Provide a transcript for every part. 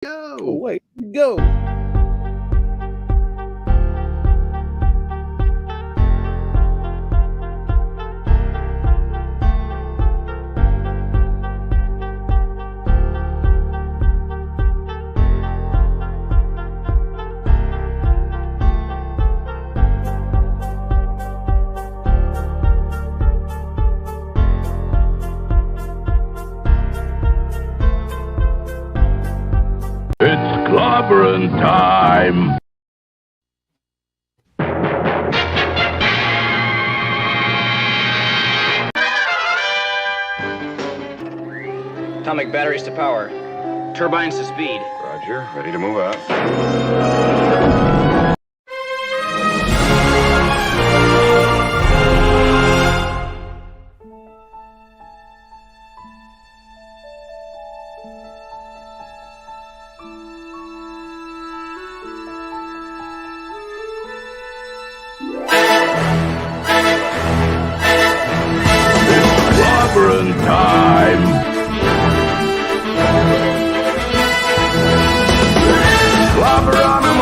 Go. Away we go. It's clobbering time! Atomic batteries to power. Turbines to speed. Roger, ready to move out. Clobbering time! Clobberonimo!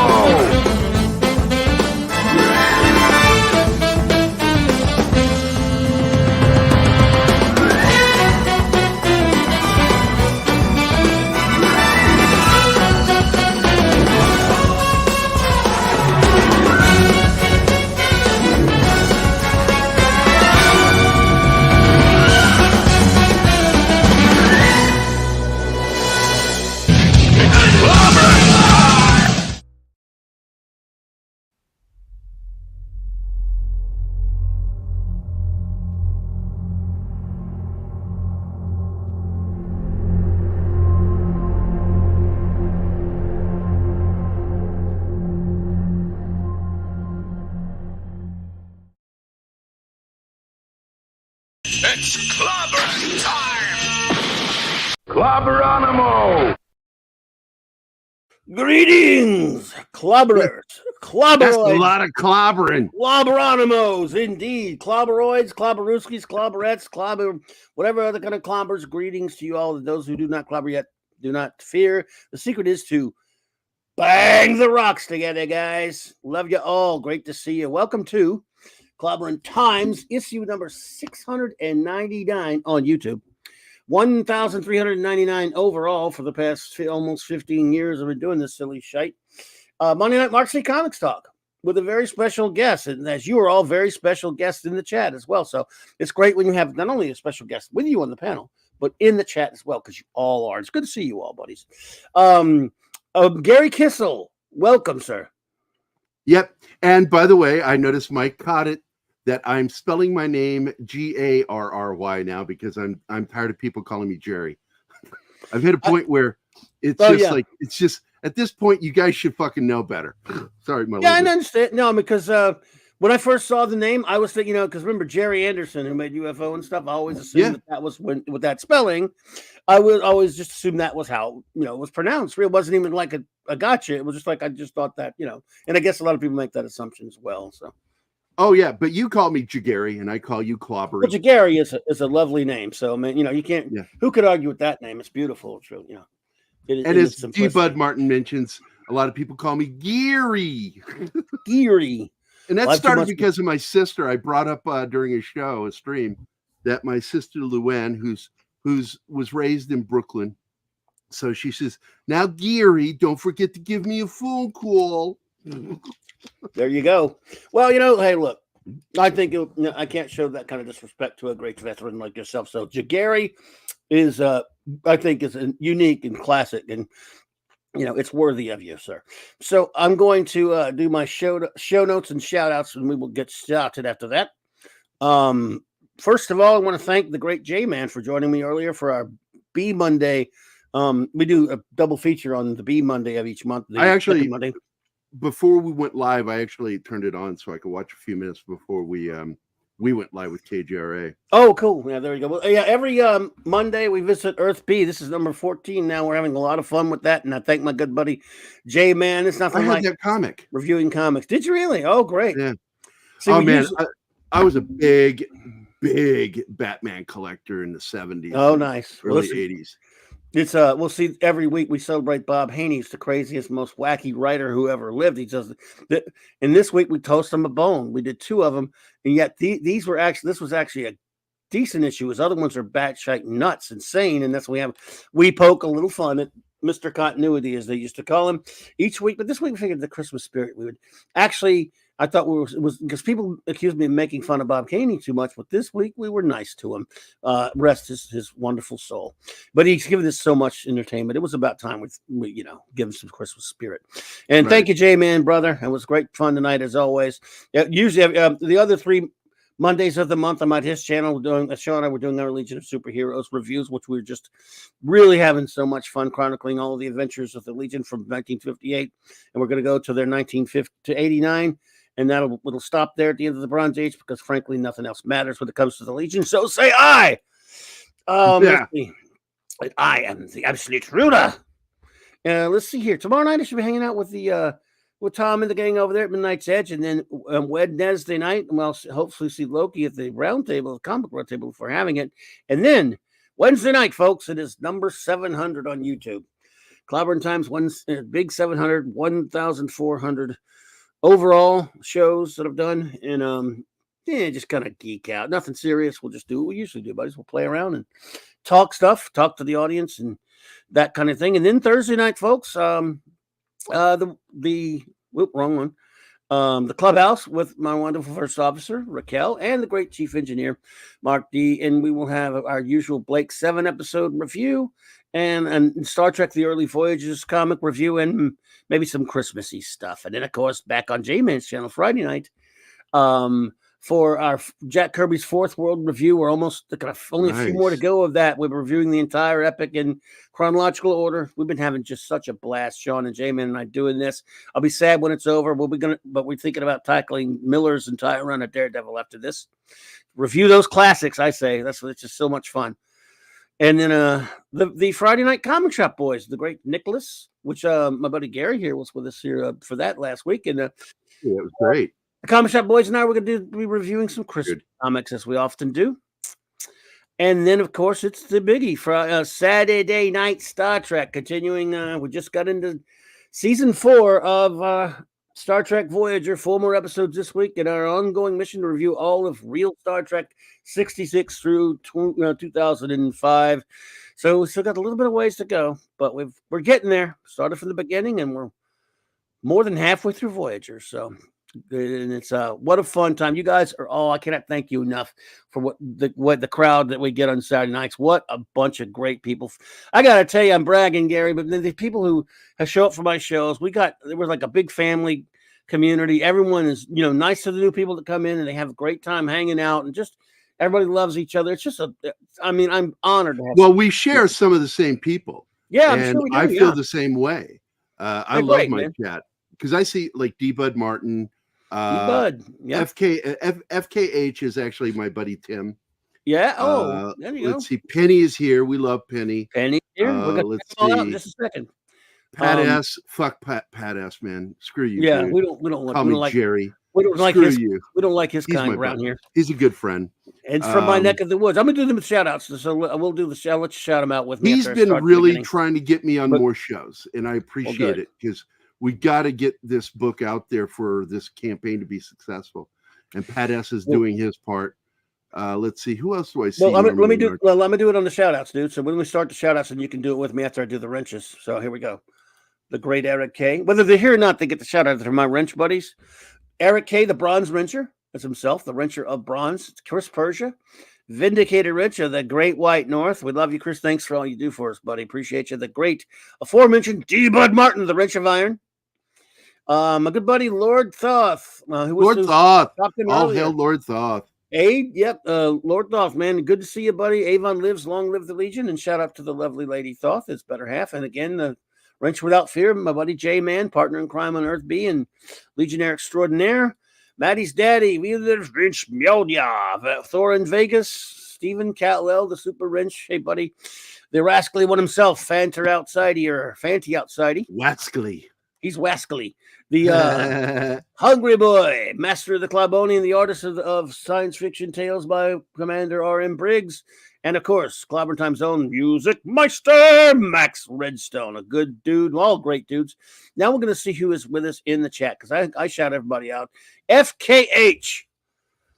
It's clobbering time! Clobberonimo! Greetings, clobberers, That's a clobberoids, lot of clobbering. clobberonimos, indeed. Clobberoids, clobberooskies, clobberettes, clobber, whatever other kind of clobbers. Greetings to you all. Those who do not clobber yet, do not fear. The secret is to bang the rocks together, guys. Love you all. Great to see you. Welcome to Clobbering Times, issue number 699 on YouTube. 1,399 overall for the past almost 15 years. I've been doing this silly shite. Monday Night March Comics Talk with a very special guest. And as you are all very special guests in the chat as well. So it's great when you have not only a special guest with you on the panel, but in the chat as well, because you all are. It's good to see you all, buddies. Gary Kissell, welcome, sir. Yep. And by the way, I noticed Mike caught it that I'm spelling my name Garry now because I'm tired of people calling me Jerry. I've hit a point where it's like it's just at this point you guys should fucking know better. Sorry, my I understand. No, because when I first saw the name, I was thinking, because remember Jerry Anderson, who made UFO and stuff, I always assumed that was with that spelling. I would always just assume that was how it was pronounced. It wasn't even like a gotcha. It was just like I just thought that, and I guess a lot of people make that assumption as well. So. Oh yeah, but you call me Jagary and I call you Clobbery. Well, Jagary is a lovely name. So I mean, you can't. Yeah. Who could argue with that name? It's beautiful. It's really, and as D. Bud Martin mentions, a lot of people call me Geary. Geary. And that started because of my sister. I brought up during a stream, that my sister Luann, who's was raised in Brooklyn. So she says, now Geary, don't forget to give me a phone call. There you go. Well, hey, look, I think I can't show that kind of disrespect to a great veteran like yourself. So Jagary is, I think, is unique and classic, and it's worthy of you, sir. So I'm going to do my show notes and shout outs, and we will get started after that. First of all, I want to thank the great J-Man for joining me earlier for our B Monday. We do a double feature on the B Monday of each month. Monday. Before we went live, I actually turned it on so I could watch a few minutes before we went live with KGRA. Oh, cool. Yeah, there you go. Well, yeah, every Monday we visit Earth B. This is number 14 now. We're having a lot of fun with that, and I thank my good buddy J-Man. It's nothing like that comic. Reviewing comics. Did you really? Oh, great. Yeah. See, I was a big Batman collector in the 70s. Oh, nice. Early 80s. It's we'll see every week we celebrate Bob Haney. He's the craziest, most wacky writer who ever lived. He does and this week we toast him a bone. We did 2 of them, and yet these were actually this was actually a decent issue. His other ones are batshit nuts, insane, and that's what we poke a little fun at Mr. Continuity, as they used to call him, each week. But this week we figured the Christmas spirit we would actually. I thought it was because people accused me of making fun of Bob Caney too much, but this week we were nice to him. Rest his wonderful soul. But he's given us so much entertainment. It was about time we give him some Christmas spirit. And thank you, J-Man, brother. It was great fun tonight as always. Usually the other 3 Mondays of the month, I'm at his channel doing Sean and I were doing our Legion of Superheroes reviews, which we were just really having so much fun chronicling all of the adventures of the Legion from 1958, and we're going to go to their 1950 to 89, and it'll stop there at the end of the Bronze Age because frankly nothing else matters when it comes to the Legion. So say I. I am the absolute ruler. Let's see here. Tomorrow night I should be hanging out with Tom and the gang over there at Midnight's Edge, and then Wednesday night, we'll hopefully see Loki at the round table, the comic round table, if we're having it. And then Wednesday night, folks, it is number 700 on YouTube. Clobbering Times, big 700, 1,400 overall shows that I've done, and just kind of geek out. Nothing serious. We'll just do what we usually do, buddies. We'll play around and talk to the audience and that kind of thing. And then Thursday night, folks, wrong one. The clubhouse with my wonderful first officer, Raquel, and the great chief engineer, Mark D. And we will have our usual Blake 7 episode review and Star Trek The Early Voyages comic review and maybe some Christmassy stuff. And then, of course, back on J-Man's channel Friday night for our Jack Kirby's 4th World review. We're almost only a few more to go of that. We're reviewing the entire epic in chronological order. We've been having just such a blast, Sean and J-Man and I doing this. I'll be sad when it's over. But we're thinking about tackling Miller's entire run of Daredevil after this. Review those classics, I say. It's just so much fun. And then the Friday night comic shop boys, the great Nicholas, which my buddy Gary here was with us here for that last week. And it was great. The comic shop boys and I, we're going to be reviewing some Christmas comics as we often do. And then, of course, it's the biggie for Saturday Night Star Trek. Continuing, we just got into season 4 of Star Trek Voyager. 4 more episodes this week, and our ongoing mission to review all of real Star Trek 66 through 2005. So we still got a little bit of ways to go, but we're getting there. Started from the beginning, and we're more than halfway through Voyager. So. And it's what a fun time. You guys are all, I cannot thank you enough for what the crowd that we get on Saturday nights. What a bunch of great people. I gotta tell you, I'm bragging, Gary, but the people who have show up for my shows, there was like a big family community. Everyone is nice to the new people that come in, and they have a great time hanging out, and just everybody loves each other. It's just I'm honored to have we share some of the same people. Yeah, I'm sure we do, I feel the same way. I love my chat because I see like D Bud Martin. Bud, yeah. FKH is actually my buddy Tim. Yeah. Oh, there you go. Let's see. Penny is here. We love Penny. Penny here. We're gonna let's all see. out in just a second. Pat ass. Fuck Pat ass, man. Screw you. Yeah, dude. we don't Call me like Jerry. We don't like Screw his. You. We don't like his kind around here. He's a good friend. It's from my neck of the woods. I'm gonna do them shout outs. So I will do the. I'll let you shout him out with me. He's been really trying to get me on more shows, and I appreciate it because we got to get this book out there for this campaign to be successful. And Pat S is doing his part. Let's see. Who else do I see? Well, let me do it on the shout outs, dude. So when we start the shout outs, and you can do it with me after I do the wrenches. So here we go. The great Eric K. Whether they're here or not, they get the shout out from my wrench buddies. Eric K, the bronze wrencher. That's himself, the wrencher of bronze. Chris Persia. Vindicated Wrencher, the great white north. We love you, Chris. Thanks for all you do for us, buddy. Appreciate you. The great aforementioned D. Bud Martin, the wrench of iron. My good buddy Lord Thoth, Lord Thoth. All hail Lord Thoth. Lord Thoth, man, good to see you, buddy. Avon lives, long live the Legion, and shout out to the lovely lady Thoth, his better half. And again, the Wrench Without Fear, my buddy J-Man, partner in crime on Earth B, and Legionnaire extraordinaire. Maddie's daddy, we the Wrench Mjolnir, Thor in Vegas, Stephen Catwell, the super wrench. Hey, buddy, the rascally one himself, Fanty Outsidey. Wascally. He's wascally. The Hungry Boy, master of the Claboni and the artist of science fiction tales by Commander R.M. Briggs. And of course, Clobber Time's own Music Meister, Max Redstone, a good dude, all great dudes. Now we're going to see who is with us in the chat because I shout everybody out. FKH.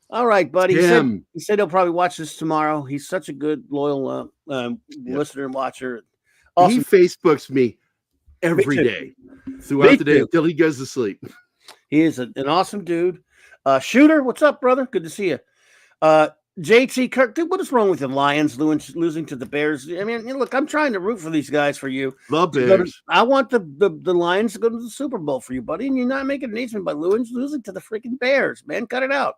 All right, buddy. He said he'll probably watch this tomorrow. He's such a good, loyal listener and watcher. Awesome. He Facebooks me every day throughout the day until he goes to sleep. He is an awesome dude. Shooter, what's up, brother? Good to see you. JT Kirk, dude, what is wrong with the Lions losing to the Bears? I mean, look, I'm trying to root for these guys for you. The Bears. I want the Lions to go to the Super Bowl for you, buddy, and you're not making an announcement by losing to the freaking Bears, man. Cut it out.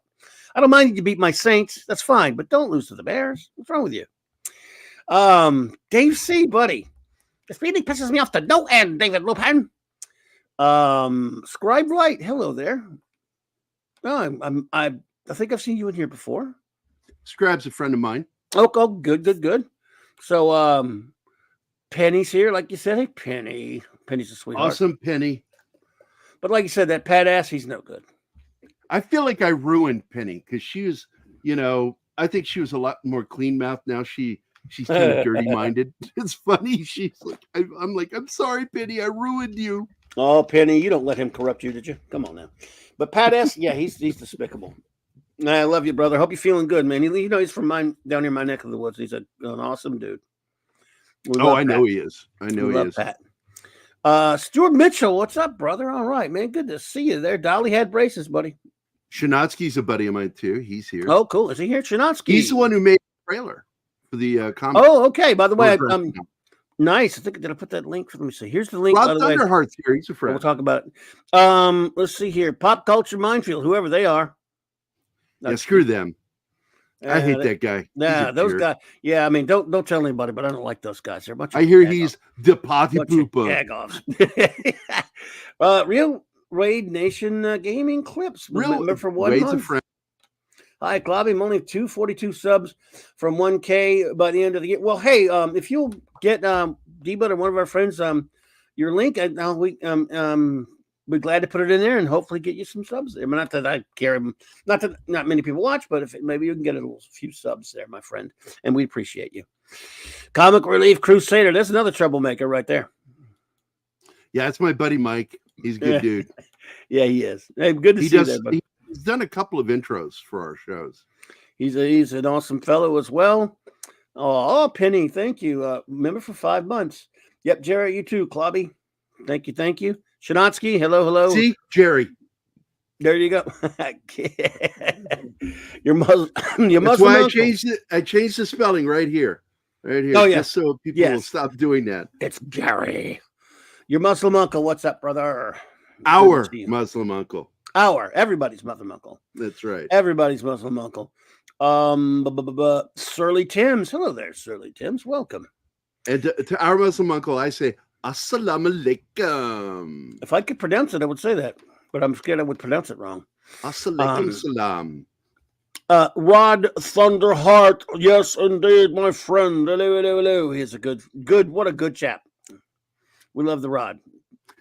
I don't mind you beat my Saints. That's fine, but don't lose to the Bears. What's wrong with you? Dave C, buddy. This really pisses me off to no end, David Lupin. Scribe Light, hello there. Oh, I think I've seen you in here before. Scribe's a friend of mine. Oh, good. So, Penny's here, like you said. Hey, Penny's a sweetheart. Awesome, Penny. But like you said, that Pat ass, he's no good. I feel like I ruined Penny because she was, I think she was a lot more clean mouth. Now she's kind of dirty minded. It's funny. She's like, I'm like, I'm sorry, Penny, I ruined you. Oh, Penny, you don't let him corrupt you, did you? Come on now. But Pat S, yeah, he's despicable. I love you, brother. Hope you're feeling good, man. He's from down near my neck of the woods. He's an awesome dude. I know he is. I know he is. Pat. Stuart Mitchell, what's up, brother? All right, man. Good to see you there. Dolly had braces, buddy. Shanatsky's a buddy of mine too. He's here. Oh, cool. Is he here? Shanatsky. He's the one who made the trailer for the comic. Oh, okay. By the way, nice. I think did I put that link for? Let me see. Here's the link. Rob Thunderheart's here. He's a friend. We'll talk about it. Let's see here. Pop Culture Minefield, whoever they are. Yeah, screw them. I hate that guy. Yeah, those guys. Yeah, I mean, don't tell anybody, but I don't like those guys. They're a bunch of I hear he's the potty pooper. Real Raid Nation gaming clips. Real for 1 Raid's month. a friend. Hi, Clobby. I'm only 242 subs from 1K by the end of the year. Well, hey, if you'll get D-Bud or one of our friends your link, we're glad to put it in there and hopefully get you some subs there. Not that I care, not that not many people watch, but if maybe you can get a few subs there, my friend, and we appreciate you. Comic Relief Crusader, that's another troublemaker right there. Yeah, it's my buddy Mike. He's a good dude. Yeah, he is. Hey, good to see you there, buddy. He's done a couple of intros for our shows. He's an awesome fellow as well. Oh, Penny, thank you. Member for 5 months. Yep, Jerry, you too, Clobby. Thank you. Shanatsky, hello. See, Jerry. There you go. Your Muslim. That's why I changed the spelling right here. Right here. Oh, yeah. Just so people will stop doing that. It's Jerry. Your Muslim uncle. What's up, brother? Our Muslim uncle. Everybody's Muslim uncle. That's right. Everybody's Muslim uncle. Surly Timms. Hello there, Surly Timms. Welcome. And to our Muslim uncle, I say, Assalamu alaikum. If I could pronounce it, I would say that, but I'm scared I would pronounce it wrong. Assalamu salam. Rod Thunderheart. Yes, indeed, my friend. Hello. He's a good, what a good chap. We love the Rod.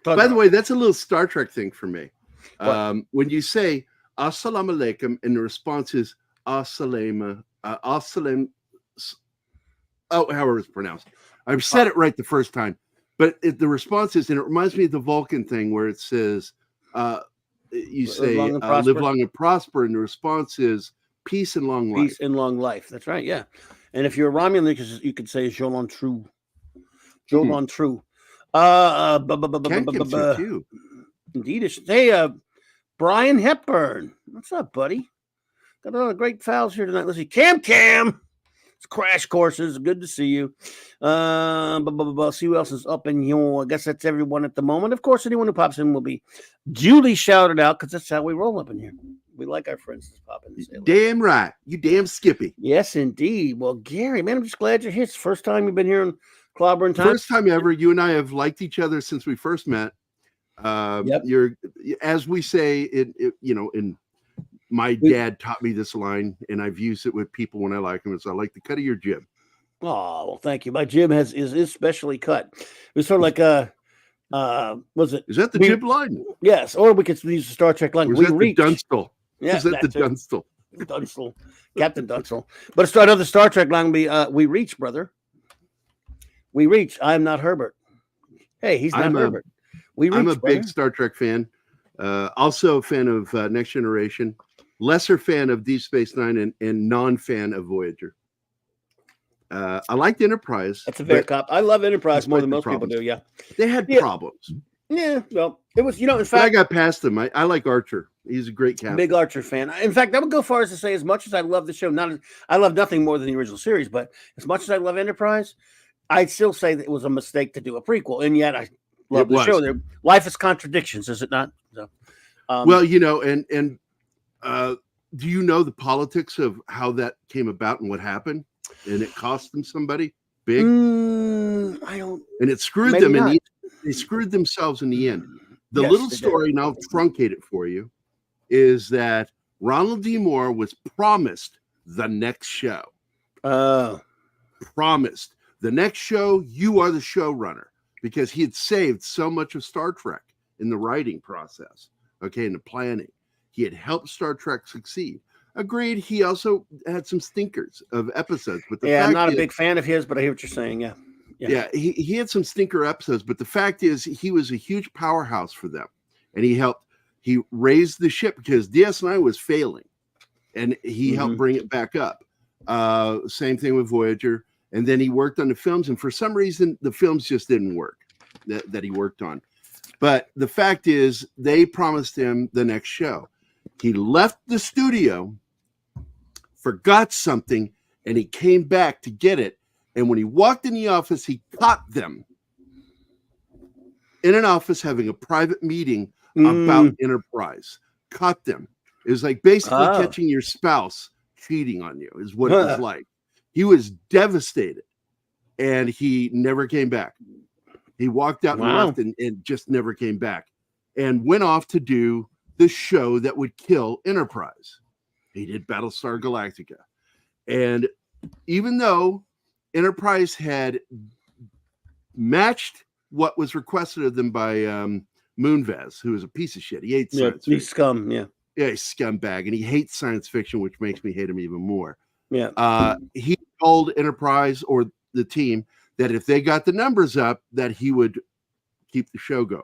By the way, that's a little Star Trek thing for me. When you say Assalamu alaikum and the response is Assalam, however it's pronounced. I've said it right the first time. But the response is, and it reminds me of the Vulcan thing where it says, you say, live long and prosper. And the response is, peace and long life. Peace and long life. That's right, yeah. And if you're a Romulan, you could say, Jolon True. Jolon True. Indeed. Hey, Brian Hepburn. What's up, buddy? Got a lot of great files here tonight. Let's see. Cam. It's Crash Courses. Good to see you. See who else is up in here. I guess that's everyone at the moment. Of course, anyone who pops in will be duly shouted out because that's how we roll up in here. We like our friends to pop in. Damn right. You damn Skippy. Yes, indeed. Well, Gary, man, I'm just glad you're here. It's the first time you've been here in Clobbering Time. First time ever. You and I have liked each other since we first met. You're, as we say, in my dad taught me this line, and I've used it with people when I like them. It's I like the cut of your jib. Oh, well, thank you. My jib is specially cut. It was sort of like was it? Is that jib line? Yes, or we could use the Star Trek line. Or is that the Dunstall? Yeah, is that the Dunstall? Dunstall, Captain Dunstall. But it's another Star Trek line will be We Reach, brother. We reach. I'm not Herbert. Hey, he's not Herbert. We reach. I'm a brother. big Star Trek fan. Also a fan of Next Generation. Lesser fan of Deep Space Nine and non-fan of Voyager. I liked Enterprise. That's a fair cop. I love Enterprise more than most problems. people do. Yeah. They had problems. Yeah. Well, it was, in But I fact, got past them. I like Archer. He's a great captain. big Archer fan. In fact, I would go far as to say, as much as I love the show, I love nothing more than the original series, but as much as I love Enterprise, I'd still say that it was a mistake to do a prequel. And yet I love the show. Life is contradictions, is it not? So, well, and do you know the politics of how that came about and what happened? And it cost them somebody big. I don't. And it screwed them in the end. They screwed themselves in the end. The little story, and I'll truncate it for you, is that Ronald D. Moore was promised the next show. Promised the next show. You are the showrunner, because he had saved so much of Star Trek in the writing process. Okay, in the planning, he had helped Star Trek succeed. Agreed. He also had some stinkers of episodes, but I'm not a big fan of his, but I hear what you're saying. Yeah, he had some stinker episodes, but the fact is he was a huge powerhouse for them, and he raised the ship because DS9 was failing, and he helped bring it back up. Same thing with Voyager, and then he worked on the films, and for some reason the films just didn't work that he worked on. But the fact is they promised him the next show. He left the studio, forgot something, and he came back to get it. And when he walked in the office, he caught them in an office having a private meeting about Enterprise. Caught them. It was like basically catching your spouse cheating on you is what it was like. He was devastated, and he never came back. He walked out and left and just never came back, and went off to do the show that would kill Enterprise. He did Battlestar Galactica. And even though Enterprise had matched what was requested of them by Moonves, who is a piece of shit. He hates science fiction. He's scum, yeah, he's scumbag, and he hates science fiction, which makes me hate him even more. Yeah. He told Enterprise or the team that if they got the numbers up, that he would keep the show going.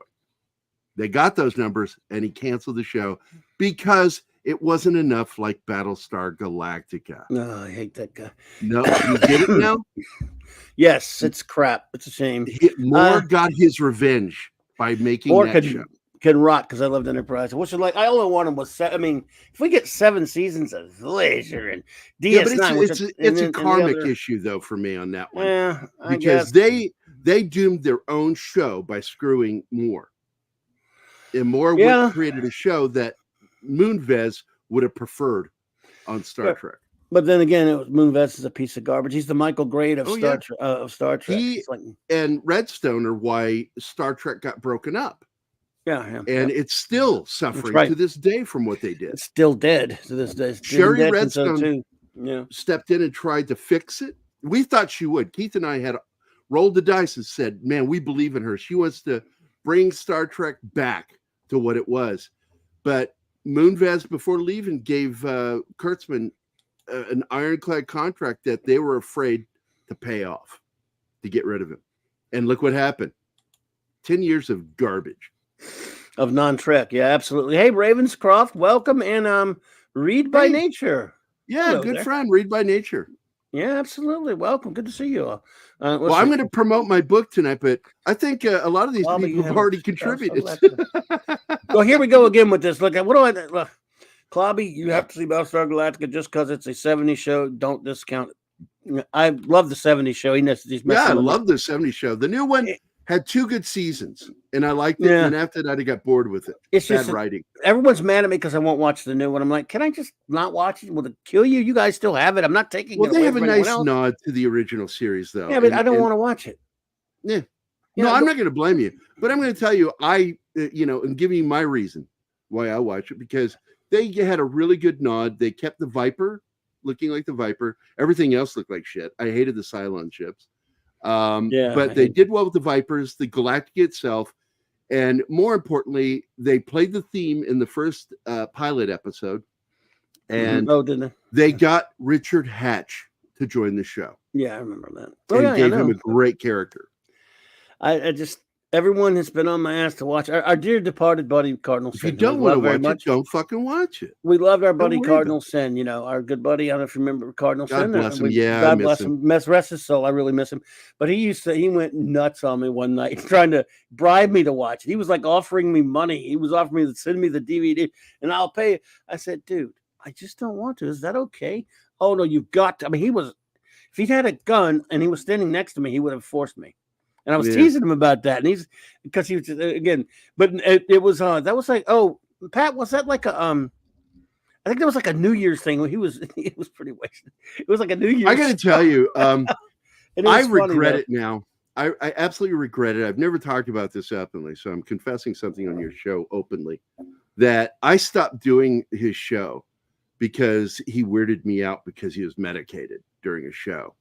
They got those numbers, and he canceled the show because it wasn't enough like Battlestar Galactica. No, I hate that guy. No, you get it now? Yes, it's crap. It's a shame. Moore got his revenge by making that show. Can rot because I loved Enterprise. What's it like? I only wanted was if we get 7 seasons of Voyager and DS9, it's a karmic issue though for me on that one. Yeah, because they doomed their own show by screwing Moore. And Moore created a show that Moonves would have preferred on Star Trek. But then again, Moonves is a piece of garbage. He's the Michael Grade of Star Trek. And Redstone are why Star Trek got broken up. Yeah. And it's still suffering to this day from what they did. It's still dead to this day. Sherry Redstone stepped in and tried to fix it. We thought she would. Keith and I had rolled the dice and said, man, we believe in her. She wants to bring Star Trek back to what it was. But Moonves, before leaving, gave Kurtzman an ironclad contract that they were afraid to pay off to get rid of him. And look what happened. 10 years of garbage. Of non-Trek. Yeah, absolutely. Hey, Ravenscroft, welcome. And Read by Nature. Yeah, hello good there. friend. Read by Nature. Yeah, absolutely. Welcome. Good to see you all. Well, I'm going to promote my book tonight, but I think a lot of these people have already contributed. Well, here we go again with this. Look, look, Clobby, you have to see Battlestar Galactica just because it's a 70s show. Don't discount it. I love the 70s show. I love the 70s show. The new one had 2 good seasons, and I liked it. And after that, I got bored with it. It's bad writing. Everyone's mad at me because I won't watch the new one. I'm like, can I just not watch it? Will it kill you? You guys still have it. I'm not taking it away. Well, they have a from nice anyone else. nod to the original series, though. Yeah, but I don't want to watch it. Yeah. No, I'm not going to blame you, but I'm going to tell you, I'm giving you my reason why I watch it, because they had a really good nod. They kept the Viper looking like the Viper. Everything else looked like shit. I hated the Cylon ships. But they did well with the Vipers, the Galactica itself, and more importantly, they played the theme in the first pilot episode and Oh, didn't they got Richard Hatch to join the show. Yeah, I remember that. And gave him a great character. I just everyone has been on my ass to watch our dear departed buddy Cardinal If Sin. you don't want to watch it, don't fucking watch it. We loved our Don't buddy worry Cardinal Sin, our good buddy. I don't know if you remember Cardinal God Sin. bless him. Yeah, I God miss bless him. him. Rest his soul. I really miss him. But he went nuts on me one night trying to bribe me to watch it. He was like offering me money. He was offering me to send me the DVD and I'll pay. I said, dude, I just don't want to. Is that okay? Oh no, you've got to. I mean, if he'd had a gun and he was standing next to me, he would have forced me. And I was teasing him about that, and because he was again, but it was that was like, oh, Pat, was that like a I think that was like a New Year's thing. He was pretty wasted. It was like a New Year's. I got to tell you, I regret it now. I absolutely regret it. I've never talked about this openly, so I'm confessing something on your show openly that I stopped doing his show because he weirded me out because he was medicated during a show.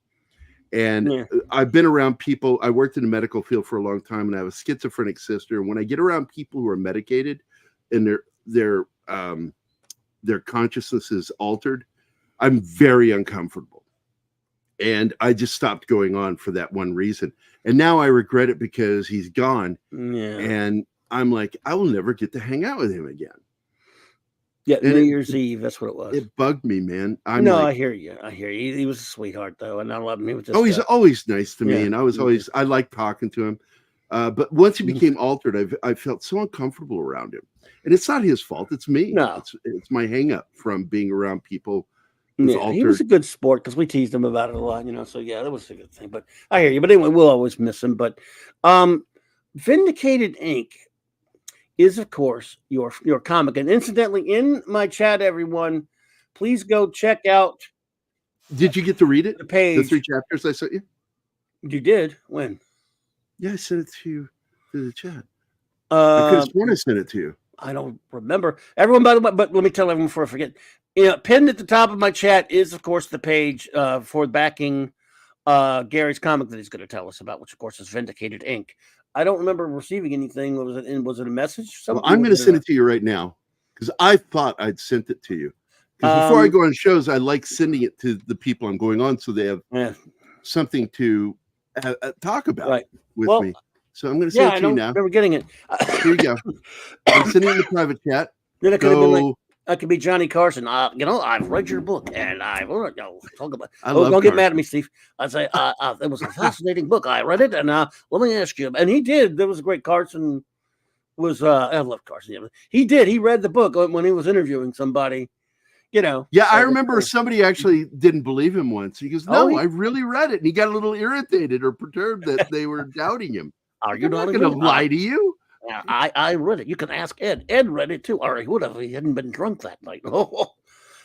And I've been around people. I worked in the medical field for a long time, and I have a schizophrenic sister. And when I get around people who are medicated and their consciousness is altered, I'm very uncomfortable. And I just stopped going on for that one reason. And now I regret it because he's gone. Yeah. And I'm like, I will never get to hang out with him again. Yeah, New Year's Eve. That's what it was. It bugged me, man. I hear you. He was a sweetheart, though, and I love him. He was just, he's always nice to me, and I like talking to him. But once he became altered, I felt so uncomfortable around him, and it's not his fault. It's me. No, it's my hang up from being around people. Yeah, he was a good sport because we teased him about it a lot, So yeah, that was a good thing. But I hear you. But anyway, we'll always miss him. But Vindicated Inc. is, of course, your comic. And incidentally, in my chat, everyone, please go check out. Did you get to read it? The page. The 3 chapters I sent you? You did? When? Yeah, I sent it to you through the chat. I could have sworn I sent it to you. I don't remember. Everyone, by the way, but let me tell everyone before I forget. Pinned at the top of my chat is, of course, the page for backing Gary's comic that he's going to tell us about, which, of course, is Vindicated Inc. I don't remember receiving anything. Was it a message? Well, I'm going to send it to you right now because I thought I'd sent it to you. Because before I go on shows, I like sending it to the people I'm going on so they have something to talk about with me. So I'm going to send it to you now. I remember getting it. Here you go. I'm sending it in the private chat. Then it could have been like, I could be Johnny Carson. I've read your book, and talk about. Don't get mad at me, Steve. I say it was a fascinating book. I read it, and let me ask you. And he did. There was a great Carson. I love Carson. Yeah, he did. He read the book when he was interviewing somebody. Yeah, I remember somebody actually didn't believe him once. He goes, "No, I really read it," and he got a little irritated or perturbed that they were doubting him. Are you not going to lie to you? I read it. You can ask Ed. Ed read it too. Or he would have. He hadn't been drunk that night.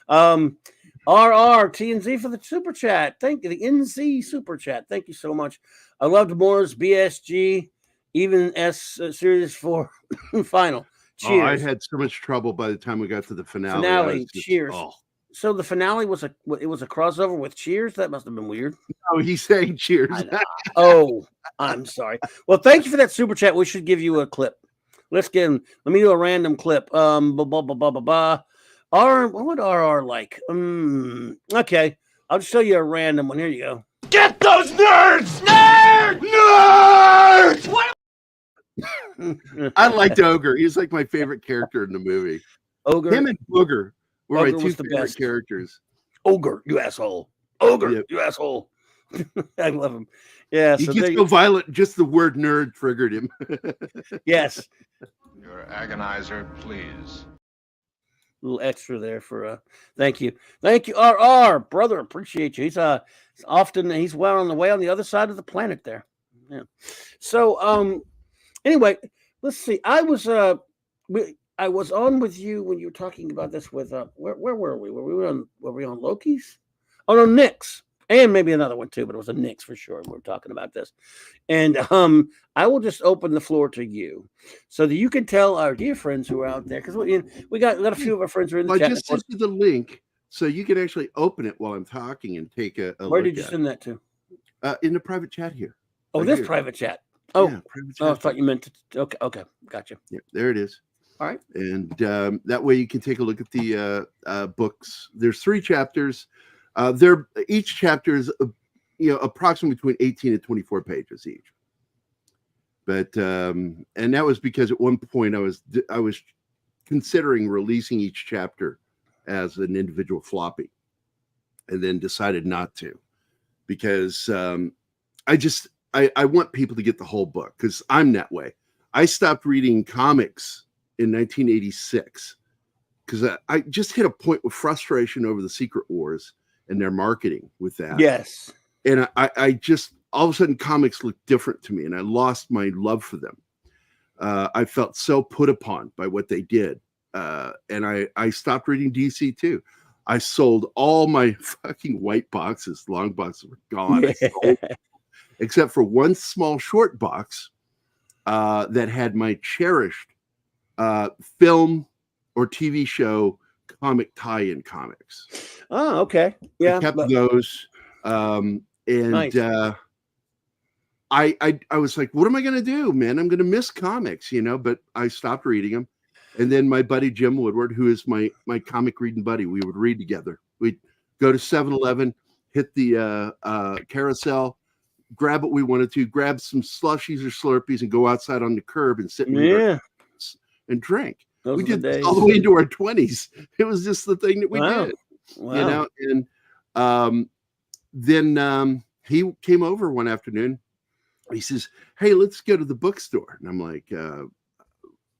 TNZ for the super chat. Thank you. The NZ super chat. Thank you so much. I loved Moore's BSG, even S Series 4 final. Cheers. I had so much trouble by the time we got to the finale. Cheers. So the finale was a crossover with Cheers. That must have been weird. No, he's saying Cheers. Oh, I'm sorry. Well, thank you for that super chat. We should give you a clip. Let me do a random clip. What would RR like? Okay, I'll just show you a random one. Here you go. Get those nerds! Nerds! What? I liked Ogre. He's like my favorite character in the movie. Ogre. Him and Booger were my 2 was the favorite best characters. Ogre, you asshole. Ogre, you asshole. I love him. Yeah. He gets so violent. Just the word nerd triggered him. Yes. Your agonizer, please. A little extra there for thank you, RR brother. Appreciate you. He's he's well on the way on the other side of the planet there. Yeah. So anyway, let's see. I was on with you when you were talking about this with where were we? Were we on Loki's? Oh no, Nick's. And maybe another one too, but it was a Nick's for sure. We're talking about this. And I will just open the floor to you so that you can tell our dear friends who are out there, because we got a few of our friends who are in the chat. I just sent you the link so you can actually open it while I'm talking and take a look. Where did you send that to? In the private chat here. Oh, right this here. Private chat. Oh, yeah, private chat. I thought you meant to. Okay, gotcha. Yeah, there it is. All right. And that way you can take a look at the books. There's 3 chapters. Each chapter is approximately between 18 and 24 pages each. But and that was because at one point I was considering releasing each chapter as an individual floppy, and then decided not to, because I want people to get the whole book, because I'm that way. I stopped reading comics in 1986 because I just hit a point with frustration over the Secret Wars and their marketing with that. Yes. And I just, all of a sudden, comics looked different to me, and I lost my love for them. I felt so put upon by what they did. And I stopped reading DC too. I sold all my fucking white boxes. Long boxes were gone. I sold them, except for one small short box that had my cherished film or TV show comic tie-in comics. Oh, okay. Yeah. I kept those. And nice. I was like, what am I going to do, man? I'm going to miss comics, but I stopped reading them. And then my buddy, Jim Woodward, who is my comic reading buddy, we would read together. We'd go to 7-Eleven, hit the carousel, grab what we wanted to, grab some slushies or Slurpees, and go outside on the curb and sit and drink. We did this all the way into our 20s. It was just the thing that we did, And then he came over one afternoon. He says, hey, let's go to the bookstore. And I'm like,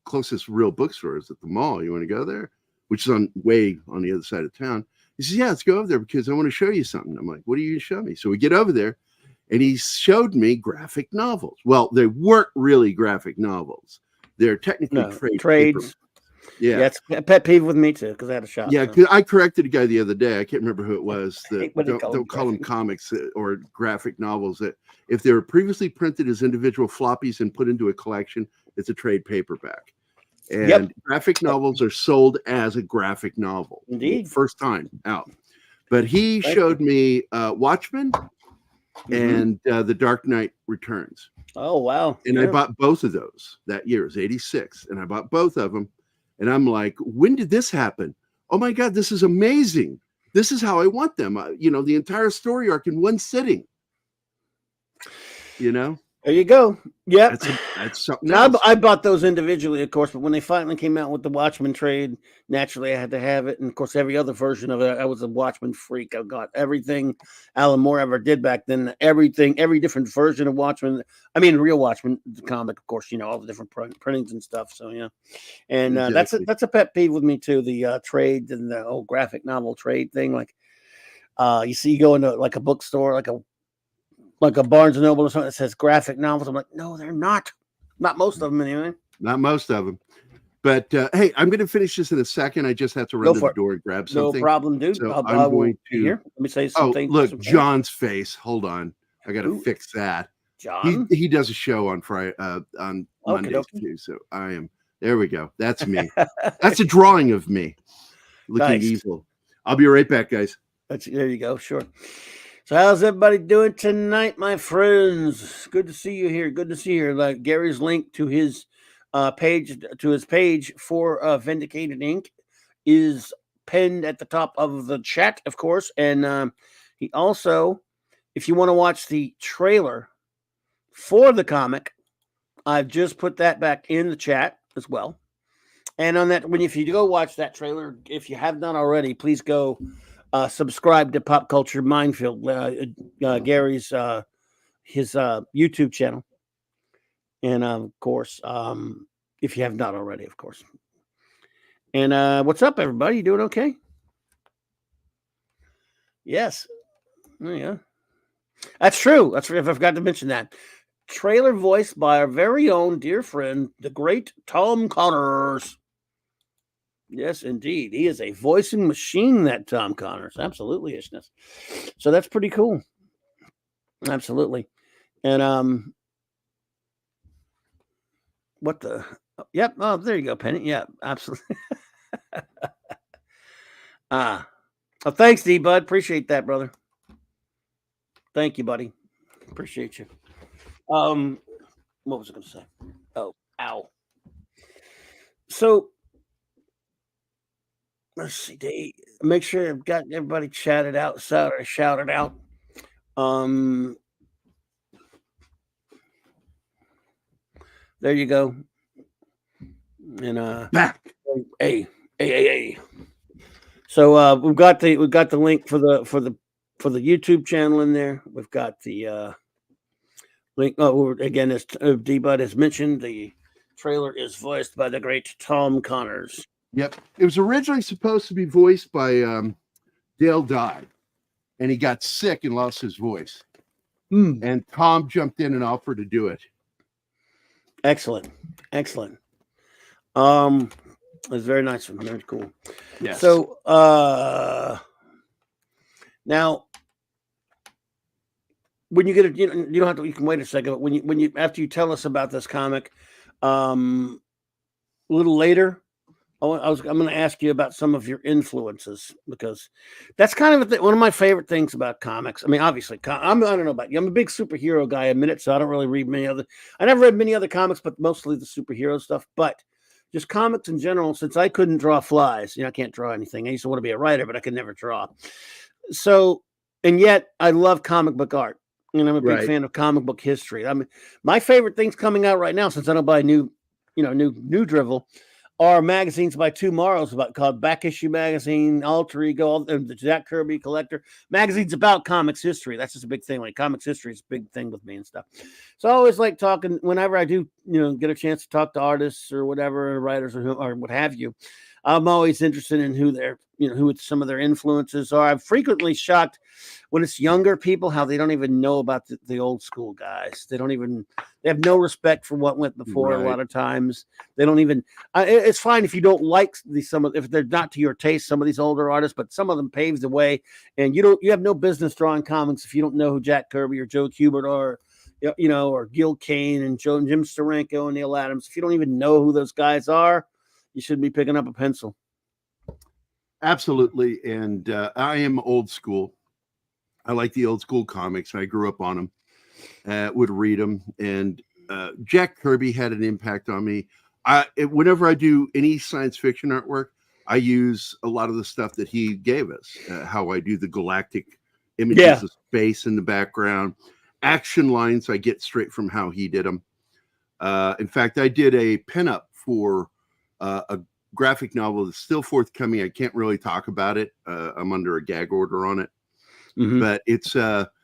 closest real bookstore is at the mall. You want to go there? Which is way on the other side of town. He says, yeah, let's go over there because I want to show you something. I'm like, what are you going to show me? So we get over there, and he showed me graphic novels. Well, they weren't really graphic novels. They're technically trades. Yeah, it's a pet peeve with me too, because I had a shop. Yeah, because I corrected a guy the other day. I can't remember who it was. Don't call them comics or graphic novels. That if they were previously printed as individual floppies and put into a collection, it's a trade paperback. And graphic novels are sold as a graphic novel. Indeed. First time out. But he showed me Watchmen and The Dark Knight Returns. Oh, wow. And I bought both of those that year. It was 86. And I bought both of them. And I'm like, when did this happen? Oh, my God, this is amazing. This is how I want them. The entire story arc in one sitting. There you go. Yeah, that's something else. I bought those individually, of course, but when they finally came out with the Watchmen trade, naturally I had to have it. And of course, every other version of it, I was a Watchmen freak. I got everything Alan Moore ever did back then. Every different version of Watchmen. I mean, real Watchmen, the comic, of course. All the different printings and stuff. So yeah, and exactly. that's a pet peeve with me too. The trade and the whole graphic novel trade thing. Like, you go into like a bookstore, like a Barnes and Noble or something that says graphic novels. I'm like, no, they're not. Not most of them, anyway. Not most of them. But hey, I'm going to finish this in a second. I just have to run to the door and grab something. No problem, dude. So I'm going to. Here. Let me say something. Oh, look, John's face. Hold on. I got to fix that. John? He does a show on Friday, on Mondays too. So I am. There we go. That's me. That's a drawing of me looking evil. I'll be right back, guys. There you go. Sure. So how's everybody doing tonight, my friends? Good to see you here. Good to see you here. Like Gary's link to his page for Vindicated Inc. is pinned at the top of the chat, of course. And he also, if you want to watch the trailer for the comic, I've just put that back in the chat as well. And on that, if you go watch that trailer, if you have not already, please go subscribe to Pop Culture Minefield, Gary's his YouTube channel, and of course, if you have not already, of course. And what's up, everybody? You doing okay? Yes, there you go. That's true. That's I forgot to mention that. Trailer voiced by our very own dear friend, the great Tom Connors. Yes, indeed. He is a voicing machine, that Tom Connors. Absolutely isn't. So that's pretty cool. Absolutely. And what the yep. Oh, there you go, Penny. Yeah, absolutely. Well, thanks, D Bud. Appreciate that, brother. Thank you, buddy. Appreciate you. What was I gonna say? Oh, ow. So let's see. Make sure I've got everybody shouted out. Um, there you go. And Back. hey. So we've got the link for the YouTube channel in there. We've got the link. Oh, again, as D-Bud has mentioned, the trailer is voiced by the great Tom Connors. Yep. It was originally supposed to be voiced by Dale Dye, and he got sick and lost his voice. And Tom jumped in and offered to do it. Excellent. It's very nice of him. Very cool. Yes. So now when you get it, you don't have to. You can wait a second. But when you after you tell us about this comic, a little later, I'm going to ask you about some of your influences, because that's kind of one of my favorite things about comics. I mean, obviously, I don't know about you. I'm a big superhero guy, admit it, so I don't really read I never read many other comics, but mostly the superhero stuff. But just comics in general, since I couldn't draw flies, I can't draw anything. I used to want to be a writer, but I could never draw. So, and yet I love comic book art. And I'm a big fan of comic book history. I mean, my favorite things coming out right now, since I don't buy new drivel, are magazines by Two Morrows called Back Issue Magazine, Alter Ego, the Jack Kirby Collector magazines about comics history. That's just a big thing. Like comics history is a big thing with me and stuff. So I always like talking whenever I do, get a chance to talk to artists or whatever, writers or what have you. I'm always interested in who some of their influences are. I'm frequently shocked when it's younger people, how they don't even know about the old school guys. They have no respect for what went before. A lot of times they don't even, it's fine if you don't like if they're not to your taste, some of these older artists, but some of them paved the way, and you have no business drawing comics if you don't know who Jack Kirby or Joe Kubert or Gil Kane and Jim Steranko and Neil Adams. If you don't even know who those guys are, you shouldn't be picking up a pencil. Absolutely. And I am old school. I like the old school comics. I grew up on them, would read them. And Jack Kirby had an impact on me. Whenever I do any science fiction artwork, I use a lot of the stuff that he gave us, how I do the galactic images of space in the background. Action lines I get straight from how he did them. In fact, I did a pinup for a graphic novel that's still forthcoming. I can't really talk about it. I'm under a gag order on it, but it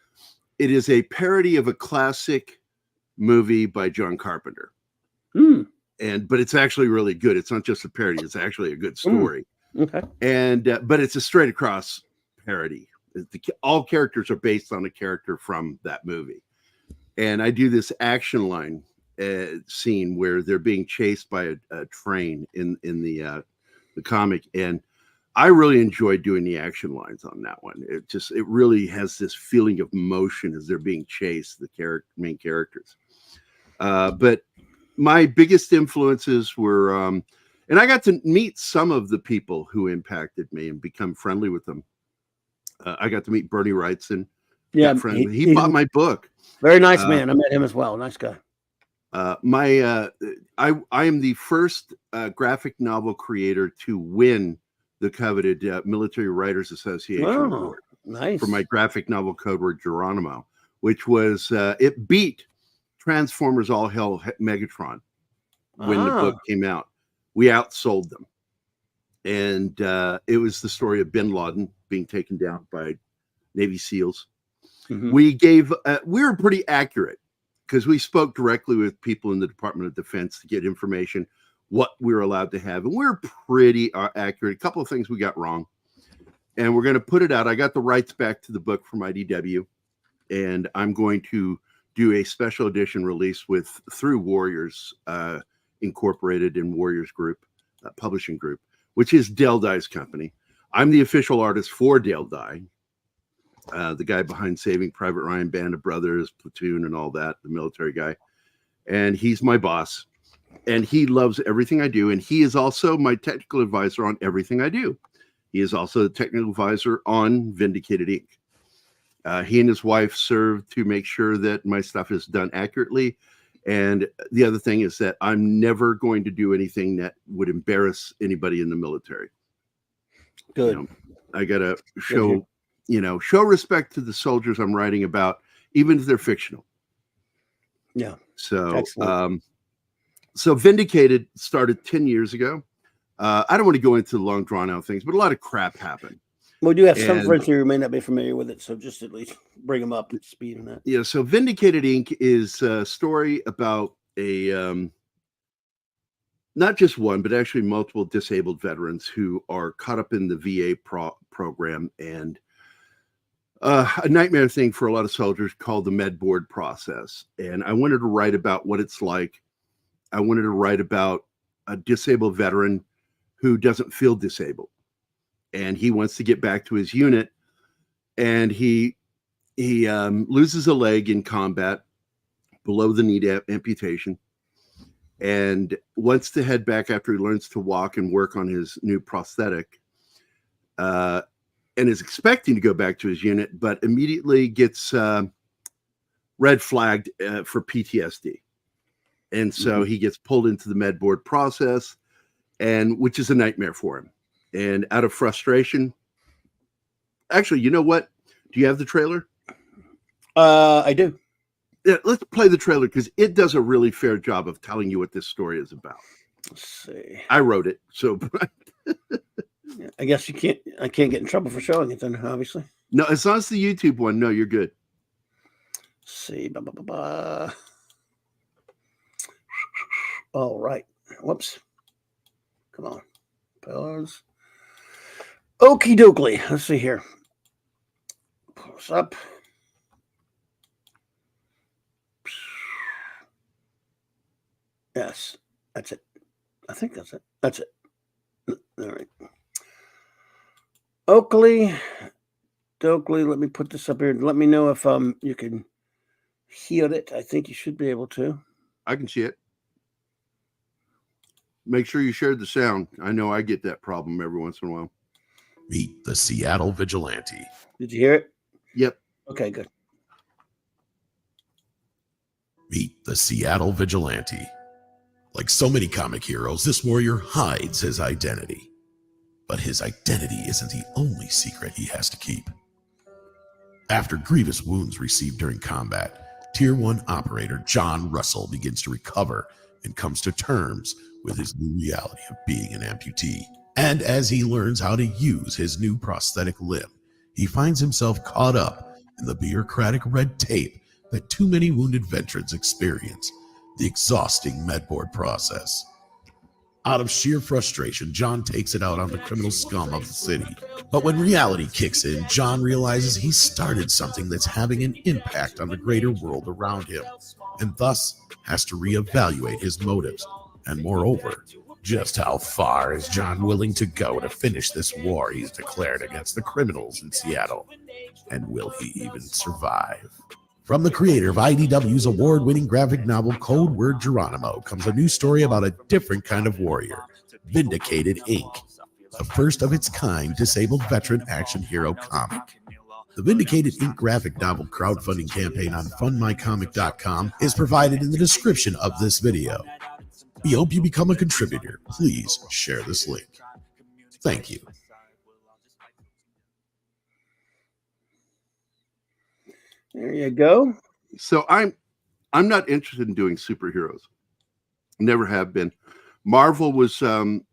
is a parody of a classic movie by John Carpenter. But it's actually really good. It's not just a parody. It's actually a good story. Okay. And but it's a straight across parody. All characters are based on a character from that movie. And I do this action line scene where they're being chased by a train in the comic, and I really enjoy doing the action lines on that one. It really has this feeling of motion as they're being chased, the main characters. But my biggest influences were, and I got to meet some of the people who impacted me and become friendly with them. I got to meet Bernie Wrightson. Yeah, he bought my book. Very nice man. I met him as well. Nice guy. I am the first graphic novel creator to win the coveted Military Writers Association award. Nice. For my graphic novel code word Geronimo, which was it beat Transformers All Hell Megatron when the book came out. We outsold them, and it was the story of Bin Laden being taken down by Navy SEALs. We were pretty accurate, because we spoke directly with people in the Department of Defense to get information, what we were allowed to have. And we were pretty accurate. A couple of things we got wrong. And we're going to put it out. I got the rights back to the book from IDW. And I'm going to do a special edition release through Warriors Incorporated and Warriors Group, publishing group, which is Dale Dye's company. I'm the official artist for Dale Dye. The guy behind Saving Private Ryan, Band of Brothers, Platoon, and all that, the military guy. And he's my boss. And he loves everything I do. And he is also my technical advisor on everything I do. He is also the technical advisor on Vindicated Inc. He and his wife serve to make sure that my stuff is done accurately And the other thing is that I'm never going to do anything that would embarrass anybody in the military. Good. You know, I gotta show, show respect to the soldiers I'm writing about, even if they're fictional. Yeah. So, Excellent. so Vindicated started 10 years ago. I don't want to go into long drawn out things, but a lot of crap happened. We do have some And- friends who may not be familiar with it, so just at least bring them up to speed on that. Yeah, so Vindicated Inc. is a story about a not just one, but actually multiple disabled veterans who are caught up in the VA program and a nightmare thing for a lot of soldiers called the med board process. And I wanted to write about what it's like. I wanted to write about a disabled veteran who doesn't feel disabled, and he wants to get back to his unit, and he loses a leg in combat, below the knee amputation, and wants to head back after he learns to walk and work on his new prosthetic, and is expecting to go back to his unit, but immediately gets red flagged for PTSD. And so he gets pulled into the med board process, and which is a nightmare for him. And out of frustration, actually, you know what? Do you have the trailer? I do. Yeah, let's play the trailer because it does a really fair job of telling you what this story is about. Let's see. I wrote it, so Yeah, I guess I can't get in trouble for showing it then, obviously. no, as long as the YouTube one, no, you're good. Let's see. All right. Whoops. Come on. Pause. Okie dokie. Let's see here. Pull this up. Yes, that's it. I think that's it. That's it. All right. Oakley, let me put this up here. Let me know if you can hear it. I think you should be able to. I can see it. Make sure you share the sound. I know I get that problem every once in a while. Meet the Seattle Vigilante. Did you hear it? Yep. Okay, good. Meet the Seattle Vigilante. Like so many comic heroes, this warrior hides his identity. But his identity isn't the only secret he has to keep. After grievous wounds received during combat, Tier 1 operator John Russell begins to recover and comes to terms with his new reality of being an amputee. And as he learns how to use his new prosthetic limb, he finds himself caught up in the bureaucratic red tape that too many wounded veterans experience, the exhausting med board process. Out of sheer frustration, John takes it out on the criminal scum of the city. But when reality kicks in, John realizes he started something that's having an impact on the greater world around him, and thus has to reevaluate his motives. And moreover, just how far is John willing to go to finish this war he's declared against the criminals in Seattle? And will he even survive? From the creator of IDW's award-winning graphic novel Code Word Geronimo comes a new story about a different kind of warrior, Vindicated Inc., the first of its kind disabled veteran action hero comic. The Vindicated Inc. graphic novel crowdfunding campaign on fundmycomic.com is provided in the description of this video. We hope you become a contributor. Please share this link. Thank you. There you go. So I'm not interested in doing superheroes. Never have been. Marvel was going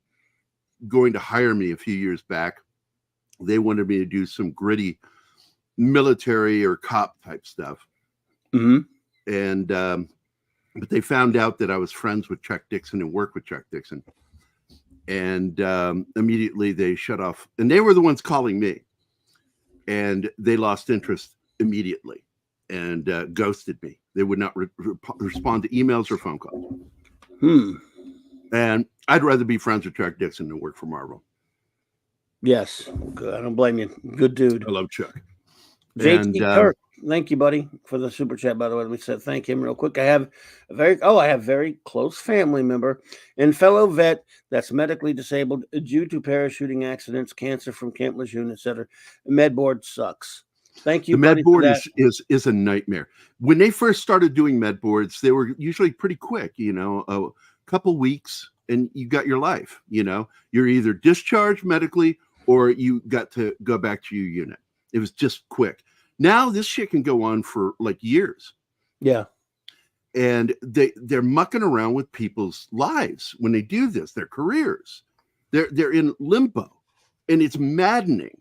to hire me a few years back. They wanted me to do some gritty military or cop type stuff. And but they found out that I was friends with Chuck Dixon and worked with Chuck Dixon. And immediately they shut off. And they were the ones calling me. And they lost interest immediately and ghosted me. They would not respond to emails or phone calls. And I'd rather be friends with Chuck Dixon than work for Marvel. Yes. Good. I don't blame you. Good dude. I love Chuck. JT Kirk. Thank you, buddy, for the super chat. By the way, let me say thank him real quick. I have a very close family member and fellow vet that's medically disabled due to parachuting accidents, cancer from Camp Lejeune, etc. Med board sucks. Thank you, The buddy, med for board that. is a nightmare. When they first started doing med boards, they were usually pretty quick, a couple weeks and you got your life, you're either discharged medically or you got to go back to your unit. It was just quick. Now this shit can go on for like years. Yeah. And they're mucking around with people's lives when they do this, their careers. They're in limbo, and it's maddening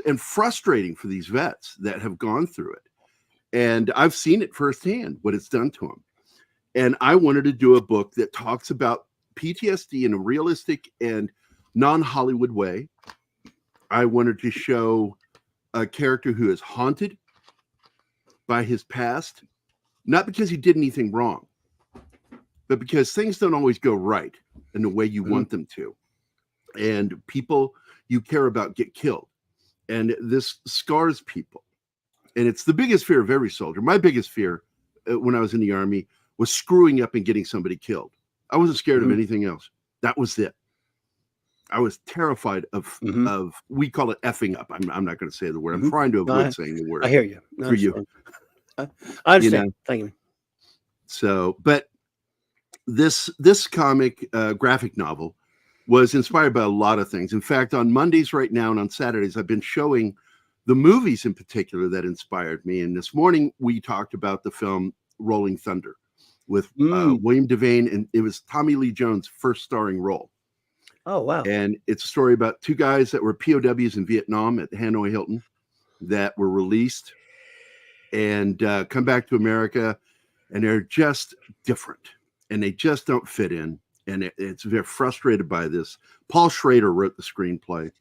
and frustrating for these vets that have gone through it. And I've seen it firsthand, what it's done to them. And I wanted to do a book that talks about PTSD in a realistic and non-Hollywood way. I wanted to show a character who is haunted by his past, not because he did anything wrong, but because things don't always go right in the way you want them to. And people you care about get killed. And this scars people. And it's the biggest fear of every soldier. My biggest fear when I was in the Army was screwing up and getting somebody killed. I wasn't scared of anything else. That was it. I was terrified of we call it effing up. I'm not going to say the word. I'm trying to avoid saying the word. I hear you. For you. I understand. Thank you. So, but this comic graphic novel was inspired by a lot of things. In fact, on Mondays right now and on Saturdays, I've been showing the movies in particular that inspired me. And this morning we talked about the film Rolling Thunder with William Devane, and it was Tommy Lee Jones' first starring role. Oh, wow. And it's a story about two guys that were POWs in Vietnam at the Hanoi Hilton that were released and come back to America, and they're just different and they just don't fit in. And they're frustrated by this. Paul Schrader wrote the screenplay.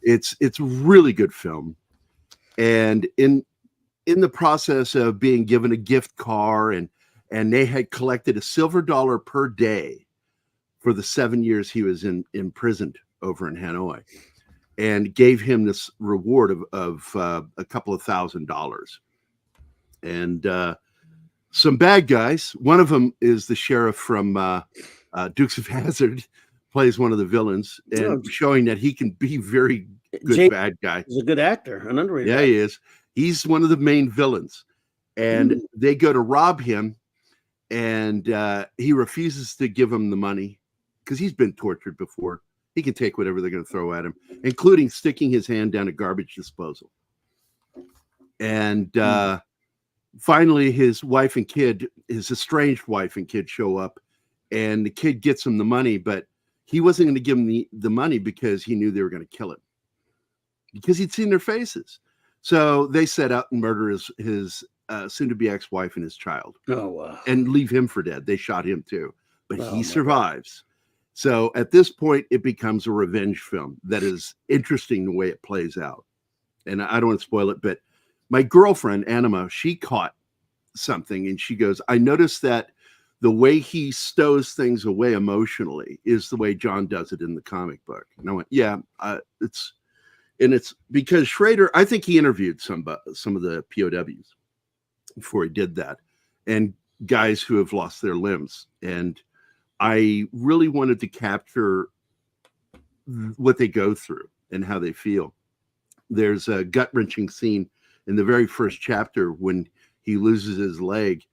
It's a really good film. And in the process of being given a gift car, and they had collected a silver dollar per day for the 7 years he was imprisoned over in Hanoi, and gave him this reward of a couple of $1,000. And some bad guys, one of them is the sheriff from Dukes of Hazzard, plays one of the villains, and showing that he can be very good bad guy. He's a good actor, an underrated actor. He is. He's one of the main villains, and they go to rob him, and he refuses to give them the money because he's been tortured before. He can take whatever they're going to throw at him, including sticking his hand down a garbage disposal. And finally, his wife and kid, his estranged wife and kid, show up. And the kid gets him the money, but he wasn't going to give him the money because he knew they were going to kill him, because he'd seen their faces. So they set out and murder his soon-to-be ex-wife and his child. Oh, wow. And leave him for dead. They shot him too, but he survives. So at this point, it becomes a revenge film that is interesting the way it plays out. And I don't want to spoil it, but my girlfriend, Anima, she caught something, and she goes, I noticed that the way he stows things away emotionally is the way John does it in the comic book. And I went, yeah, it's because Schrader, I think he interviewed some of the POWs before he did that, and guys who have lost their limbs. And I really wanted to capture what they go through and how they feel. There's a gut-wrenching scene in the very first chapter when he loses his leg,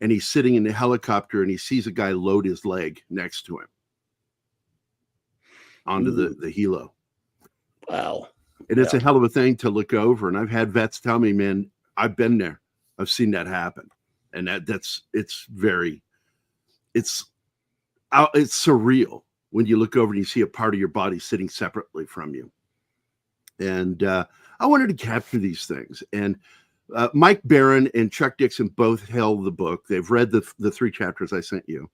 and he's sitting in the helicopter and he sees a guy load his leg next to him onto the helo. Wow. And it's a hell of a thing to look over. And I've had vets tell me, man, I've been there. I've seen that happen. And it's surreal when you look over and you see a part of your body sitting separately from you. And I wanted to capture these things. And Mike Barron and Chuck Dixon both held the book. They've read the 3 chapters I sent you.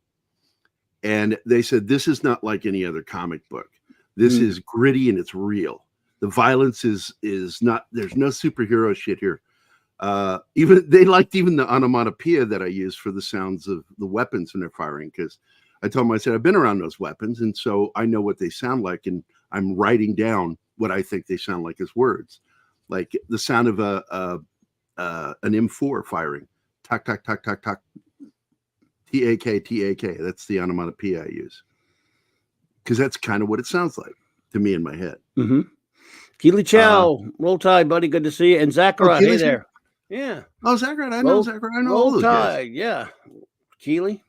And they said, this is not like any other comic book. This is gritty and it's real. The violence is not, there's no superhero shit here. They liked the onomatopoeia that I used for the sounds of the weapons when they're firing. Because I told them, I said, I've been around those weapons. And so I know what they sound like. And I'm writing down what I think they sound like as words. Like the sound of an M4 firing, tuck, tuck, tuck, tuck, tuck, T-A-K, T-A-K. That's the onomatopoeia I use, because that's kind of what it sounds like to me in my head. Keely Chow, Roll Tide, buddy. Good to see you. And Zachariah, hey Keely's there. Yeah. Oh, Zachariah, I know Zachariah. I know all Roll those guys. Tide, yeah. Keely.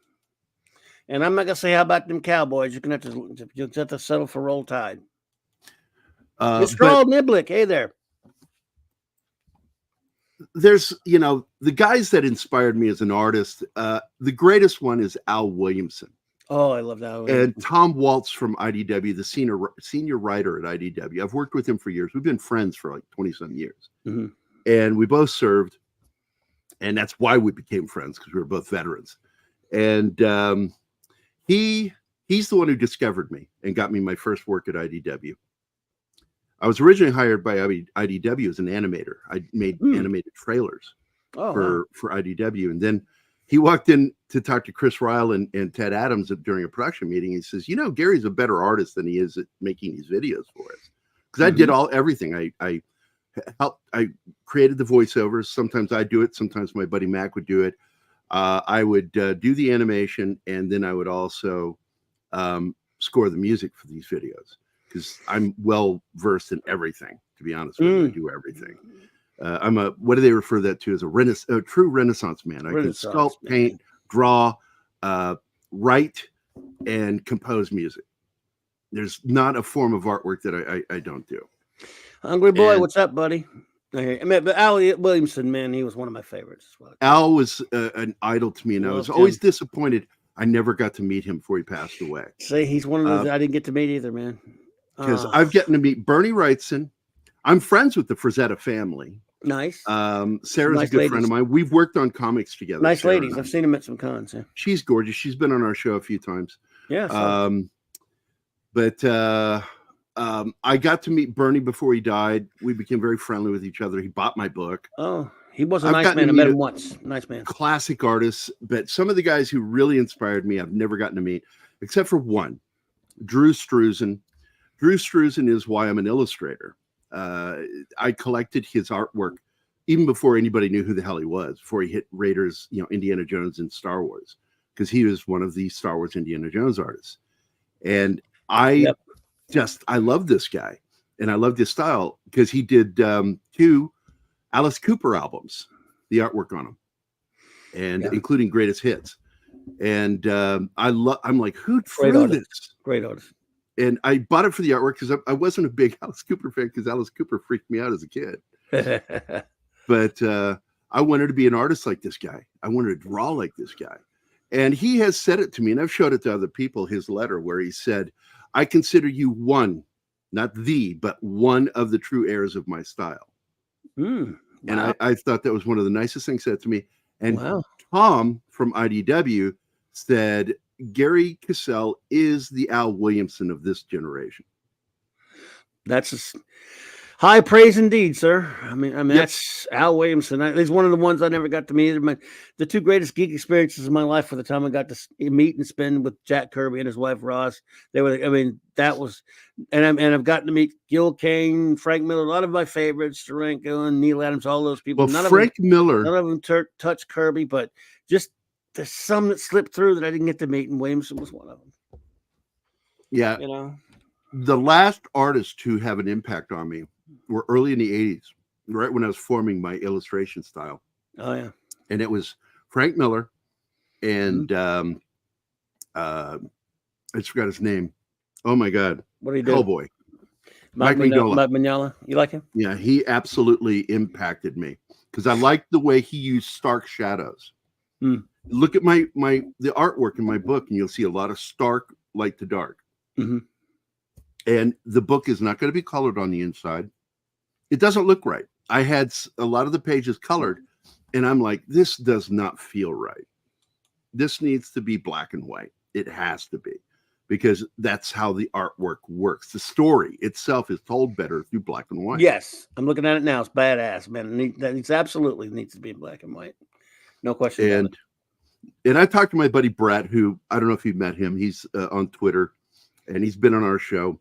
And I'm not gonna say how about them Cowboys. You're gonna have to settle for Roll Tide. Mr. All Niblick, hey there. There's, the guys that inspired me as an artist. The greatest one is Al Williamson. Oh, I love that. And Tom Waltz from IDW, the senior writer at IDW. I've worked with him for years. We've been friends for like 20-some years. Mm-hmm. And we both served. And that's why we became friends, because we were both veterans. And he's the one who discovered me and got me my first work at IDW. I was originally hired by IDW as an animator. I made animated trailers for IDW. And then he walked in to talk to Chris Ryle and Ted Adams during a production meeting. He says, Gary's a better artist than he is at making these videos for us. Because I did everything. I created the voiceovers. Sometimes I do it. Sometimes my buddy Mac would do it. I would do the animation, and then I would also score the music for these videos, because I'm well versed in everything, to be honest with you. I do everything. I'm what do they refer that to as a true Renaissance man. I can sculpt, paint, draw, write, and compose music. There's not a form of artwork that I don't do. Hungry Boy, what's up, buddy? But Al Williamson, man, he was one of my favorites as well. Al was an idol to me, and I was always disappointed I never got to meet him before he passed away. See, he's one of those I didn't get to meet either, man. Because I've gotten to meet Bernie Wrightson. I'm friends with the Frazetta family. Nice. Sarah's a good friend of mine. We've worked on comics together. Nice ladies. I've seen them at some cons. Yeah. She's gorgeous. She's been on our show a few times. Yeah. I got to meet Bernie before he died. We became very friendly with each other. He bought my book. Oh, he was a nice man. I met him once. Nice man. Classic artists. But some of the guys who really inspired me, I've never gotten to meet, except for one, Drew Struzan. Drew Struzan is why I'm an illustrator. I collected his artwork even before anybody knew who the hell he was, before he hit Raiders, Indiana Jones and Star Wars, because he was one of the Star Wars Indiana Jones artists. And I love this guy, and I loved his style, because he did 2 Alice Cooper albums, the artwork on them, and including Greatest Hits. And I'm like, who drew this? Great artist. And I bought it for the artwork, because I wasn't a big Alice Cooper fan, because Alice Cooper freaked me out as a kid. But I wanted to be an artist like this guy. I wanted to draw like this guy. And he has said it to me, and I've showed it to other people, his letter where he said, I consider you one, not the, but one of the true heirs of my style. Wow. And I thought that was one of the nicest things said to me. And Tom from IDW said, Gary Kissell is the Al Williamson of this generation. That's high praise indeed, sir. I mean, that's Al Williamson. He's one of the ones I never got to meet. The 2 greatest geek experiences of my life were the time I got to meet and spend with Jack Kirby and his wife Roz. That was, and I've gotten to meet Gil Kane, Frank Miller, a lot of my favorites, Steranko and Neil Adams, all those people. Well, Frank Miller, none of them touched Kirby, but just there's some that slipped through that I didn't get to meet, and Williamson was one of them. Yeah, the last artists who have an impact on me were early in the 80s, right when I was forming my illustration style. Oh, yeah. And it was Frank Miller and I just forgot his name. Oh, my God. What did he do? Hellboy. Mike Mignola. You like him? Yeah, he absolutely impacted me, because I liked the way he used stark shadows. Look at the artwork in my book, and you'll see a lot of stark light to dark. And the book is not going to be colored on the inside. It doesn't look right. I had a lot of the pages colored, and I'm like, this does not feel right. This needs to be black and white. It has to be, because that's how the artwork works. The story itself is told better through black and white. Yes, I'm looking at it now. It's badass, man. It absolutely needs to be in black and white. No question. And I talked to my buddy Brett, who, I don't know if you've met him. He's on Twitter, and he's been on our show.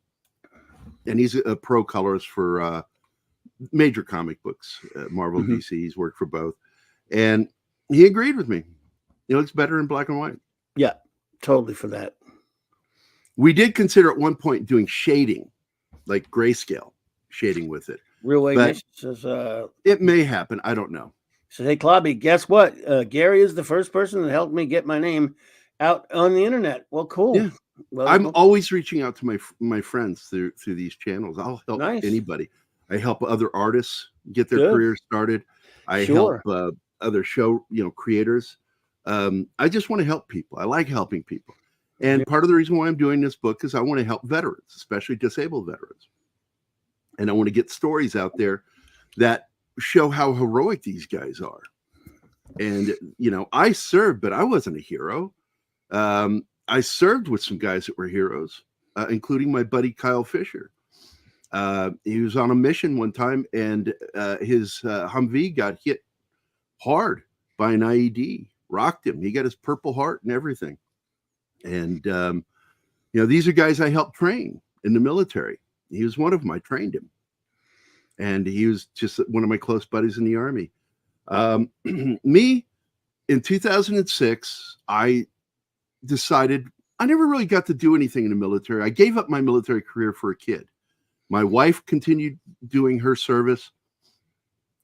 And he's a pro colorist for major comic books, Marvel, DC. He's worked for both. And he agreed with me. It looks better in black and white. Yeah, totally for that. We did consider at one point doing shading, like grayscale, shading with it. Real Way But Nation says, it may happen. I don't know. hey, Clobby, guess what? Gary is the first person that helped me get my name out on the internet. Well, cool. Yeah. Well, I'm always reaching out to my friends through these channels. I'll help Nice. anybody. I help other artists get their Good. careers started. I Sure. help other show creators. I just want to help people. I like helping people. And Yeah. part of the reason why I'm doing this book is I want to help veterans, especially disabled veterans. And I want to get stories out there that show how heroic these guys are. And, I served, but I wasn't a hero. I served with some guys that were heroes, including my buddy Kyle Fisher. He was on a mission one time, and his Humvee got hit hard by an IED, rocked him. He got his Purple Heart and everything. And, these are guys I helped train in the military. He was one of them. I trained him. And he was just one of my close buddies in the Army. Me, in 2006, I decided I never really got to do anything in the military. I gave up my military career for a kid. My wife continued doing her service,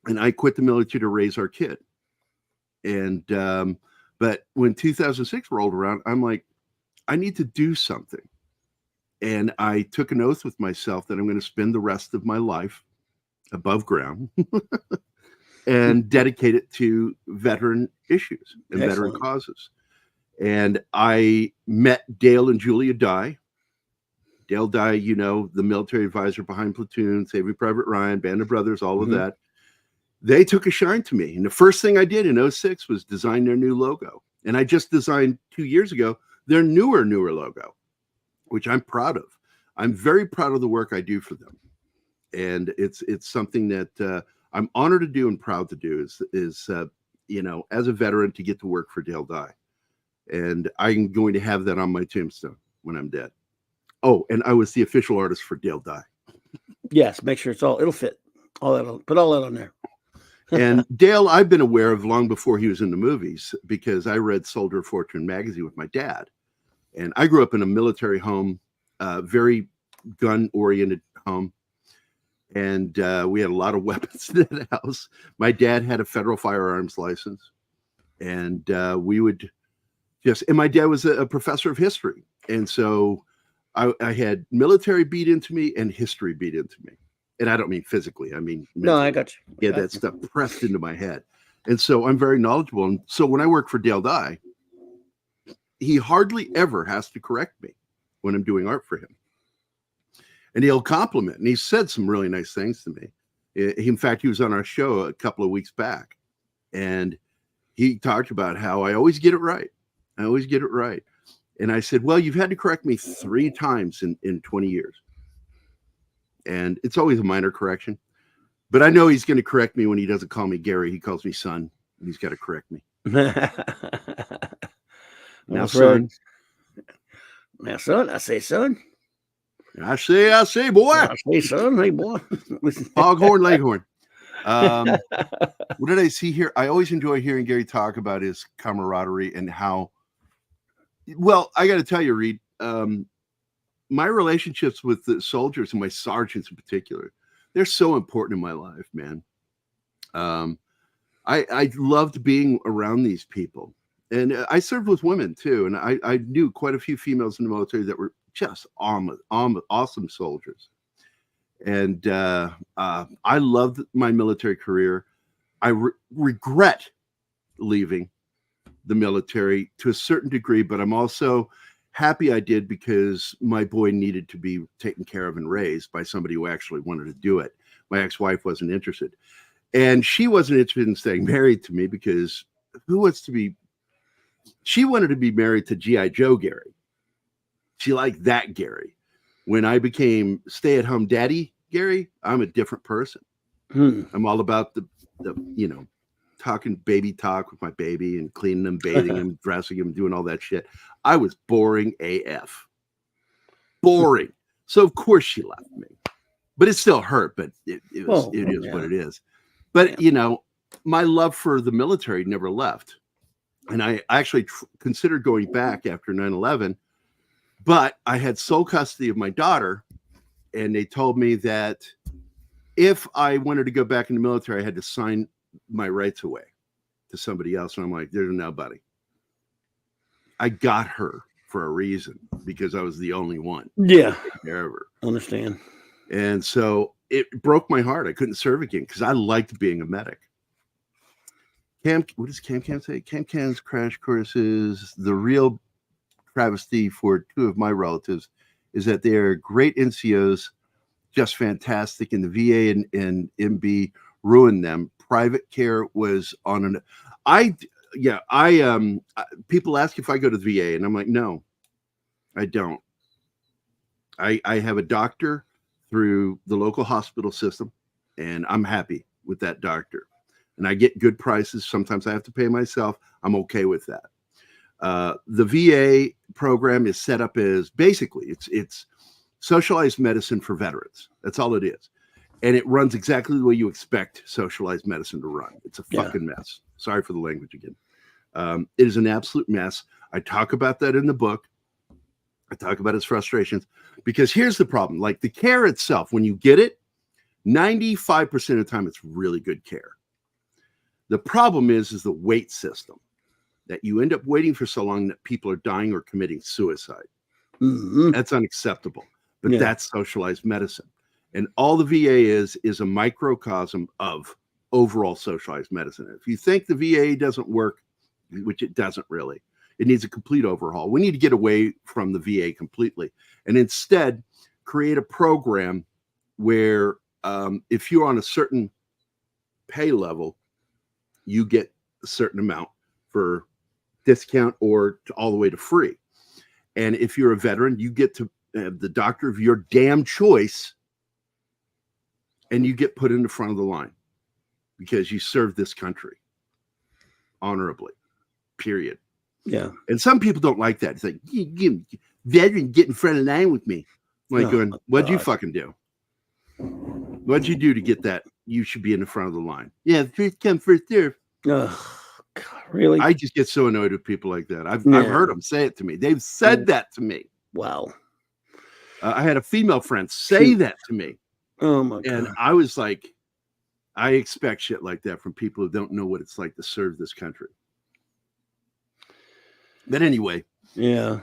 and I quit the military to raise our kid. And but when 2006 rolled around, I'm like, I need to do something. And I took an oath with myself that I'm going to spend the rest of my life above ground and dedicate it to veteran issues and veteran causes. And I met Dale and Julia Dye. Dale Dye, the military advisor behind Platoon, Saving Private Ryan, Band of Brothers, all of that. They took a shine to me. And the first thing I did in 2006 was design their new logo. And I just designed 2 years ago their newer logo, which I'm proud of. I'm very proud of the work I do for them. And it's something that I'm honored to do and proud to do is as a veteran, to get to work for Dale Dye. And I'm going to have that on my tombstone when I'm dead. Oh, and I was the official artist for Dale Dye. Yes, make sure it'll fit. Put all that on there. And Dale, I've been aware of long before he was in the movies, because I read Soldier of Fortune magazine with my dad. And I grew up in a military home, very gun-oriented home. And we had a lot of weapons in that house. My dad had a federal firearms license. And we would and my dad was a professor of history. And so I had military beat into me and history beat into me. And I don't mean physically. I mean mentally. No, I got you. Yeah, that stuff pressed into my head. And so I'm very knowledgeable. And so when I work for Dale Dye, he hardly ever has to correct me when I'm doing art for him. And he'll compliment. And he said some really nice things to me. In fact, he was on our show a couple of weeks back. And he talked about how I always get it right. I always get it right. And I said, well, you've had to correct me 3 times in 20 years. And it's always a minor correction. But I know he's going to correct me when he doesn't call me Gary. He calls me son. And he's got to correct me. Now, son. Now, son, I say, son. I say, boy. I say, son. Hey, boy. Foghorn Leghorn. What did I see here? I always enjoy hearing Gary talk about his camaraderie and how, well, I got to tell you, Reed, my relationships with the soldiers and my sergeants in particular, they're so important in my life, man. I loved being around these people. And I served with women too. And I knew quite a few females in the military that were just awesome soldiers. And I loved my military career. I regret leaving the military to a certain degree, but I'm also happy I did, because my boy needed to be taken care of and raised by somebody who actually wanted to do it. My ex-wife wasn't interested. And she wasn't interested in staying married to me, because she wanted to be married to G.I. Joe Gary. She liked that Gary. When I became stay-at-home daddy Gary, I'm a different person. I'm all about the talking baby talk with my baby and cleaning him, bathing him, dressing him, doing all that shit. I was boring AF. Boring. So of course she left me. But it still hurt, but it is what it is. But my love for the military never left. And I actually considered going back after 9/11, but I had sole custody of my daughter, and they told me that if I wanted to go back in the military, I had to sign my rights away to somebody else. And I'm like, there's nobody. I got her for a reason because I was the only one. Yeah. To take care of her. Understand. And so it broke my heart. I couldn't serve again because I liked being a medic. What does Cam say? Cam's crash courses, the real travesty for two of my relatives is that they are great NCOs, just fantastic, and the VA and MB ruined them. Private care was on an people ask if I go to the VA, and I'm like, no, I don't. I have a doctor through the local hospital system, and I'm happy with that doctor. And I get good prices. Sometimes I have to pay myself. I'm okay with that. The VA program is set up as basically it's socialized medicine for veterans. That's all it is. And it runs exactly the way you expect socialized medicine to run. It's a fucking mess. Sorry for the language again. It is an absolute mess. I talk about that in the book. I talk about his frustrations because here's the problem. Like the care itself, when you get it, 95% of the time, it's really good care. The problem is the wait system that you end up waiting for so long that people are dying or committing suicide. Mm-hmm. That's unacceptable, but that's socialized medicine. And all the VA is a microcosm of overall socialized medicine. If you think the VA doesn't work, which it doesn't really, it needs a complete overhaul. We need to get away from the VA completely and instead create a program where if you're on a certain pay level, you get a certain amount for discount or all the way to free. And if you're a veteran, you get to have the doctor of your damn choice and you get put in the front of the line because you served this country honorably, period. Yeah. And some people don't like that. It's like, veteran, get in front of the line with me. I'm like, going, what'd you fucking do? What'd you do to get that? You should be in the front of the line. Yeah, first come, first serve. Oh, God, really? I just get so annoyed with people like that. I've heard them say it to me. They've said that to me. Wow. I had a female friend say that to me. Oh, my God. And I was like, I expect shit like that from people who don't know what it's like to serve this country. But anyway. Yeah.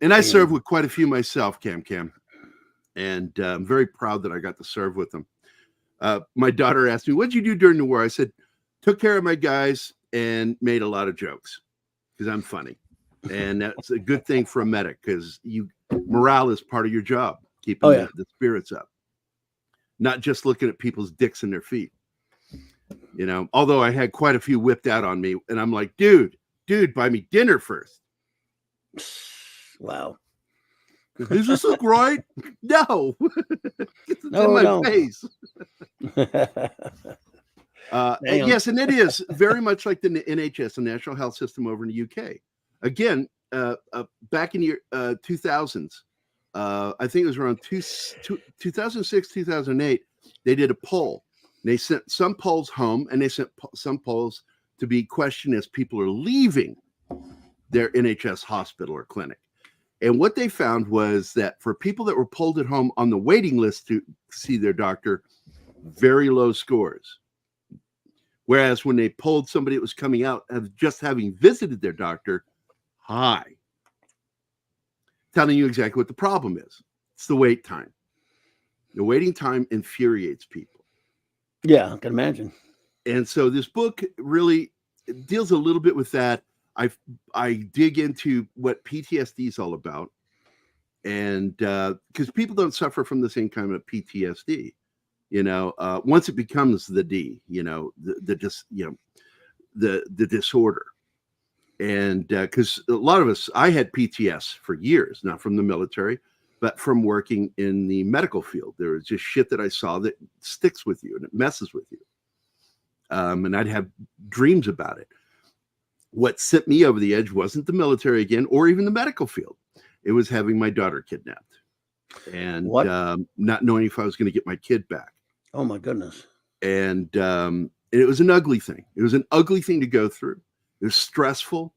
And I served with quite a few myself, Cam. And I'm very proud that I got to serve with them. My daughter asked me, what'd you do during the war? I said, took care of my guys and made a lot of jokes because I'm funny. And that's a good thing for a medic because morale is part of your job, keeping the spirits up. Not just looking at people's dicks and their feet. You know, although I had quite a few whipped out on me. And I'm like, dude, buy me dinner first. Wow. Does this look right? No. It's in my face. Yes, and it is very much like the NHS, the National Health System over in the UK. Again, back in the 2000s, I think it was around 2006, 2008, they did a poll. They sent some polls home, and they sent some polls to be questioned as people are leaving their NHS hospital or clinic. And what they found was that for people that were polled at home on the waiting list to see their doctor, very low scores. Whereas when they polled somebody that was coming out of just having visited their doctor, high. Telling you exactly what the problem is. It's the wait time. The waiting time infuriates people. Yeah, I can imagine. And so this book really deals a little bit with that. I dig into what PTSD is all about, and because people don't suffer from the same kind of PTSD, you know. Once it becomes the D, you know, the disorder, and because a lot of us, I had PTS for years, not from the military, but from working in the medical field. There was just shit that I saw that sticks with you and it messes with you, and I'd have dreams about it. What sent me over the edge wasn't the military again, or even the medical field. It was having my daughter kidnapped and not knowing if I was going to get my kid back. Oh, my goodness. And it was an ugly thing. It was an ugly thing to go through. It was stressful,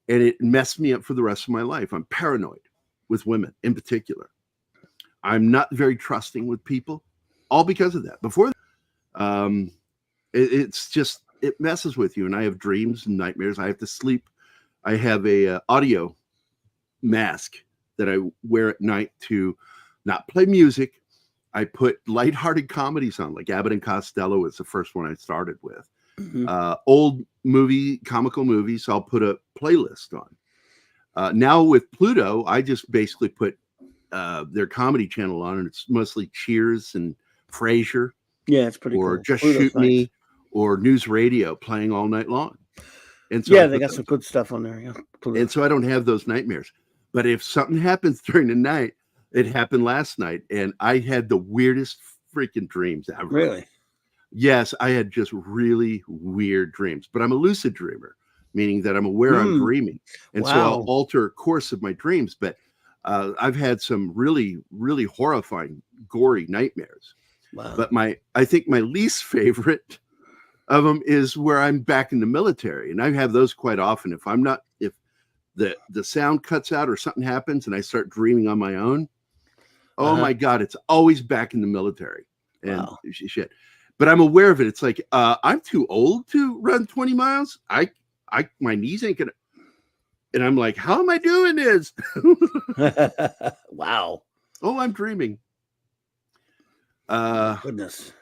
and it messed me up for the rest of my life. I'm paranoid with women in particular. I'm not very trusting with people. all because of that. Before, it's just, it messes with you. And I have dreams and nightmares. I have to sleep. I have a audio mask that I wear at night to not play music. I put lighthearted comedies on, like Abbott and Costello was the first one I started with. Old comical movies, I'll put a playlist on. Now with Pluto, I just basically put their comedy channel on, and it's mostly Cheers and Frasier. Yeah, it's pretty or cool. Just Pluto's Shoot nice. Me, or News Radio playing all night long. And so yeah, they got some good stuff on there. Yeah, Pluto. And so I don't have those nightmares. But if something happens during the night, it happened last night, and I had the weirdest freaking dreams ever. Really? Yes, I had just really weird dreams, but I'm a lucid dreamer, meaning that I'm aware I'm dreaming. And so I'll alter course of my dreams. But I've had some really, really horrifying, gory nightmares. Wow. But I think my least favorite of them is where I'm back in the military. And I have those quite often. If the sound cuts out or something happens and I start dreaming on my own, oh my God, it's always back in the military. And shit. But I'm aware of it. It's like, I'm too old to run 20 miles. My knees ain't gonna. And I'm like, how am I doing this? Wow. Oh, I'm dreaming. Goodness.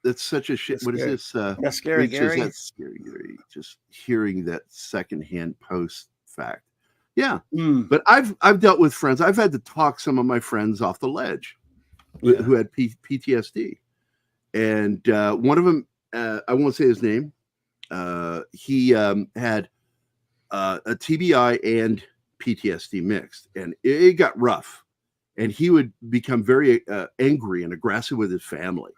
That's such a shit. That's what scary. Is this? That's scary, Gary. That's scary, Gary. Just hearing that secondhand post fact. Yeah. But I've dealt with friends. I've had to talk some of my friends off the ledge who had PTSD. And one of them, I won't say his name. He had a TBI and PTSD mixed, and it got rough. And he would become very angry and aggressive with his family.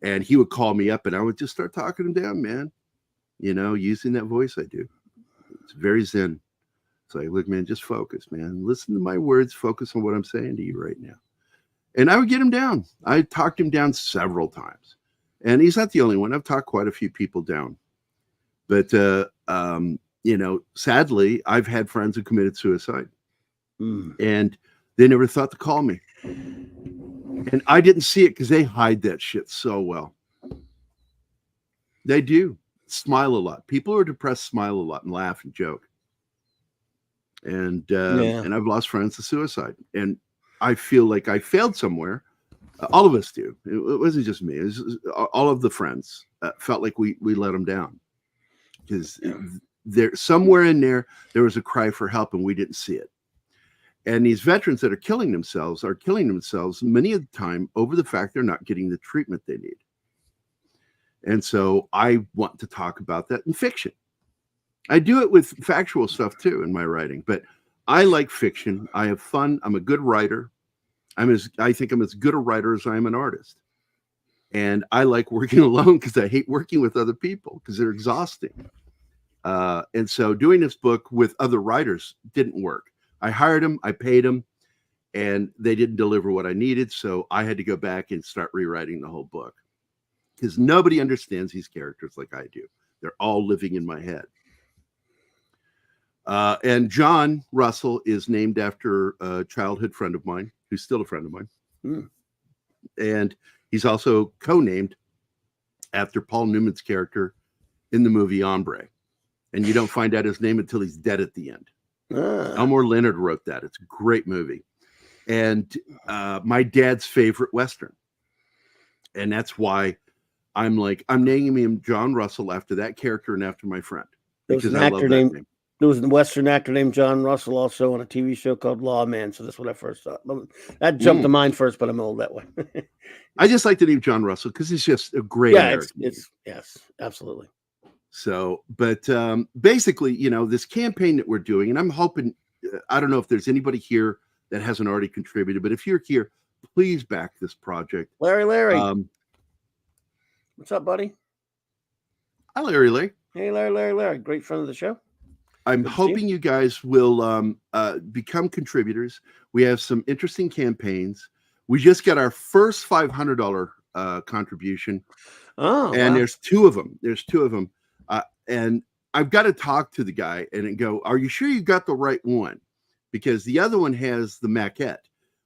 And he would call me up, and I would just start talking him down, man. You know, using that voice I do. It's very zen. It's like, look, man, just focus, man. Listen to my words. Focus on what I'm saying to you right now. And I would get him down. I talked him down several times. And he's not the only one. I've talked quite a few people down. But, you know, sadly, I've had friends who committed suicide. And they never thought to call me. And I didn't see it because they hide that shit so well. They do. Smile a lot. People who are depressed smile a lot and laugh and joke. And and I've lost friends to suicide. And I feel like I failed somewhere. All of us do. It wasn't just me. It was all of the friends felt like we let them down. Because there, somewhere in there was a cry for help and we didn't see it. And these veterans that are killing themselves many of the time over the fact they're not getting the treatment they need. And so I want to talk about that in fiction. I do it with factual stuff too in my writing, but I like fiction. I have fun. I'm a good writer. I think I'm as good a writer as I am an artist. And I like working alone because I hate working with other people because they're exhausting. And so doing this book with other writers didn't work. I hired them, I paid them, and they didn't deliver what I needed. So I had to go back and start rewriting the whole book because nobody understands these characters like I do. They're all living in my head. And John Russell is named after a childhood friend of mine, who's still a friend of mine. And he's also co-named after Paul Newman's character in the movie Hombre. And you don't find out his name until he's dead at the end. Elmore Leonard wrote that. It's a great movie. And my dad's favorite Western. And that's why I'm naming him John Russell after that character and after my friend. Because I love that name. There was a Western actor named John Russell also on a TV show called Lawman. So that's what I first thought. That jumped to mind first, but I'm old that way. I just like the name John Russell because he's just a great American. Yes, absolutely. So, but basically, you know, this campaign that we're doing, and I'm hoping, I don't know if there's anybody here that hasn't already contributed, but if you're here, please back this project. Larry. What's up, buddy? Hi, Larry. Hey, Larry. Great friend of the show. I'm hoping you guys will become contributors. We have some interesting campaigns. We just got our first $500 contribution. Oh, and wow. There's two of them. And I've got to talk to the guy and go, are you sure you got the right one? Because the other one has the maquette.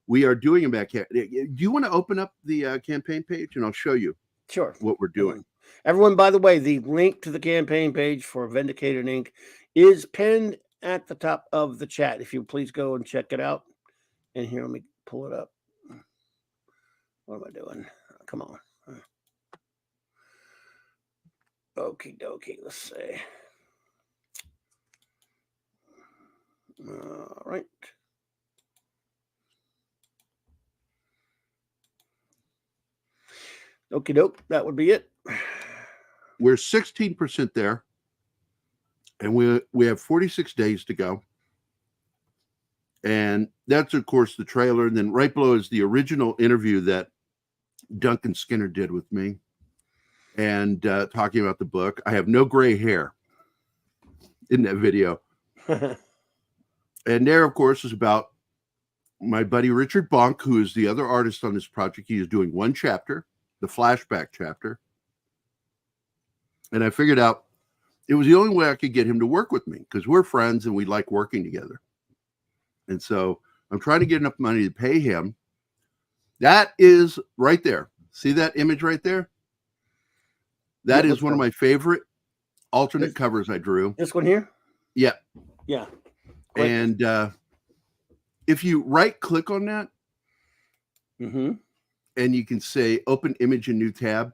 we are doing a back. Do you want to open up the campaign page and I'll show you Sure. what we're doing? Everyone, by the way, the link to the campaign page for Vindicated Inc. is pinned at the top of the chat. If you please go and check it out. And here, let me pull it up. What am I doing? Come on. Okie dokie. Let's see. All right. Okie doke. That would be it. We're 16% there. And we have 46 days to go. And that's, of course, the trailer. And then right below is the original interview that Duncan Skinner did with me. And talking about the book. I have no gray hair in that video. And there, of course, is about my buddy Richard Bonk, who is the other artist on this project. He is doing one chapter, the flashback chapter. And I figured out it was the only way I could get him to work with me because we're friends and we like working together. And so I'm trying to get enough money to pay him. That is right there. See that image right there? That is one of my favorite alternate covers I drew. This one here? Yeah. Yeah. And if you right click on that, and you can say open image in new tab.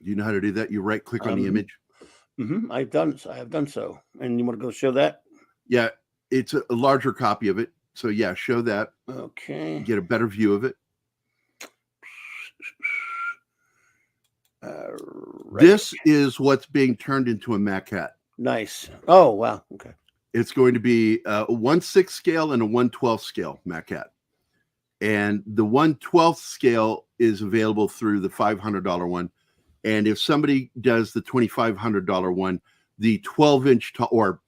Do you know how to do that? You right click on the image. I have done so. And you want to go show that? Yeah, it's a larger copy of it. So yeah, show that. Okay. Get a better view of it. Right. This is what's being turned into a maquette. Nice. Oh, wow. Okay. It's going to be a 1/6 scale and a 1/12 scale maquette. And the 1/12 scale is available through the $500 one. And if somebody does the $2,500 one, the 12-inch or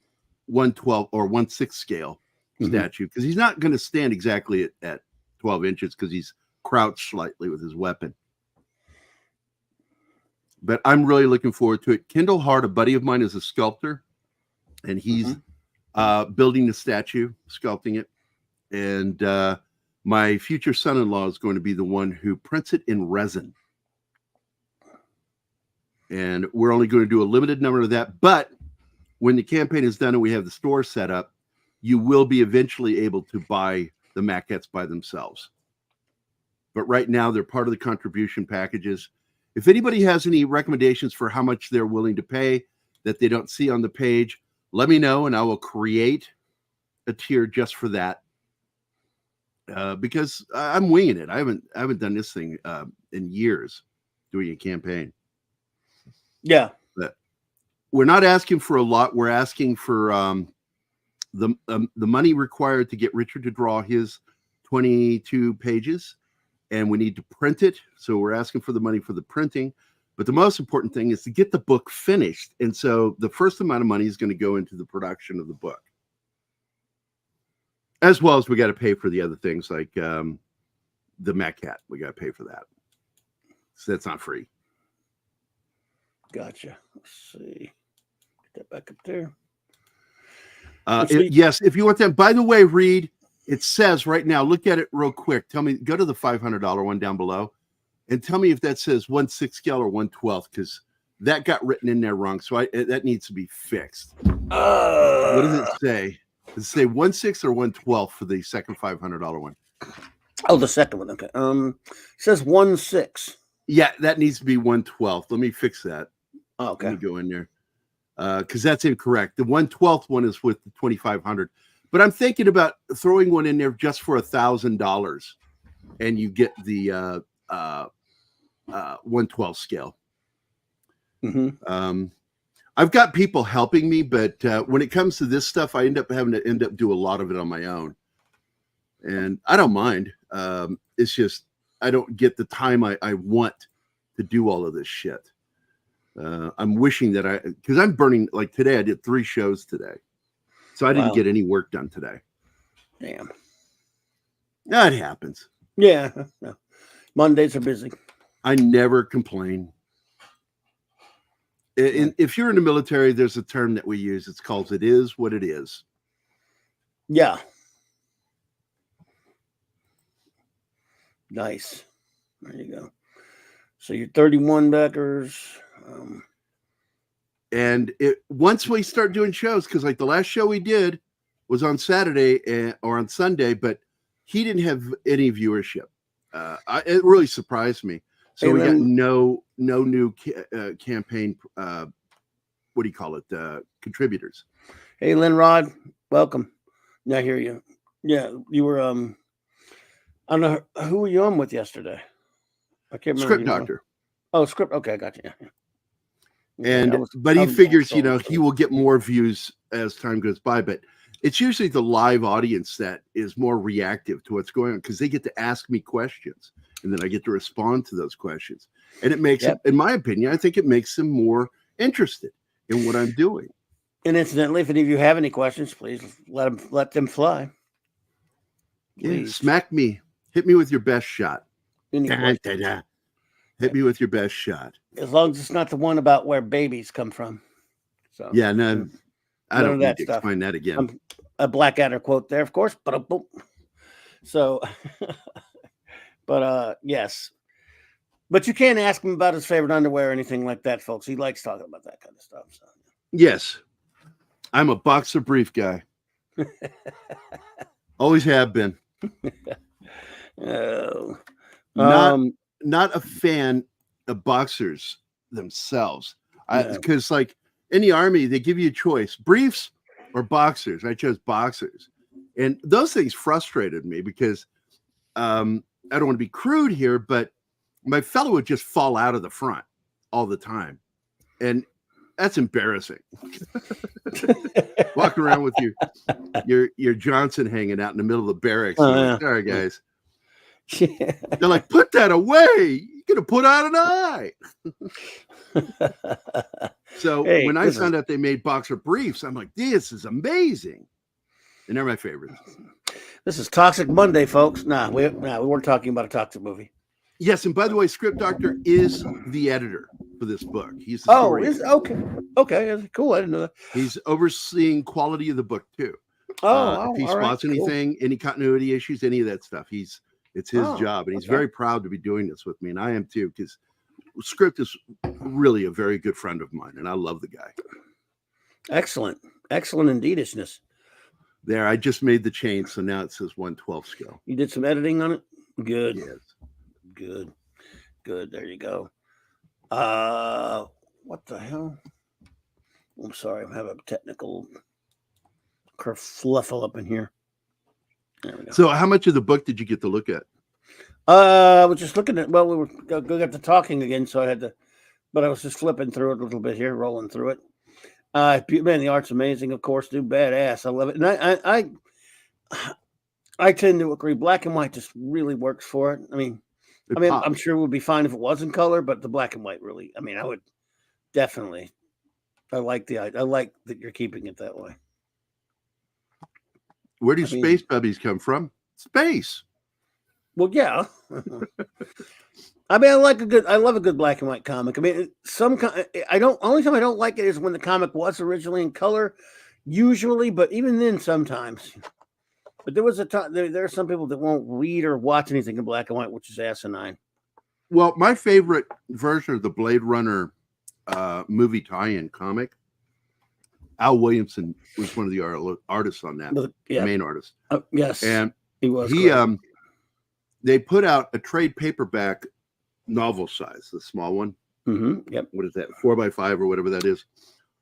1/12 or 1/6 scale statue, because he's not going to stand exactly at 12 inches because he's crouched slightly with his weapon. But I'm really looking forward to it. Kendall Hart, a buddy of mine, is a sculptor, and he's building the statue, sculpting it. And my future son-in-law is going to be the one who prints it in resin. And we're only going to do a limited number of that. But when the campaign is done and we have the store set up, you will be eventually able to buy the maquettes by themselves. But right now, they're part of the contribution packages. If anybody has any recommendations for how much they're willing to pay that they don't see on the page, let me know and I will create a tier just for that. Because I'm winging it. I haven't done this thing in years, doing a campaign. Yeah. But we're not asking for a lot. We're asking for the money required to get Richard to draw his 22 pages. And we need to print it. So we're asking for the money for the printing. But the most important thing is to get the book finished. And so the first amount of money is going to go into the production of the book. As well as we got to pay for the other things like the maquette. We got to pay for that. So that's not free. Gotcha. Let's see. Get that back up there. Yes, if you want that. By the way, Reed, it says right now, look at it real quick. Tell me, go to the $500 one down below and tell me if that says 1/6 scale or 1/12, because that got written in there wrong. So that needs to be fixed. What does it say? Does it say 1/6 or 1/12 for the second $500 one? Oh, the second one. Okay. It says 1/6. Yeah, that needs to be 1/12. Let me fix that. Oh, okay. Let me go in there. Because that's incorrect. The 1/12 one is with the 2,500. But I'm thinking about throwing one in there just for $1,000, and you get the 1/12 scale. I've got people helping me, but when it comes to this stuff, I end up having to do a lot of it on my own, and I don't mind. It's just I don't get the time I want to do all of this shit. I'm wishing that because I'm burning, like today, I did 3 shows today. So I didn't get any work done today. Damn. That happens. Yeah. No. Mondays are busy. I never complain. If you're in the military, there's a term that we use. It's called "it is what it is." Yeah. Nice. There you go. So you're 31 backers. And once we start doing shows, because like the last show we did was on Saturday or on Sunday, but he didn't have any viewership. It really surprised me. So we got no new campaign. What do you call it? Contributors. Hey, Linrod, welcome. I hear you. Yeah, you were. I don't know who were you on with yesterday. I can't remember. Script Doctor. Oh, Script. Okay, I got you. Yeah. And but he figures, you know, he will get more views as time goes by, but it's usually the live audience that is more reactive to what's going on because they get to ask me questions and then I get to respond to those questions. And it makes it, in my opinion, I think it makes them more interested in what I'm doing. And incidentally, if any of you have any questions, please let them fly. Please. Yeah, smack me. Hit me with your best shot. Hit me with your best shot. As long as it's not the one about where babies come from. So yeah, no, I don't need to explain that again. A Blackadder quote there, of course. So, but yes. But you can't ask him about his favorite underwear or anything like that, folks. He likes talking about that kind of stuff. So. Yes. I'm a boxer brief guy. Always have been. Oh. Not a fan of boxers themselves. Because like in the Army, they give you a choice, briefs or boxers. I chose boxers. And those things frustrated me because I don't want to be crude here, but my fellow would just fall out of the front all the time. And that's embarrassing. Walking around with your Johnson hanging out in the middle of the barracks. Like, all right, guys. Yeah. They're like, put that away. You're gonna put out an eye. So when I found out they made boxer briefs, I'm like, this is amazing. And they're my favorites. This is Toxic Monday, folks. We weren't talking about a toxic movie. Yes, and by the way, Script Doctor is the editor for this book. He's the story. Okay, cool. I didn't know that. He's overseeing quality of the book too. If he spots anything, any continuity issues, any of that stuff, it's his job, and he's very proud to be doing this with me, and I am too, because Script is really a very good friend of mine, and I love the guy. Excellent indeedishness. There, I just made the change, so now it says 112 scale. You did some editing on it? Good. Yes. Good. There you go. What the hell? I'm sorry, I'm having a technical kerfluffle up in here. There we go. So, how much of the book did you get to look at? I was just looking at. Well, we got to talking again, so I had to. But I was just flipping through it a little bit here, rolling through it. Man, the art's amazing, of course, dude. Badass. I love it. And I tend to agree. Black and white just really works for it. I mean, I'm sure it would be fine if it was in color, but the black and white really. I mean, I would definitely. I like that you're keeping it that way. Where do space bubbies come from? Space. Well, yeah. I mean, I love a good black and white comic. I mean, only time I don't like it is when the comic was originally in color, usually, but even then sometimes. But there was a time, there are some people that won't read or watch anything in black and white, which is asinine. Well, my favorite version of the Blade Runner movie tie-in comic, Al Williamson was one of the artists on that, the main artist. Yes, and he was. They put out a trade paperback novel size, the small one. Mm-hmm. Yep. What is that? 4x5 or whatever that is.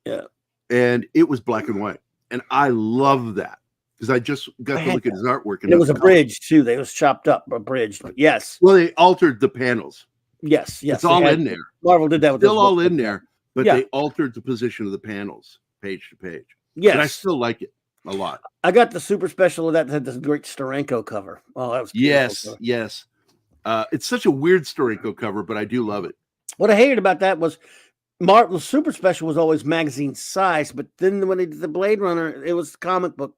Yeah. And it was black and white, and I love that because I just got to look at his artwork. And it was abridged too. They was chopped up, abridged. But yes. Well, they altered the panels. Yes. It's all in there. Marvel did that with still all in there, but they altered the position of the panels, page to page. Yes, but I still like it a lot. I got the super special of that had this great Steranko cover. Oh, that was beautiful. Yes. It's such a weird Steranko cover, but I do love it. What I hated about that was Marvel's super special was always magazine size, but then when they did the Blade Runner, it was comic book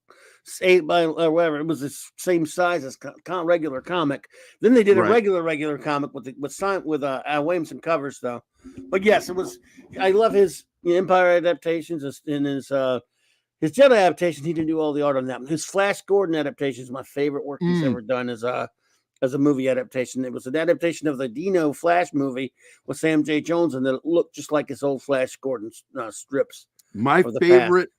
8 by or whatever. It was the same size as regular comic. Then they did a regular comic with Al Williamson covers though. But yes, it was. I love his Empire adaptations and his His Jedi adaptation, he didn't do all the art on that. His Flash Gordon adaptation is my favorite work he's ever done as a movie adaptation. It was an adaptation of the Dino Flash movie with Sam J. Jones, and it looked just like his old Flash Gordon strips. My favorite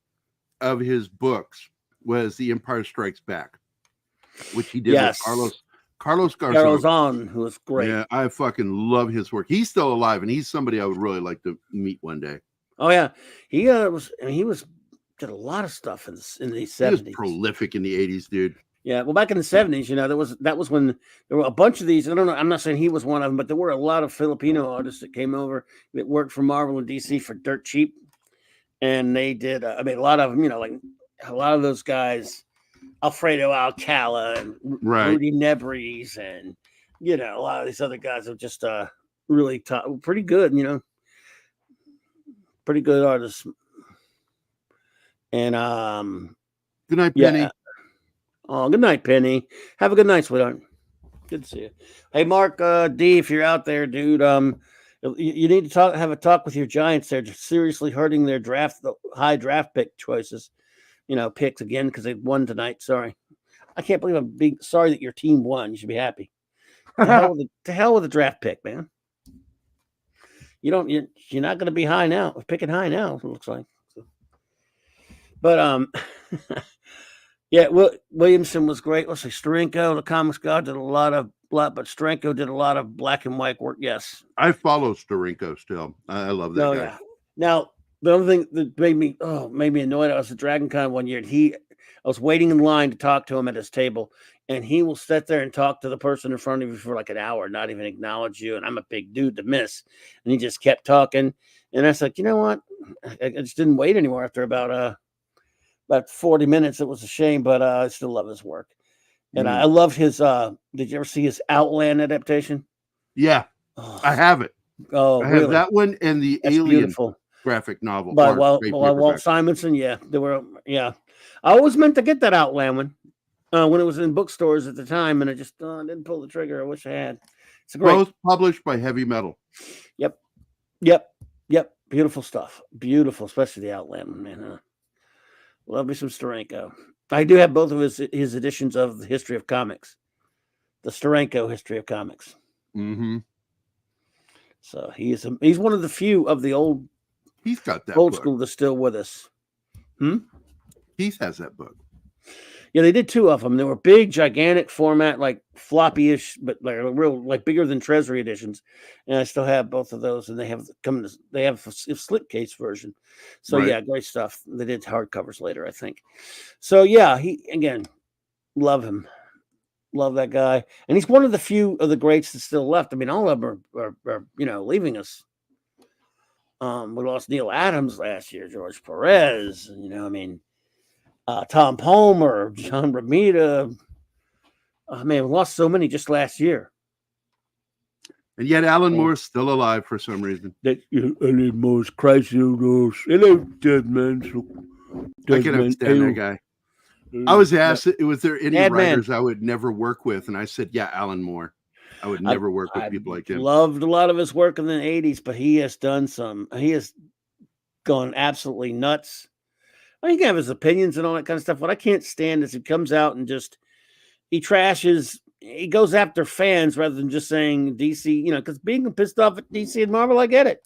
of his books was The Empire Strikes Back, which he did with Carlos Garzón, who was great. Yeah, I fucking love his work. He's still alive, and he's somebody I would really like to meet one day. Oh yeah, he did a lot of stuff in the 70s. He was prolific in the 80s, dude. Yeah, well, back in the 70s, that was when there were a bunch of these. I don't know. I'm not saying he was one of them, but there were a lot of Filipino artists that came over that worked for Marvel and DC for dirt cheap, and they did. A lot of them, like a lot of those guys, Alfredo Alcala and Rudy Nebres, and a lot of these other guys are just really pretty good. Pretty good artists. And good night, Penny. Yeah. Oh, good night, Penny. Have a good night, sweetheart. Good to see you. Hey, Mark D, if you're out there, dude, you need to have a talk with your Giants. They're seriously hurting their high draft pick choices. Picks again because they won tonight. Sorry, I can't believe I'm being sorry that your team won. You should be happy. To hell with the draft pick, man. You're not going to be high now. We're picking high now. It looks like. But yeah, Williamson was great. Let's see, Steranko, the comics guy, did a lot, but Steranko did a lot of black and white work. Yes, I follow Steranko still. I love that guy. Yeah. Now the other thing that made me annoyed, I was at Dragon Con one year, and I was waiting in line to talk to him at his table, and he will sit there and talk to the person in front of you for like an hour, not even acknowledge you. And I'm a big dude to miss, and he just kept talking. And I was like, you know what? I just didn't wait anymore after about 40 minutes. It was a shame, but I still love his work. And I love his, did you ever see his Outland adaptation? Yeah, I have it. Oh, I have that one and the Alien graphic novel. By Walt Simonson. Yeah, I always meant to get that Outland one when it was in bookstores at the time, and I just didn't pull the trigger. I wish I had. It's both published by Heavy Metal. Yep. Beautiful stuff. Beautiful, especially the Outland one, man. Love me some Steranko. I do have both of his editions of the History of Comics, the Steranko History of Comics. Mm-hmm. So he's one of the few of the old. He's got that old book. School that's still with us. Heath has that book. Yeah, they did two of them. They were big, gigantic format, like floppy-ish, but like real, like bigger than Treasury editions. And I still have both of those, and they have a slipcase version. So yeah, great stuff. They did hardcovers later, I think. So yeah, love him, love that guy, and he's one of the few of the greats that's still left. I mean, all of them are leaving us. We lost Neil Adams last year, George Perez, Tom Palmer, John Romita. Oh, man, we lost so many just last year. And yet Alan Moore's still alive for some reason. Alan Moore's crazy. Hello, dead man. I cannot stand that guy. I was asked, was there any writers I would never work with? And I said, yeah, Alan Moore. I would never work with people like him. Loved a lot of his work in the 80s, but he has gone absolutely nuts. He can have his opinions and all that kind of stuff. What I can't stand is he comes out and he goes after fans rather than just saying DC, because being pissed off at DC and Marvel, I get it.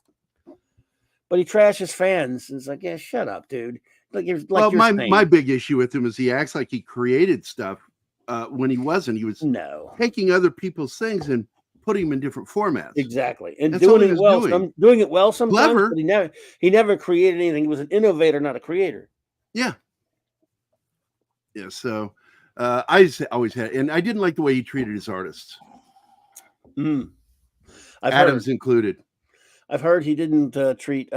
But he trashes fans. And it's like, yeah, shut up, dude. My big issue with him is he acts like he created stuff when he wasn't. He was taking other people's things and putting them in different formats. Exactly. And doing it well. Doing it well sometimes. Clever. But he never created anything. He was an innovator, not a creator. Yeah. Yeah. So I always had, and I didn't like the way he treated his artists. Adams included. I've heard he didn't treat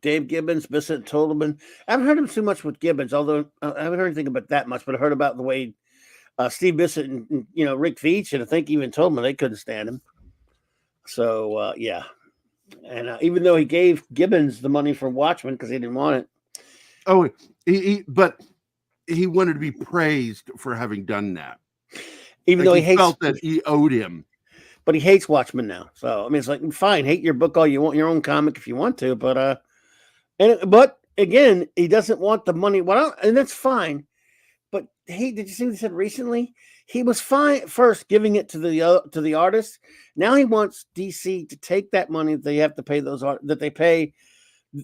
Dave Gibbons, Bissett Tolman. I haven't heard him too much with Gibbons, although I haven't heard anything about that much, but I heard about the way Steve Bissett and Rick Veitch, and I think even Tolman, they couldn't stand him. So yeah. And even though he gave Gibbons the money for Watchmen because he didn't want it. Oh, but he wanted to be praised for having done that. Even though he felt that he owed him. but he hates Watchmen now. So I mean, it's like fine, hate your book all you want, your own comic if you want to, but but again, he doesn't want the money. Well, and that's fine. But hey, did you see what he said recently? He was fine first giving it to the artist. Now he wants DC to take that money that they have to pay that they pay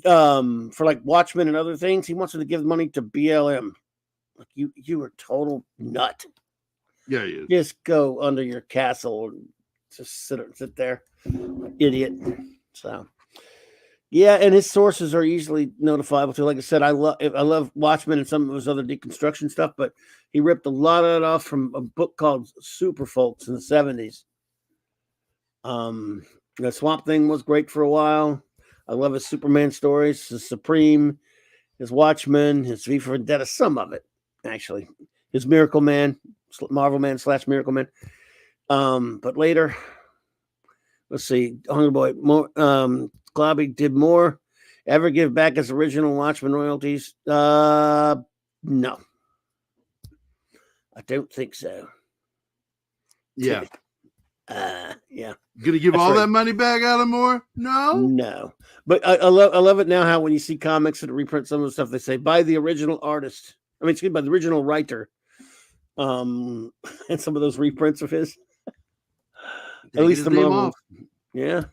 for like Watchmen and other things. He wants them to give money to BLM. Like you are total nut. Yeah, he is. Just go under your castle and just sit there, idiot. So. Yeah, and his sources are easily notifiable too. Like I said, I love Watchmen and some of his other deconstruction stuff, but he ripped a lot of it off from a book called Super Folks in the 70s. The Swamp Thing was great for a while. I love his Superman stories, his Supreme, his Watchmen, his V for Vendetta, some of it, actually. His Miracle Man, Marvel Man / Miracle Man. But later, let's see, Hungry Boy, more Clobby did more ever give back his original Watchmen royalties? No, I don't think so. Yeah. Yeah. Gonna give That's all right. that money back, Alan Moore? No. But I love it now how when you see comics that reprint some of the stuff, they say by the original artist. I mean, excuse me, by the original writer. And some of those reprints of his. At least the Marvel. Yeah.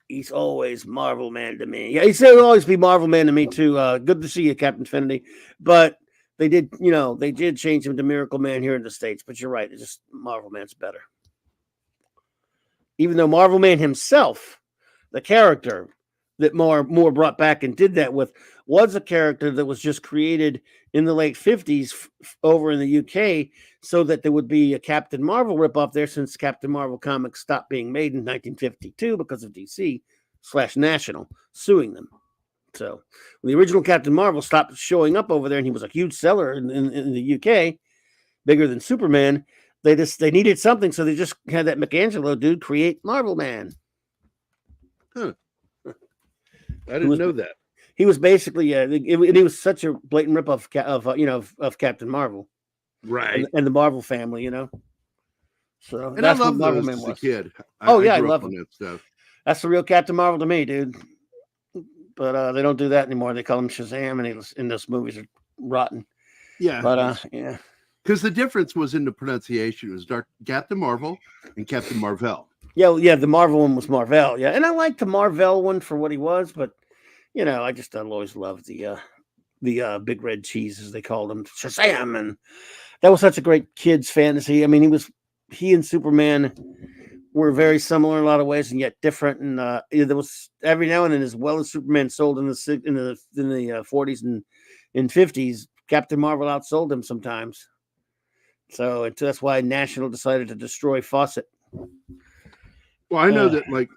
He's always Marvel Man to me. Yeah, he said he'll always be Marvel Man to me too. Good to see you, Captain Infinity. But they did change him to Miracle Man here in the States. But you're right, it's just Marvel Man's better. Even though Marvel Man himself, the character that Moore brought back and did that with, was a character that was just created in the late 50s over in the UK so that there would be a Captain Marvel ripoff there, since Captain Marvel comics stopped being made in 1952 because of DC / National suing them. So when the original Captain Marvel stopped showing up over there, and he was a huge seller in the UK, bigger than Superman, they needed something, so they just had that Michelangelo dude create Marvel Man. Huh. I didn't know that. He was basically, he was such a blatant ripoff of Captain Marvel, Right? And the Marvel family, So And that's I love what Marvel those Man as a was. kid. I grew love up on him. that stuff. That's the real Captain Marvel to me, dude. But they don't do that anymore. They call him Shazam, and those movies are rotten. Yeah, But yeah, because the difference was in the pronunciation. It was Captain Marvel and Captain Marvel. yeah. The Marvel one was Marvel, yeah, and I liked the Marvel one for what he was, but I'll always love the big red cheese, as they called him, Shazam, and that was such a great kids fantasy. I mean, he and Superman were very similar in a lot of ways, and yet different. And there was every now and then, as well as Superman sold in the 40s and 50s, Captain Marvel outsold him sometimes. So that's why National decided to destroy Fawcett. Well, I know that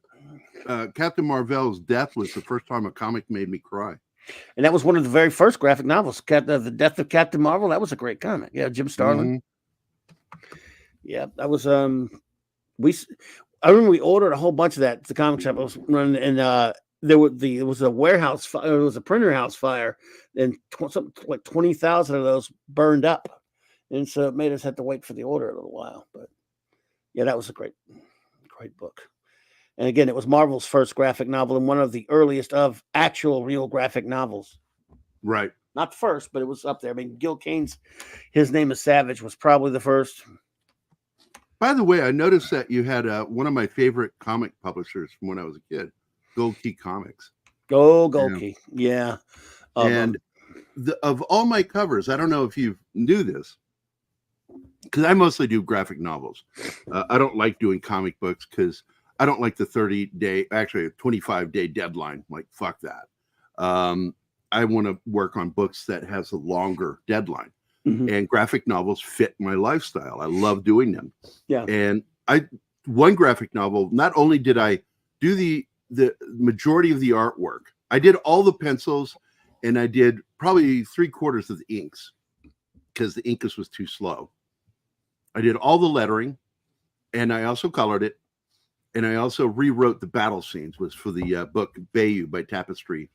Captain Marvel's death was the first time a comic made me cry. And that was one of the very first graphic novels, The Death of Captain Marvel. That was a great comic. Yeah, Jim Starlin. Mm-hmm. Yeah, that was I remember we ordered a whole bunch of that at the comic shop I was running, and there was a warehouse fire, it was a printer house fire, and something like 20,000 of those burned up, and so it made us have to wait for the order a little while. But yeah, that was a great book. And again, it was Marvel's first graphic novel and one of the earliest of actual real graphic novels. Right. Not first, but it was up there. I mean, Gil Kane's His Name is Savage was probably the first. By the way, I noticed that you had one of my favorite comic publishers from when I was a kid, Gold Key Comics. Gold Key, yeah. And of all my covers, I don't know if you knew this, because I mostly do graphic novels. I don't like doing comic books because I don't like the 25-day deadline. Like, fuck that. I want to work on books that has a longer deadline. Mm-hmm. And graphic novels fit my lifestyle. I love doing them. Yeah. And one graphic novel, not only did I do the majority of the artwork, I did all the pencils, and I did probably 3/4 of the inks because the ink was too slow. I did all the lettering, and I also colored it, and I also rewrote the battle scenes. Was for the book Bayou by Tapestry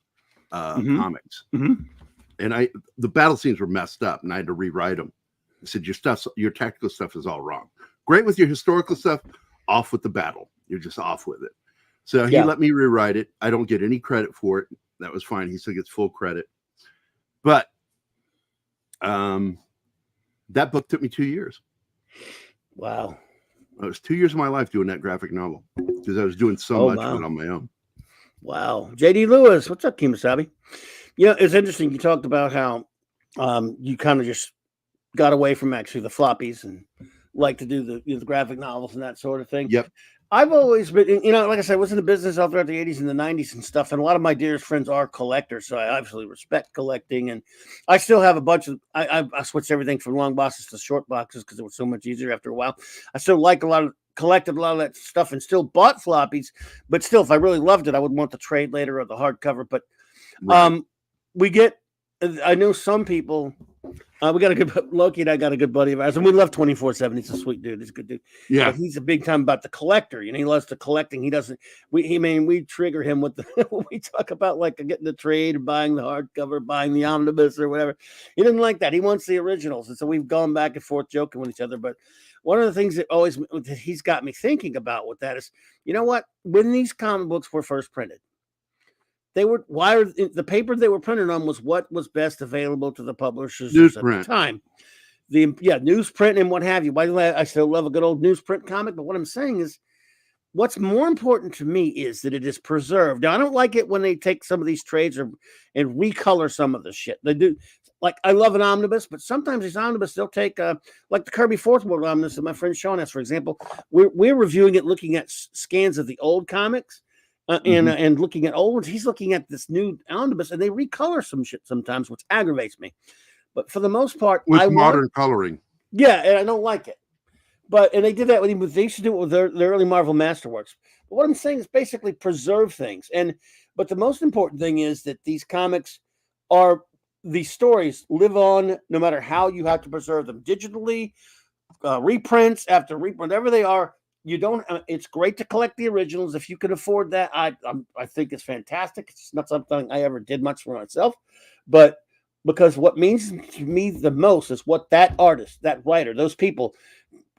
Comics. Mm-hmm. And the battle scenes were messed up, and I had to rewrite them. I said, your technical stuff is all wrong. great with your historical stuff, off with the battle. You're just off with it. So he Yeah. let me rewrite it. I don't get any credit for it. That was fine. He still gets full credit. But that book took me 2 years. Wow. It was 2 years of my life doing that graphic novel because I was doing so much of it on my own. Wow. J.D. Lewis, what's up, Kemosabe? You know, it's interesting. You talked about how you kind of just got away from actually the floppies and like to do the graphic novels and that sort of thing. Yep. I've always been, you know, like I said, I was in the business all throughout the 80s and the 90s and stuff. And a lot of my dearest friends are collectors. So I absolutely respect collecting. And I still have a bunch of, I switched everything from long boxes to short boxes because it was so much easier after a while. I still like collected a lot of that stuff and still bought floppies. But still, if I really loved it, I would want the trade later or the hardcover. But I know some people. We got a good Loki and I got a good buddy of ours, and we love 24/7. He's a sweet dude. He's a good dude. Yeah, but he's a big time about the collector. You know, he loves the collecting. He doesn't. We trigger him with the when we talk about like getting the trade, buying the hardcover, buying the omnibus or whatever. He doesn't like that. He wants the originals, and so we've gone back and forth joking with each other. But one of the things that he's got me thinking about with that is, you know what? When these comic books were first printed, the paper they were printed on was what was best available to the publishers at the time. Newsprint and what have you. By the way, I still love a good old newsprint comic, but what I'm saying is what's more important to me is that it is preserved. Now, I don't like it when they take some of these trades and recolor some of the shit. They do. Like, I love an omnibus, but sometimes these omnibus, they'll take like the Kirby Fourth World omnibus that my friend Sean has, for example. We're reviewing it, looking at scans of the old comics. And looking at old ones, he's looking at this new omnibus, and they recolor some shit sometimes, which aggravates me. But for the most part, with modern coloring, yeah, and I don't like it. And they did that with him. They used to do it with their early Marvel Masterworks. But what I'm saying is basically preserve things. But the most important thing is that these comics these stories live on, no matter how you have to preserve them digitally, reprints after reprint, whatever they are. You don't. It's great to collect the originals if you can afford that. I think it's fantastic. It's not something I ever did much for myself, but because what means to me the most is what that artist, that writer, those people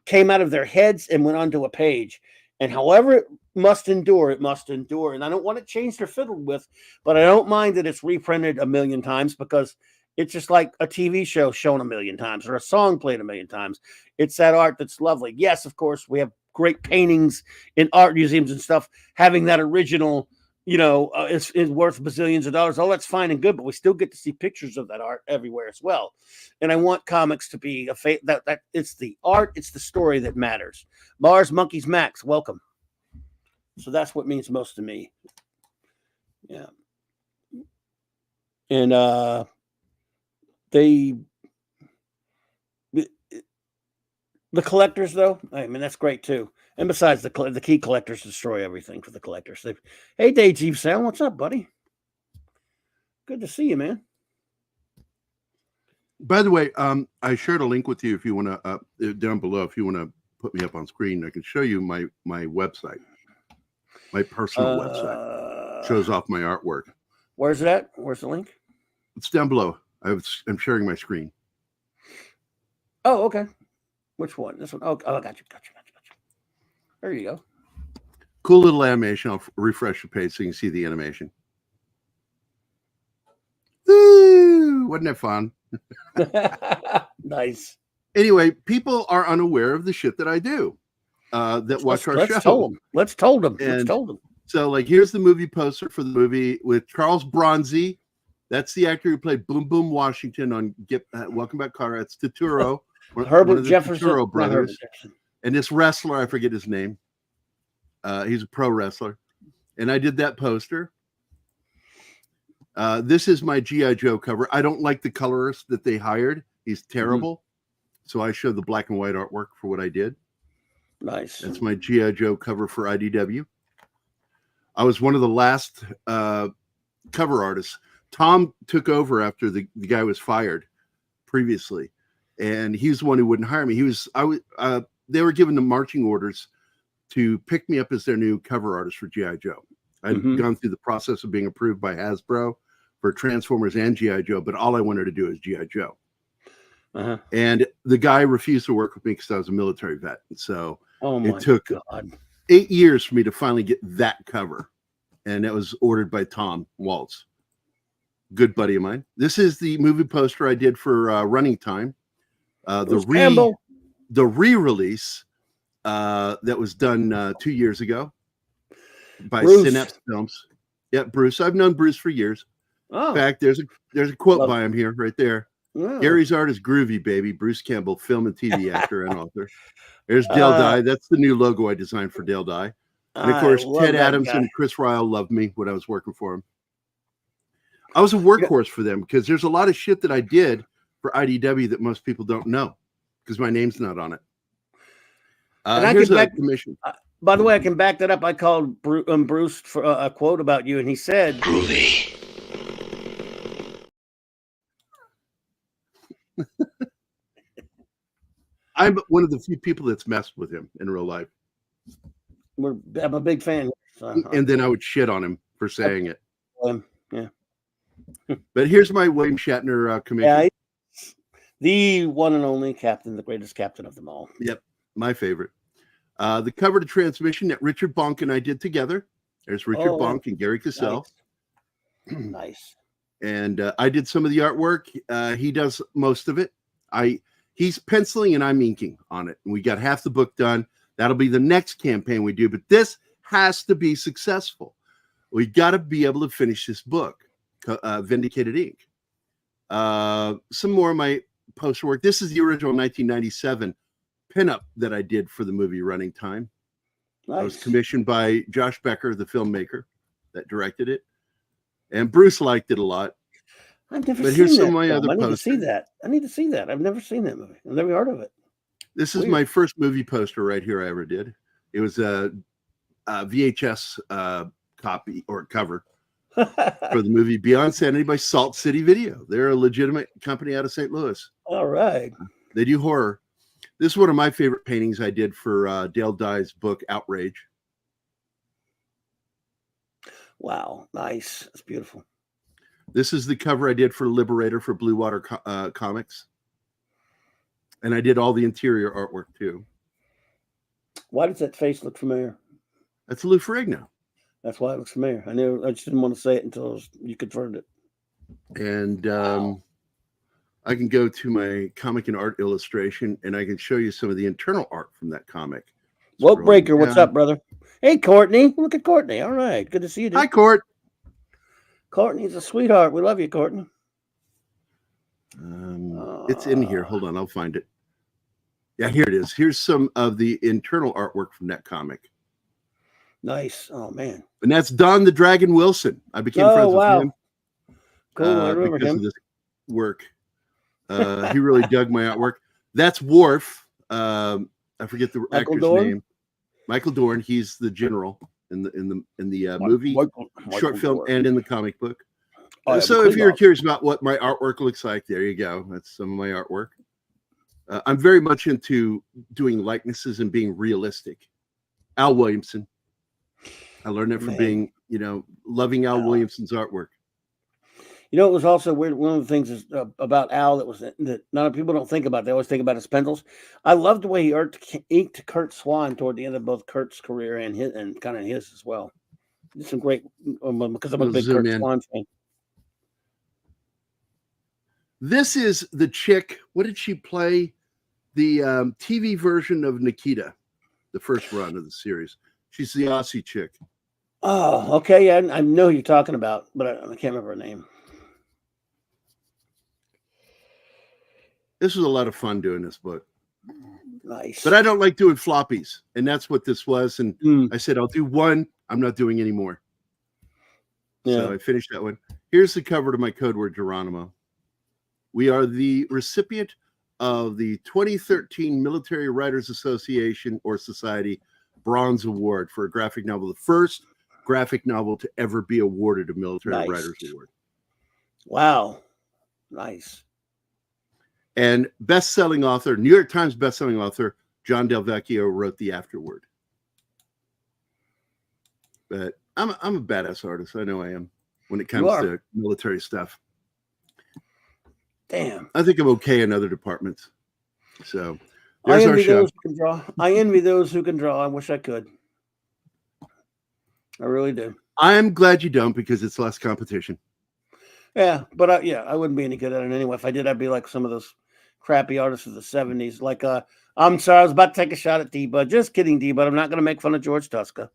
came out of their heads and went onto a page. And however it must endure, it must endure. And I don't want it changed or fiddled with, but I don't mind that it's reprinted a million times because it's just like a TV show shown a million times or a song played a million times. It's that art that's lovely. Yes, of course, we have great paintings in art museums and stuff. Having that original, is worth bazillions of dollars. All that's fine and good, but we still get to see pictures of that art everywhere as well. And I want comics to be that it's the art, it's the story that matters. Mars Monkeys Max, welcome. So that's what means most to me. Yeah. And the collectors, though, I mean, that's great too. And besides, the key collectors destroy everything for the collectors. Hey, Dave Sam, what's up, buddy? Good to see you, man. By the way, I shared a link with you if you want to down below. If you want to put me up on screen, I can show you my website, my personal website. Shows off my artwork. Where's it at? Where's the link? It's down below. I'm sharing my screen. Oh, okay. Which one? This one? Oh, I got you. There you go. Cool little animation. I'll refresh the page so you can see the animation. Woo! Wasn't that fun? Nice. Anyway, people are unaware of the shit that I do. That watch our show. Let's told them. So, like, here's the movie poster for the movie with Charles Bronzy. That's the actor who played Boom Boom Washington on Welcome Back, Kotter. That's Turturro. Herbert Jefferson, Turturro brothers. And this wrestler, I forget his name. He's a pro wrestler. And I did that poster. This is my G.I. Joe cover. I don't like the colorist that they hired. He's terrible. So I showed the black and white artwork for what I did. Nice. That's my G.I. Joe cover for IDW. I was one of the last cover artists. Tom took over after the guy was fired previously. And he's the one who wouldn't hire me. They were given the marching orders to pick me up as their new cover artist for G.I. Joe. I'd gone through the process of being approved by Hasbro for Transformers and G.I. Joe, but all I wanted to do is G.I. Joe. And the guy refused to work with me because I was a military vet. And so it took 8 years for me to finally get that cover. And that was ordered by Tom Waltz, good buddy of mine. This is the movie poster I did for Running Time. The re-release that was done 2 years ago by Synapse Films. Yeah, Bruce. I've known Bruce for years. In fact, there's a quote by him here, right there. Gary's art is groovy, baby. Bruce Campbell, film and TV actor and author. There's Dale Dye. That's the new logo I designed for Dale Dye. And of course, Ted Adams and Chris Ryle loved me when I was working for him. I was a workhorse for them because there's a lot of shit that I did for IDW that most people don't know because my name's not on it. Here's a commission. By the way, I can back that up. I called Bruce for a quote about you, and he said, "Groovy." I'm one of the few people that's messed with him in real life. I'm a big fan. And then I would shit on him for saying it. Yeah. But here's my William Shatner commission. Yeah, the one and only captain, the greatest captain of them all. Yep, my favorite. The cover to Transmission that Richard Bonk and I did together. There's Richard Bonk and Gary Kissell. Nice. And I did some of the artwork. He does most of it. He's penciling and I'm inking on it. And we got half the book done. That'll be the next campaign we do. But this has to be successful. We got to be able to finish this book, Vindicated Inc. Some more of my poster work. This is the original 1997 pinup that I did for the movie Running Time. Nice. I was commissioned by Josh Becker, the filmmaker that directed it. And Bruce liked it a lot. I've never but seen here's that some of my other I need posters. to see that. I need to see that. I've never seen that movie. I've never heard of it. This is my first movie poster right here I ever did. It was a VHS copy or cover for the movie Beyond Sanity by Salt City Video. They're a legitimate company out of St. Louis. All right. They do horror. This is one of my favorite paintings I did for Dale Dye's book Outrage. Wow, nice. That's beautiful. This is the cover I did for Liberator for Blue Water Comics. And I did all the interior artwork too. Why does that face look familiar? That's Lou Ferrigno. That's why it looks familiar. I just didn't want to say it until you confirmed it. And I can go to my comic and art illustration and I can show you some of the internal art from that comic. Woke Breaker, what's up, brother? Hey, Courtney. Look at Courtney. All right. Good to see you, dude. Hi, Court. Courtney's a sweetheart. We love you, Courtney. It's in here. Hold on. I'll find it. Yeah, here it is. Here's some of the internal artwork from that comic. Nice. Oh, man. And that's Don the Dragon Wilson. I became friends with him. Cool. I remember because him. of this work. He really dug my artwork. That's Worf. I forget the actor's name. Michael Dorn. He's the general in the movie, short film, and in the comic book. So if you're curious about what my artwork looks like, there you go. That's some of my artwork. I'm very much into doing likenesses and being realistic. Al Williamson. I learned it from being, loving Al Williamson's artwork. It was also weird. One of the things is about Al that none of people don't think about. They always think about his pencils. I love the way he inked Kurt Swan toward the end of both Kurt's career and his, and kind of his as well. Just some great, because I'm a big Kurt Swan fan. This is the chick. What did she play? The TV version of Nikita, the first run of the series. She's the Aussie chick. Oh, okay. Yeah, I know who you're talking about, but I can't remember her name. This was a lot of fun doing this book. Nice. But I don't like doing floppies, and that's what this was. And I said, I'll do one. I'm not doing any more. Yeah. So I finished that one. Here's the cover to my code word, Geronimo. We are the recipient of the 2013 Military Writers Association or Society Bronze Award for a graphic novel, the first graphic novel to ever be awarded a Military Writers Award. Wow. Nice. And best-selling author, New York Times best-selling author, John Del Vecchio wrote the afterword. But I'm a badass artist. I know I am when it comes to military stuff. Damn. I think I'm okay in other departments. So I there's our envy show. those who can draw. I envy those who can draw. I wish I could. I really do. I'm glad you don't, because it's less competition. Yeah, but I wouldn't be any good at it anyway. If I did, I'd be like some of those crappy artists of the 70s. Like, I'm sorry, I was about to take a shot at D-Bud. Just kidding, D-Bud. I'm not going to make fun of George Tuska.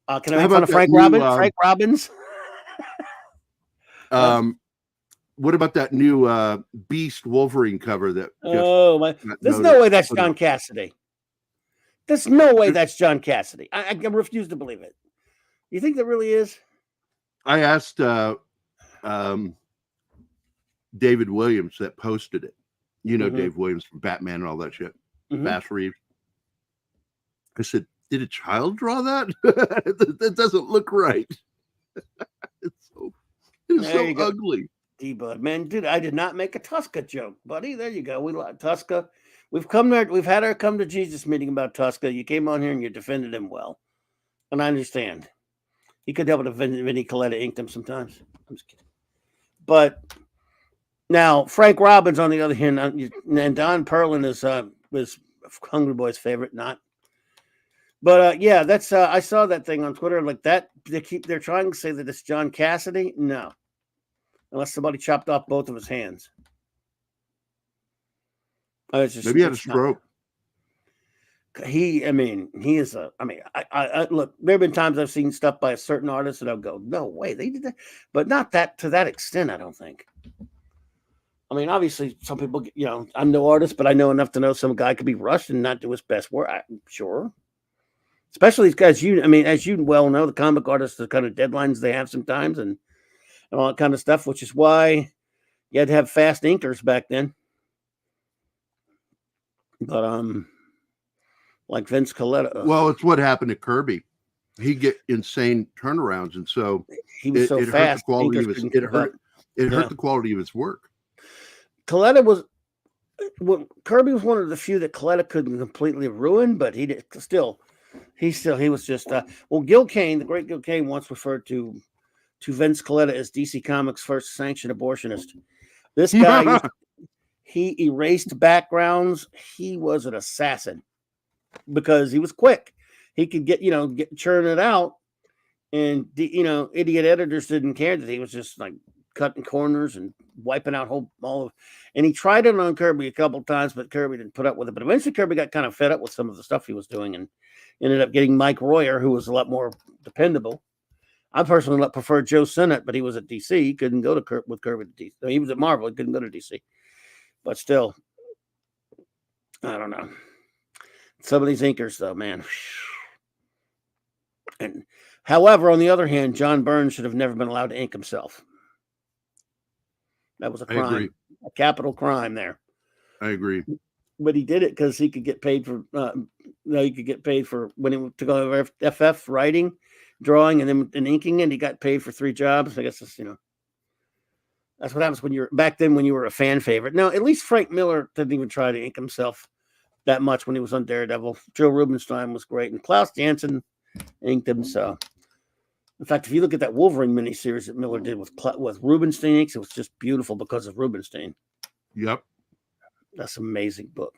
Can I make fun of Frank Robbins? Frank Robbins? What about that new Beast Wolverine cover that? Oh my! There's no way that's John Cassidy. There's no way that's John Cassidy. I refuse to believe it. You think that really is? I asked David Williams that posted it. You know, Dave Williams from Batman and all that shit. Bass Reeves. I said, did a child draw that? That doesn't look right. It's so ugly. D-Bud, man, dude, I did not make a Tuska joke, buddy. There you go. We like Tuska. We've come there. We've had our come to Jesus meeting about Tuska. You came on here and you defended him well, and I understand. He could help with Vinny Coletta inked him sometimes. I'm just kidding. But now Frank Robbins, on the other hand, and Don Perlin was Hungry Boy's favorite, not. But yeah, that's I saw that thing on Twitter like that. They're trying to say that it's John Cassidy. No, unless somebody chopped off both of his hands. Maybe he had a stroke. He is a. I look. There have been times I've seen stuff by a certain artist, and I'll go, "No way, they did that," but not that to that extent. I don't think. I mean, obviously, some people, I'm no artist, but I know enough to know some guy could be rushed and not do his best work. I'm sure. Especially these guys, as you well know, the comic artists, the kind of deadlines they have sometimes and all that kind of stuff, which is why you had to have fast inkers back then. But like Vince Coletta. Well, it's what happened to Kirby. He get insane turnarounds, and so he was so fast. Hurt the quality of his work. Coletta was. Well, Kirby was one of the few that Coletta couldn't completely ruin, but he did still. He was just Gil Kane, the great Gil Kane, once referred to Vince Coletta as DC Comics' first sanctioned abortionist. This guy, he erased backgrounds. He was an assassin because he was quick. He could churn it out, and idiot editors didn't care that he was just like cutting corners and wiping out and he tried it on Kirby a couple times, but Kirby didn't put up with it. But eventually Kirby got kind of fed up with some of the stuff he was doing and ended up getting Mike Royer, who was a lot more dependable. I personally preferred Joe Sinnott, but he was at DC. He couldn't go with Kirby to DC. He was at Marvel. He couldn't go to DC. But still, I don't know. Some of these inkers, though, man. And however, on the other hand, John Byrne should have never been allowed to ink himself. That was a crime, a capital crime there. I agree. But he did it because he could get paid for. He could get paid for when he took over FF writing, drawing, and then inking, and he got paid for 3 jobs. I guess that's that's what happens when you're back then when you were a fan favorite. Now, at least Frank Miller didn't even try to ink himself that much when he was on Daredevil. Joe Rubinstein was great, and Klaus Janson inked him. So, in fact, if you look at that Wolverine miniseries that Miller did with Rubinstein inks, it was just beautiful because of Rubinstein. Yep. That's an amazing book.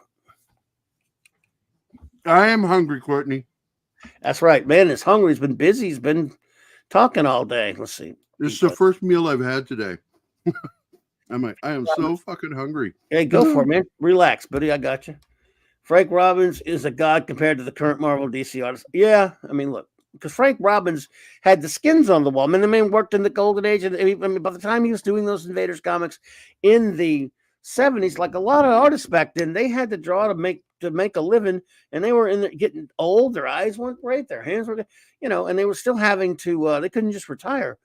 I am hungry, Courtney. That's right, man. He's hungry. He's been busy. He's been talking all day. Let's see. This is the first meal I've had today. I am so fucking hungry. Hey, go for it, man. Relax, buddy. I got you. Frank Robbins is a god compared to the current Marvel DC artists. Yeah, I mean, look, because Frank Robbins had the skins on the wall. I mean, the man worked in the golden age. And by the time he was doing those Invaders comics in the 70s, like a lot of artists back then, they had to draw to make a living, and they were getting old. Their eyes weren't great, their hands were, and they were still having to. They couldn't just retire,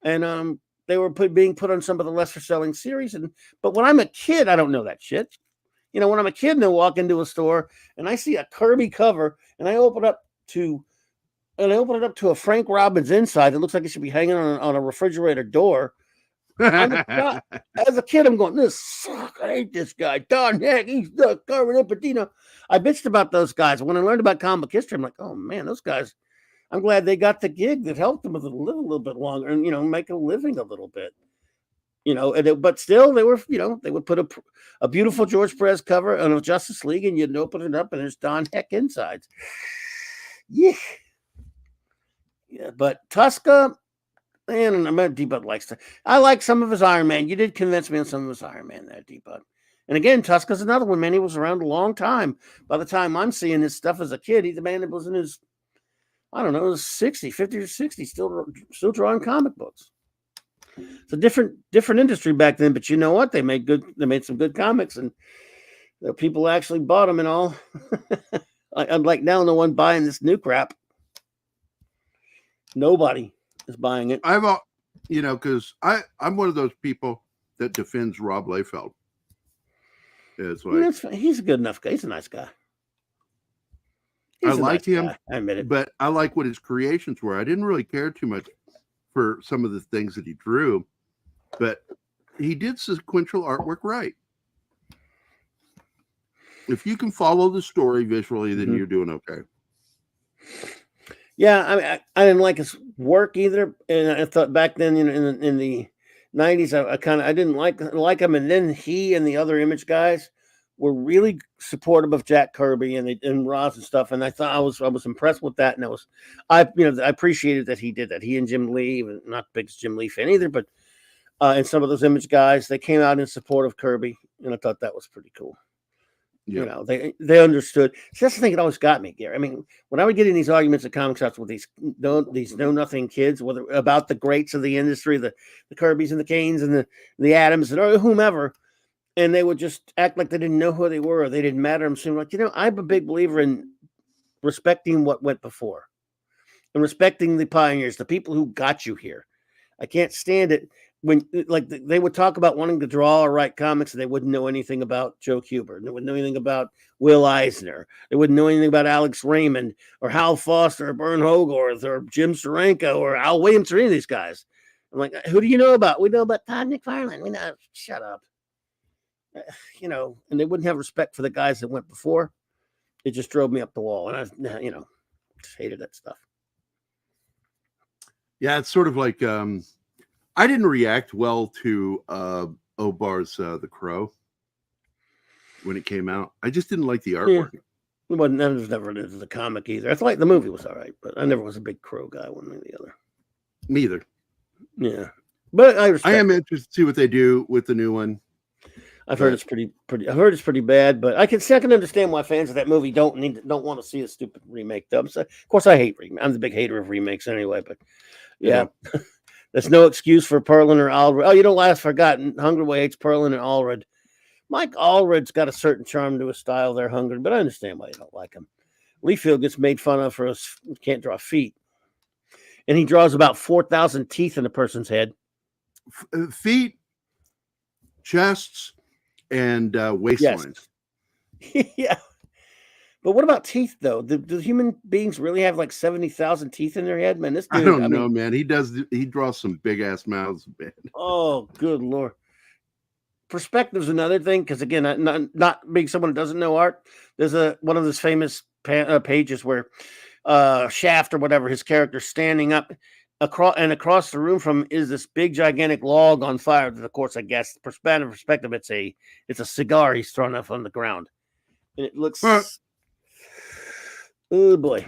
and they were being put on some of the lesser selling series. But when I'm a kid, I don't know that shit. When I'm a kid and I walk into a store and I see a Kirby cover and I open it up to a Frank Robbins inside that looks like it should be hanging on a refrigerator door. As a kid, I'm going, this sucks. I hate this guy. Don Heck, he's covered up. But, I bitched about those guys. When I learned about comic history, I'm like, oh, man, those guys, I'm glad they got the gig that helped them live a little bit longer and, make a living a little bit. but still they were, they would put a beautiful George Perez cover on a Justice League, and you'd open it up, and there's Don Heck insides. Yeah. Yeah, but Tuska, and I'm D-Bud likes to. I like some of his Iron Man. You did convince me on some of his Iron Man there, D-Bud. And again, Tuska's another one, man. He was around a long time. By the time I'm seeing his stuff as a kid, he's the man that was in his, I don't know, 50 or 60, still drawing comic books. It's a different industry back then, but you know what? They made some good comics, and people actually bought them and all. Unlike now, no one buying this new crap. Nobody is buying it. Because I'm one of those people that defends Rob Liefeld. It's like, he's a good enough guy. He's a nice guy. I liked him. I admit it. But I like what his creations were. I didn't really care too much for some of the things that he drew, but he did sequential artwork right. If you can follow the story visually, then you're doing okay. Yeah, I mean, I didn't like his work either, and I thought back then, in the 90s, I didn't like him, and then he and the other Image guys were really supportive of Jack Kirby and Ross and stuff, and I thought I was impressed with that, and I appreciated that he did that. He and Jim Lee, not the biggest Jim Lee fan either, but and some of those Image guys, they came out in support of Kirby, and I thought that was pretty cool. Yeah. They understood. So that's the thing that always got me, Gary. I mean, when I would get in these arguments at comic shops with these know nothing kids, whether about the greats of the industry, the Kirbys and the Kanes and the Adams and whomever, and they would just act like they didn't know who they were, or they didn't matter. I'm saying, like, I'm a big believer in respecting what went before and respecting the pioneers, the people who got you here. I can't stand it when, like, they would talk about wanting to draw or write comics, and they wouldn't know anything about Joe Kubert. They wouldn't know anything about Will Eisner. They wouldn't know anything about Alex Raymond or Hal Foster or Bern Hogarth or Jim Steranko or Al Williams or any of these guys. I'm like, who do you know about? We know about Todd McFarlane. We know. Shut up. And they wouldn't have respect for the guys that went before. It just drove me up the wall, and I just hated that stuff. Yeah, it's sort of like I didn't react well to Obar's The Crow when it came out. I just didn't like the artwork. Yeah. I was never into the comic either. I thought the movie was all right, but I never was a big Crow guy one way or the other. Me either. Yeah, but I am interested to see what they do with the new one. I've heard it's pretty. I've heard it's pretty bad, but I can understand why fans of that movie don't want to see a stupid remake. Though, so, of course, I hate remakes. I'm the big hater of remakes anyway. But yeah. There's no excuse for Perlin or Allred. Oh, you know, last forgotten. Hungerway hates Perlin and Allred. Mike Allred's got a certain charm to his style there, Hungry, but I understand why you don't like him. Liefeld gets made fun of for his can't draw feet. And he draws about 4,000 teeth in a person's head. Feet, chests, and waistlines. Yes. Yeah. But what about teeth, though? Do human beings really have like 70,000 teeth in their head? Man, this dude, I don't know, man. He draws some big ass mouths, man. Oh, good Lord. Perspective's another thing, because again, not being someone who doesn't know art, there's one of those famous pages where Shaft or whatever, his character standing up across the room from is this big gigantic log on fire. That, of course, I guess perspective, it's a cigar he's thrown up on the ground, and it looks. Oh boy,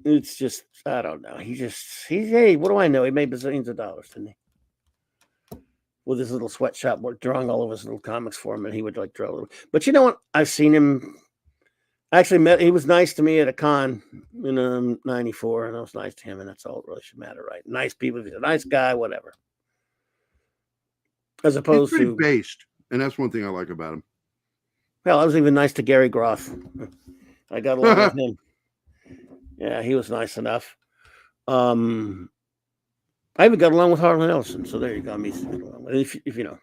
it's just, I don't know. Hey, what do I know? He made bazillions of dollars, didn't he? With his little sweatshop, drawing all of his little comics for him, and he would like draw a little. But you know what? I've seen him. I actually he was nice to me at a con in '94, and I was nice to him, and that's all that really should matter, right? Nice people, he's a nice guy, whatever. As opposed to based, and that's one thing I like about him. Well, I was even nice to Gary Groth. I got along with him. Yeah, he was nice enough. I even got along with Harlan Ellison, so there you go. If you know,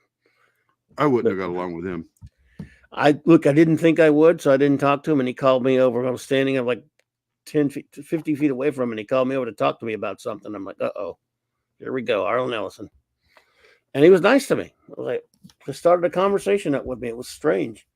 I wouldn't have got along with him. I didn't think I would, so I didn't talk to him, and he called me over. I was standing like 10 feet, 50 feet away from him, and he called me over to talk to me about something. I'm like, uh-oh, here we go, Harlan Ellison. And he was nice to me. I was like, just started a conversation up with me. It was strange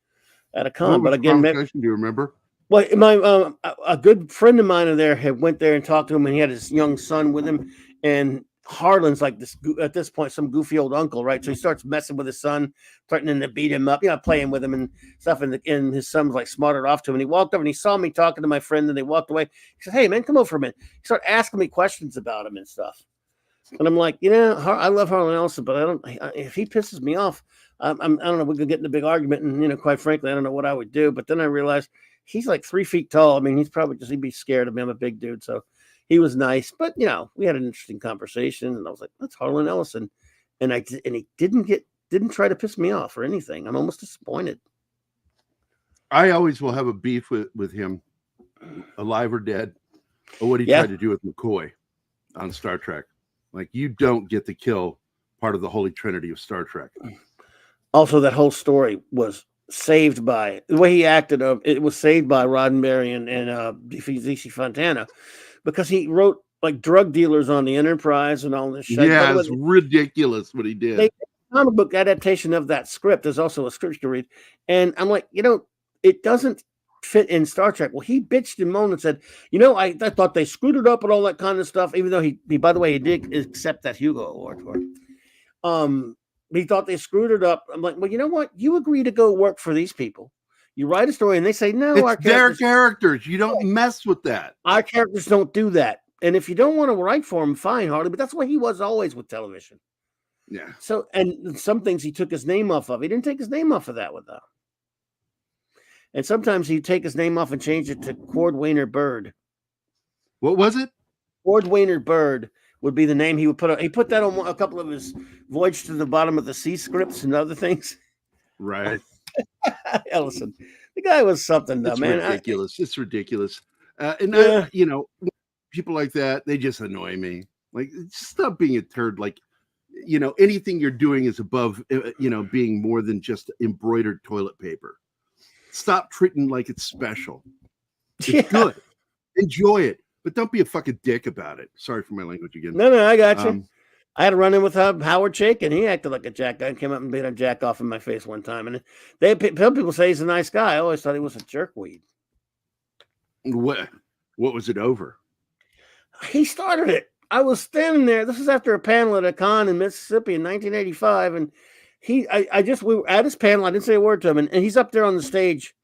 at a con, but again, do you remember? Well, a good friend of mine there had went there and talked to him, and he had his young son with him. And Harlan's like this at this point, some goofy old uncle, right? So he starts messing with his son, threatening to beat him up, playing with him and stuff. And his son was like smarted off to him. And he walked over and he saw me talking to my friend, and they walked away. He said, "Hey, man, come over for a minute." He started asking me questions about him and stuff. And I'm like, I love Harlan Ellison, but if he pisses me off, I don't know, we could get in a big argument. And, quite frankly, I don't know what I would do. But then I realized he's like 3 feet tall. I mean, he'd be scared of me. I'm a big dude. So he was nice. But, we had an interesting conversation. And I was like, that's Harlan Ellison. And he didn't try to piss me off or anything. I'm almost disappointed. I always will have a beef with him, alive or dead, or what he tried to do with McCoy on Star Trek. Like, you don't get to kill part of the holy trinity of Star Trek. Also, that whole story was saved by the way he acted. It was saved by Roddenberry and D.C. Fontana, because he wrote like drug dealers on the Enterprise and all this shit. Yeah, it's ridiculous what he did. The comic book adaptation of that script is also a script to read. And I'm like, it doesn't fit in Star Trek. Well, he bitched and moaned and said, I thought they screwed it up and all that kind of stuff, even though he by the way, he did accept that Hugo Award for it. He thought they screwed it up. I'm like, well, you know what? You agree to go work for these people. You write a story and they say, no, it's their characters. You don't mess with that. Our characters don't do that. And if you don't want to write for him, fine, Harley. But that's what he was always with television. Yeah. So, and some things he took his name off of. He didn't take his name off of that one, though. And sometimes he'd take his name off and change it to Cordwainer Bird. What was it? Cordwainer Bird would be the name he would put on. He put that on a couple of his Voyage to the Bottom of the Sea scripts and other things. Right. Ellison. The guy was something, though, it's man. Ridiculous. It's ridiculous. People like that, they just annoy me. Like, stop being a turd. Like, anything you're doing is above, being more than just embroidered toilet paper. Stop treating like it's special. It's good. Enjoy it. But don't be a fucking dick about it. Sorry for my language again. No, I got you. I had a run-in with Howard Chaykin, and he acted like a jack guy and came up and made a jack off in my face one time. And some people say he's a nice guy. I always thought he was a jerkweed. What was it over? He started it. I was standing there. This was after a panel at a con in Mississippi in 1985. And we were at his panel. I didn't say a word to him. And he's up there on the stage.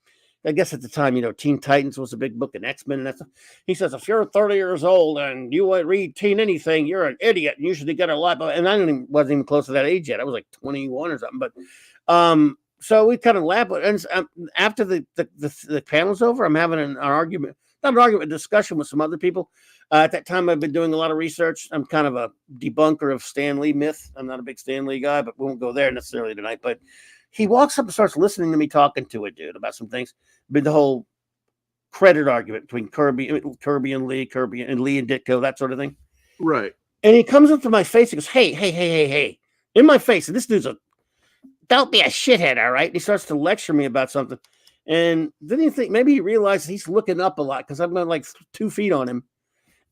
I guess at the time, Teen Titans was a big book, and X-Men, and he says, if you're 30 years old and you read Teen Anything, you're an idiot, and you should get a lot. And I wasn't even close to that age yet. I was like 21 or something. But so we kind of laughed. And after the panel's over, I'm having an argument, not an argument, a discussion with some other people. At that time, I've been doing a lot of research. I'm kind of a debunker of Stan Lee myth. I'm not a big Stan Lee guy, but we won't go there necessarily tonight. But he walks up and starts listening to me talking to a dude about some things. But the whole credit argument between Kirby and Lee, Kirby and Lee and Ditko, that sort of thing. Right. And he comes up to my face and goes, hey, in my face. And this dude's don't be a shithead, all right? And he starts to lecture me about something. And then you think maybe he realizes he's looking up a lot because I'm like 2 feet on him.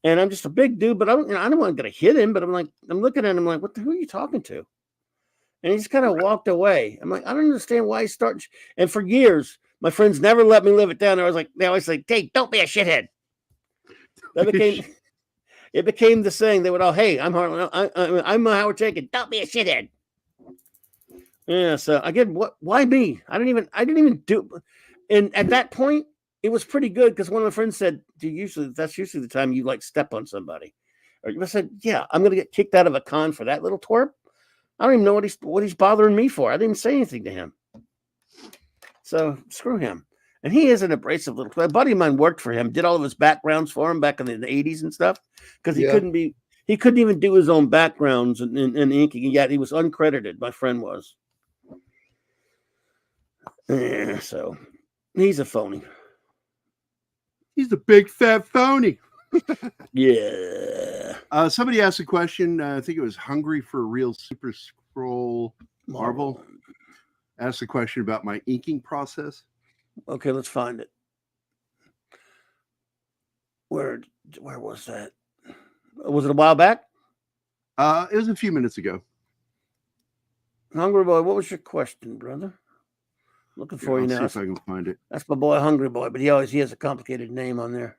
And I'm just a big dude, but I don't want to hit him. But I'm looking at him like, who are you talking to? And he just kind of walked away. I'm like, I don't understand why he's starting. And for years, my friends never let me live it down. They always say, hey, don't be a shithead. It became the saying. They would all, hey, I'm Harlan. I'm Howard Chaykin. Don't be a shithead. Yeah. So again, why me? I didn't even do. And at that point, it was pretty good because one of my friends said, that's usually the time you like step on somebody. Or I said, yeah, I'm going to get kicked out of a con for that little twerp. I don't even know what he's bothering me for. I didn't say anything to him. So screw him. And he is an abrasive little. A buddy of mine worked for him, did all of his backgrounds for him back in the 80s and stuff. Because he couldn't even do his own backgrounds and inking. Yet he was uncredited. My friend was. Yeah, so he's a phony. He's a big fat phony. Yeah. Somebody asked a question. I think it was Hungry for a Real Super Scroll Marvel. Asked a question about my inking process. Okay, let's find it. Where was that? Was it a while back? It was a few minutes ago. Hungry Boy, what was your question, brother? Looking for you now. See if I can find it. That's my boy, Hungry Boy, but he has a complicated name on there.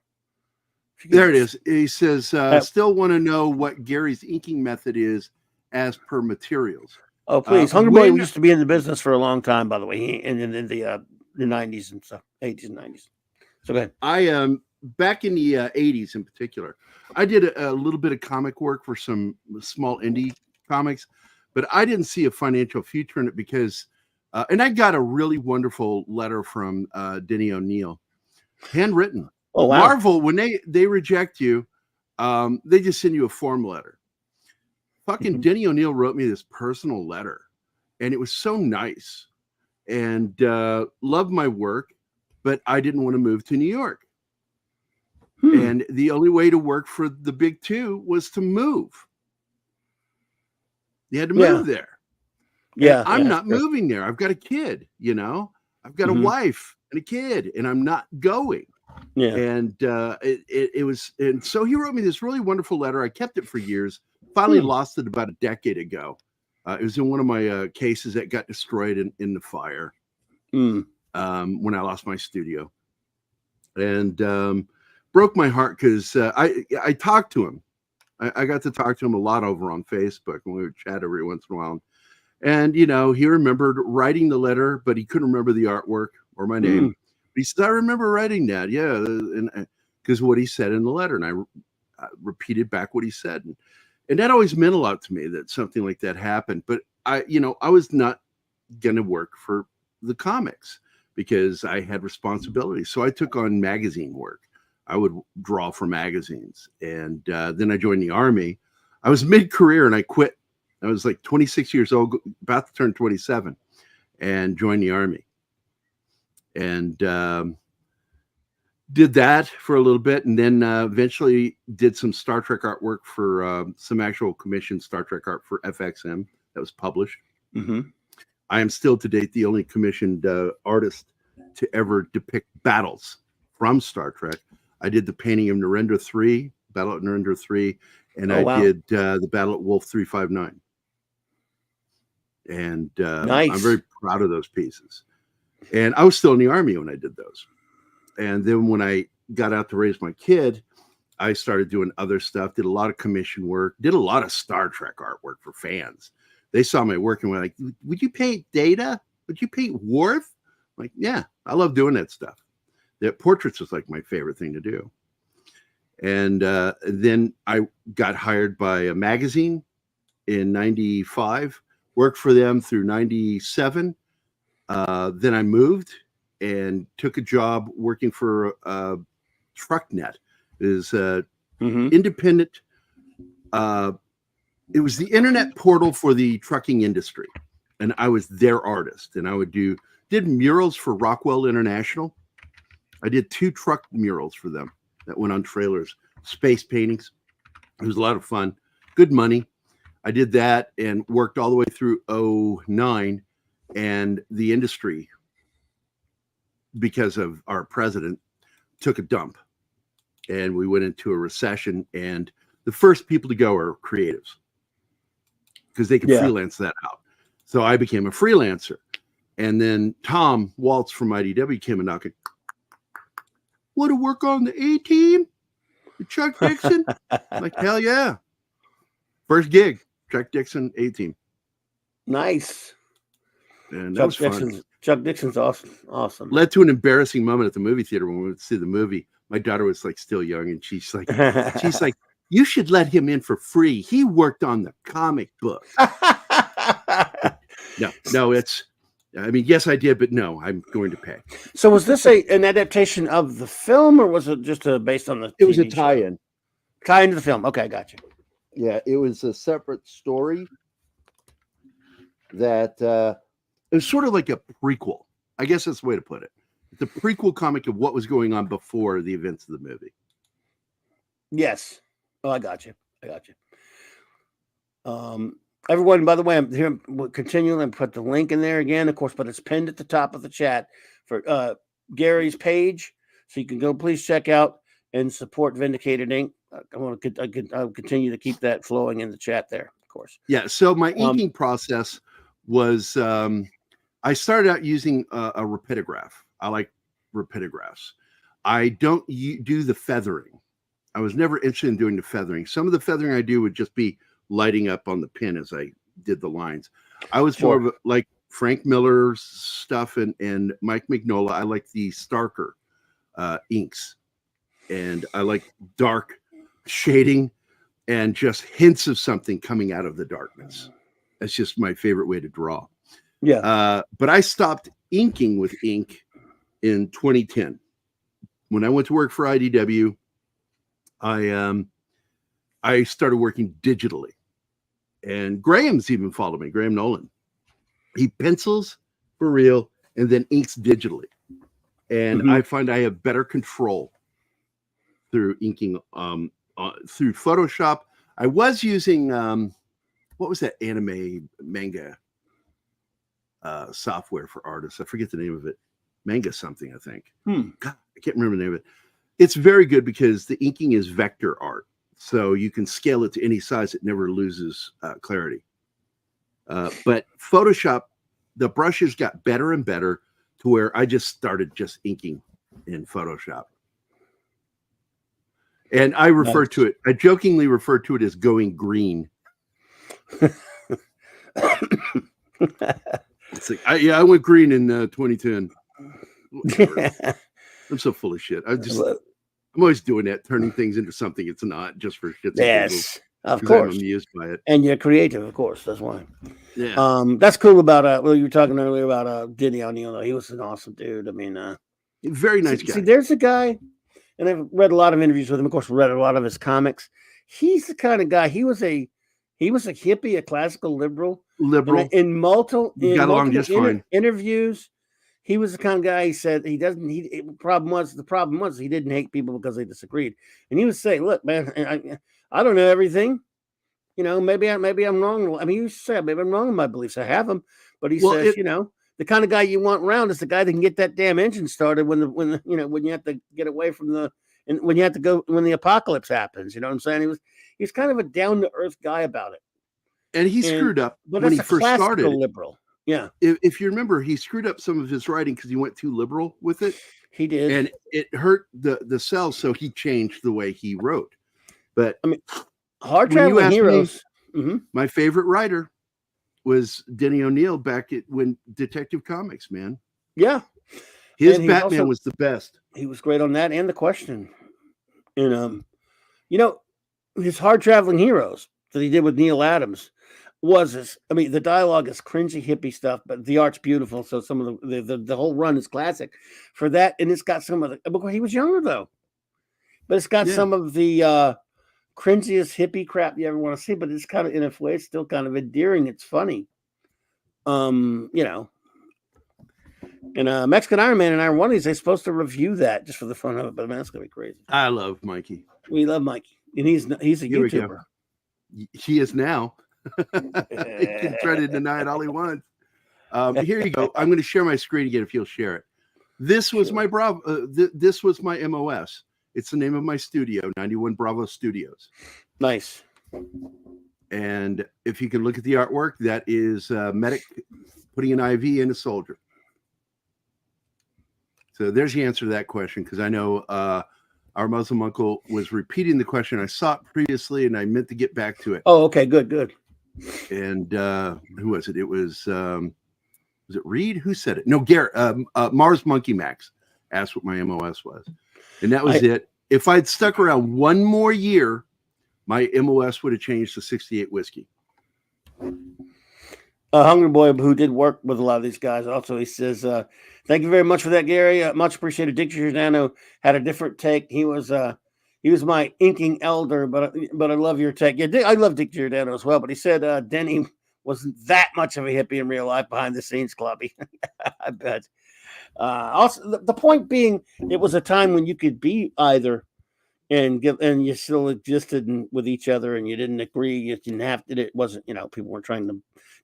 There it is. He says, still want to know what Gary's inking method is as per materials. Oh, please. Hungry Boy used to be in the business for a long time, by the way, in the 90s and stuff, 80s and 90s. So go ahead. I back in the 80s in particular, I did a little bit of comic work for some small indie comics, but I didn't see a financial future in it because, and I got a really wonderful letter from Denny O'Neil, handwritten. Oh, wow. Marvel, when they reject you, they just send you a form letter. Fucking Denny O'Neil wrote me this personal letter, and it was so nice, and loved my work, but I didn't want to move to New York. And the only way to work for the big two was to move. You had to move there. Yeah. And I'm not moving there. I've got a kid, you know, I've got a wife and a kid, and I'm not going. Yeah. And it was, and so he wrote me this really wonderful letter. I kept it for years. Finally lost it about a decade ago. It was in one of my cases that got destroyed in the fire when I lost my studio, and broke my heart because I talked to him. I got to talk to him a lot over on Facebook, and we would chat every once in a while. And you know, he remembered writing the letter, but he couldn't remember the artwork or my name. He said, "I remember writing that, yeah," and because what he said in the letter, and I repeated back what he said, and that always meant a lot to me that something like that happened. But I was not going to work for the comics because I had responsibilities. So I took on magazine work. I would draw for magazines, and then I joined the Army. I was mid-career and I quit. I was like 26 years old, about to turn 27, and joined the Army. And did that for a little bit, and then eventually did some Star Trek artwork for some actual commissioned Star Trek art for FXM that was published. I am still to date the only commissioned artist to ever depict battles from Star Trek. I did the painting of Narendra 3, Battle at Narendra 3, and I did the Battle at Wolf 359. And nice. I'm very proud of those pieces. And I was still in the Army when I did those. And then when I got out to raise my kid, I started doing other stuff, did a lot of commission work, did a lot of Star Trek artwork for fans. They saw my work and were like, "Would you paint Data? Would you paint Worf?" I'm like, yeah, I love doing that stuff. That portraits was like my favorite thing to do. And then I got hired by a magazine in 95, worked for them through 97. Then I moved and took a job working for TruckNet. It is independent. It was the internet portal for the trucking industry, and I was their artist. And I did murals for Rockwell International. I did 2 truck murals for them that went on trailers, space paintings. It was a lot of fun, good money. I did that and worked all the way through 09, and the industry, because of our president, took a dump, and we went into a recession, and the first people to go are creatives because they could freelance that out. So I became a freelancer, and then Tom Waltz from IDW came and knocking. Want to work on the A-Team? Chuck Dixon? I'm like, hell yeah. First gig, Chuck Dixon, A-Team. Nice. And that was fun. Chuck Dixon's awesome. Led to an embarrassing moment at the movie theater when we went to see the movie. My daughter was like still young, and she's like, "You should let him in for free. He worked on the comic book." No, yes, I did, but no, I'm going to pay. So was this an adaptation of the film, or was it just based on the It was a TV show? tie-in. Tie into the film. Okay, gotcha. Yeah, it was a separate story that it was sort of like a prequel. I guess that's the way to put it. It's a prequel comic of what was going on before the events of the movie. Yes. Oh, I got you. Everyone, by the way, I'm here. We'll continue and put the link in there again, of course, but it's pinned at the top of the chat for Gary's page, so you can go. Please check out and support Vindicated Inc. I'll continue to keep that flowing in the chat there, of course. Yeah. So my inking process was I started out using a rapidograph. I like rapidographs. I don't do the feathering. I was never interested in doing the feathering. Some of the feathering I do would just be lighting up on the pen as I did the lines. I was more of like Frank Miller's stuff and Mike Mignola. I like the starker inks, and I like dark shading and just hints of something coming out of the darkness. That's just my favorite way to draw. Yeah. But I stopped inking with ink in 2010. When I went to work for IDW, I started working digitally. And Graham's even followed me, Graham Nolan. He pencils for real and then inks digitally. And I find I have better control through inking through Photoshop. I was using what was that anime manga software for artists? I forget the name of it. Manga something, I think. God, I can't remember the name of it. It's very good because the inking is vector art. So you can scale it to any size. It never loses clarity. But Photoshop, the brushes got better and better to where I just started just inking in Photoshop. And I refer to it, I jokingly refer to it as going green. It's like, I went green in 2010. I'm so full of shit. I'm always doing that, turning things into something it's not, just for shits and giggles. Of course. I'm amused by it. And you're creative, of course. That's why. Yeah. That's cool about well, you were talking earlier about Denny O'Neil, though. He was an awesome dude. I mean, very nice guy. See, there's a guy, and I've read a lot of interviews with him. Of course, read a lot of his comics. He's the kind of guy. He was a hippie, a classical liberal. In multiple interviews. He was the kind of guy. He said the problem was he didn't hate people because they disagreed. And he would say, "Look, man, I don't know everything. You know, maybe I'm wrong. I mean, you said maybe I'm wrong in my beliefs. I have them." But he says, the kind of guy you want around is the guy that can get that damn engine started when you have to get away from when you have to go when the apocalypse happens. You know what I'm saying? He's kind of a down to earth guy about it. And he screwed up when he first started. Liberal. Yeah. If you remember, he screwed up some of his writing because he went too liberal with it. He did. And it hurt the cells, so he changed the way he wrote. But I mean, Hard Traveling Heroes. My favorite writer was Denny O'Neil back when Detective Comics, man. Yeah. His Batman was the best. He was great on that and The Question. And his Hard Traveling Heroes that he did with Neil Adams the dialogue is cringy hippie stuff, but the art's beautiful. So some of the whole run is classic for that. And it's got some of the, he was younger though, but it's got some of the cringiest hippie crap you ever want to see, but it's kind of, in a way, it's still kind of endearing. It's funny. And Mexican Iron Man and Iron One, they're supposed to review that just for the fun of it, but man, that's going to be crazy. I love Mikey. We love Mikey. And he's a YouTuber. He is now. He can try to deny it all he wants. Here you go. I'm going to share my screen again if you'll share it. This was my Bravo. This was my MOS. It's the name of my studio, 91 Bravo Studios. Nice. And if you can look at the artwork, that is medic putting an IV in a soldier. So there's the answer to that question, because I know our Muslim uncle was repeating the question. I saw it previously, and I meant to get back to it. Oh, okay, good. And who was it? It was it Reed? Who said it? No, Garrett. Mars Monkey Max asked what my MOS was, and that was it. If I'd stuck around one more year, my MOS would have changed to 68 whiskey. Hungry Boy, who did work with a lot of these guys, also, he says, "Thank you very much for that, Gary. Much appreciated. Dick Giordano had a different take. He was my inking elder, but I love your take. Yeah, I love Dick Giordano as well. But he said Denny wasn't that much of a hippie in real life behind the scenes, Clubby. I bet. Also, the point being, it was a time when you could be either, and you still existed with each other, and you didn't agree. You didn't have to. It wasn't, people weren't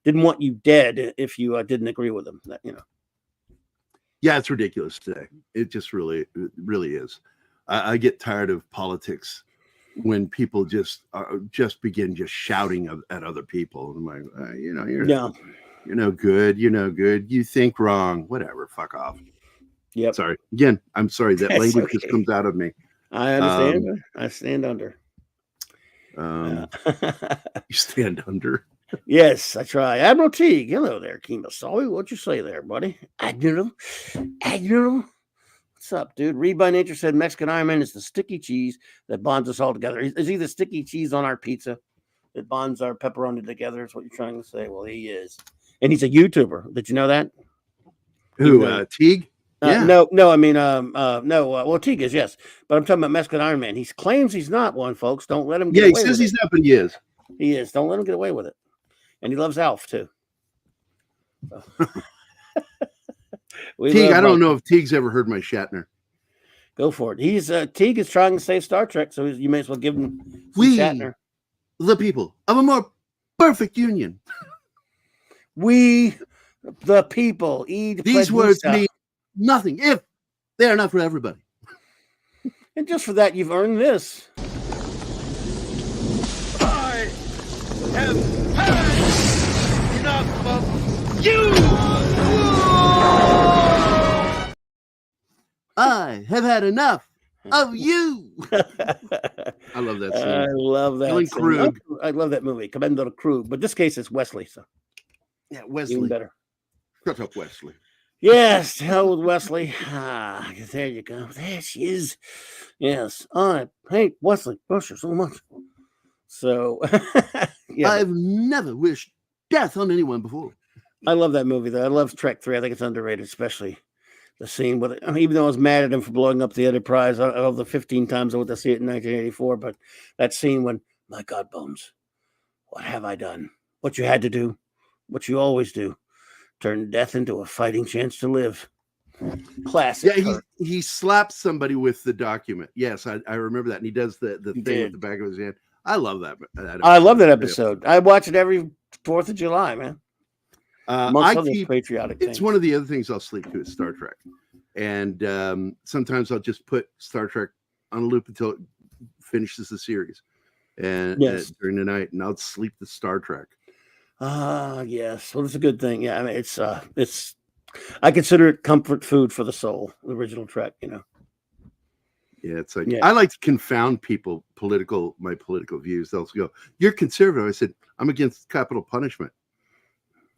didn't want you dead if you didn't agree with them. Yeah, it's ridiculous today. It just really is. I get tired of politics when people just begin just shouting at other people. I'm like, you're no good. You're no good. You think wrong. Whatever. Fuck off. Yep. Sorry. Again, I'm sorry. That language just comes out of me. I understand. I stand under. You stand under. Yes, I try. Admiral Teague, hello there, Kemosawi. What'd you say there, buddy? Admiral. What's up, dude? Read by Nature said Mexican Iron Man is the sticky cheese that bonds us all together. Is he the sticky cheese on our pizza that bonds our pepperoni together? Is what you're trying to say? Well, he is, and he's a YouTuber. Did you know that? Who? Teague? Yeah. No. I mean, no. Well, Teague is, yes, but I'm talking about Mexican Iron Man. He claims he's not one, folks. Don't let him get away with it. He says he's not, but he is. He is. Don't let him get away with it. And he loves Alf too. So. Teague, I don't know if Teague's ever heard my Shatner. Go for it. He's Teague is trying to save Star Trek, so you may as well give him Shatner. The people of a more perfect union. We, the people, these words mean nothing if they are not for everybody. And just for that, you've earned this. I have had enough of you. I have had enough of you. I love that scene. I love that. Krug. I love that movie. Commander Krug. But this case, it's Wesley. So yeah, Wesley. Even better. Shut up, Wesley. Yes, hell with Wesley. There you go. There she is. Yes. I hate Wesley Crusher so much. So, yeah. I've never wished death on anyone before. I love that movie, though. I love Trek 3. I think it's underrated, especially the scene with it. I mean, even though I was mad at him for blowing up the Enterprise of the 15 times I went to see it in 1984, but that scene when, my God, Bones, what have I done? What you had to do, what you always do, turn death into a fighting chance to live. Classic. Yeah, he slaps somebody with the document. Yes, I remember that. And he does the thing with the back of his hand. I love that. I love that episode. I watch it every 4th of July, man. Patriotic things. It's one of the other things I'll sleep to is Star Trek. And sometimes I'll just put Star Trek on a loop until it finishes the series. And during the night, and I'll sleep to Star Trek. Yes. Well, it's a good thing. Yeah, I mean, it's I consider it comfort food for the soul, the original Trek, you know. Yeah, it's like I like to confound people my political views. They'll go, "You're conservative." I said, "I'm against capital punishment."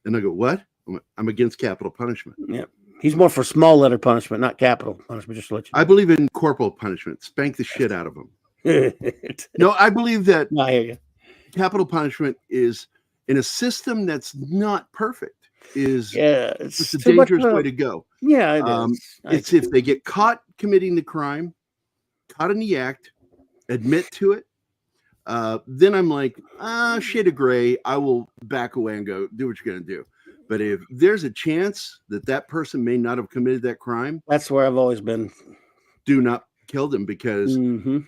And I go, "What?" I'm against capital punishment. Yeah. He's more for small letter punishment, not capital punishment, just to let you know. I believe in corporal punishment. Spank the shit out of them. No, I believe that I hear you. Capital punishment is in a system that's not perfect. It's a dangerous way to go. Yeah, it is. It's if they get caught committing the crime, caught in the act, admit to it, then I'm like, shade of gray. I will back away and go, do what you're going to do. But if there's a chance that person may not have committed that crime, that's where I've always been. Do not kill them because more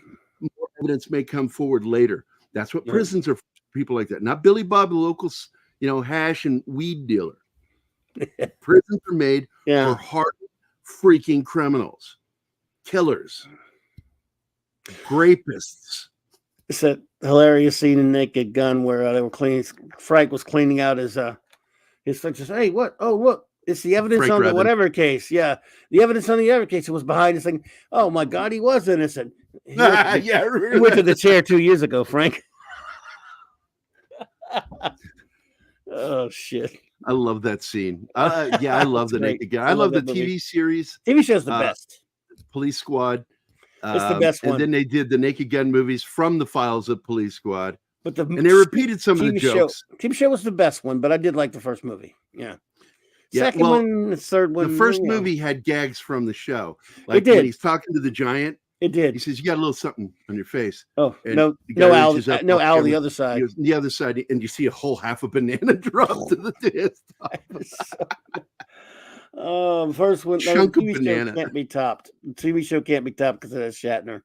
evidence may come forward later. That's what prisons are for, people like that. Not Billy Bob, the local, hash and weed dealer. Prisons are made for hard freaking criminals, killers, rapists. It's that hilarious scene in Naked Gun where they were cleaning. Frank was cleaning out his thing. Just, hey, what? Oh, look, it's the evidence Frank on Drebin. The whatever case. Yeah, the evidence on the other case. It was behind this thing. Oh my God, he was innocent. He went to the chair 2 years ago, Frank. Oh shit! I love that scene. I love the Naked Gun. I love the TV series. TV show's the best. Police Squad. It's the best one. And then they did the Naked Gun movies from the files of Police Squad. And they repeated some of the jokes. TV show was the best one, but I did like the first movie. Yeah. Second one, the third one. The first movie had gags from the show. Like when he's talking to the giant. It did. He says, "You got a little something on your face." Oh, and no Al the other side. The other side, and you see a whole half a banana drop to the desktop. First one, chunk of banana can't be topped. The TV show can't be topped because it has Shatner,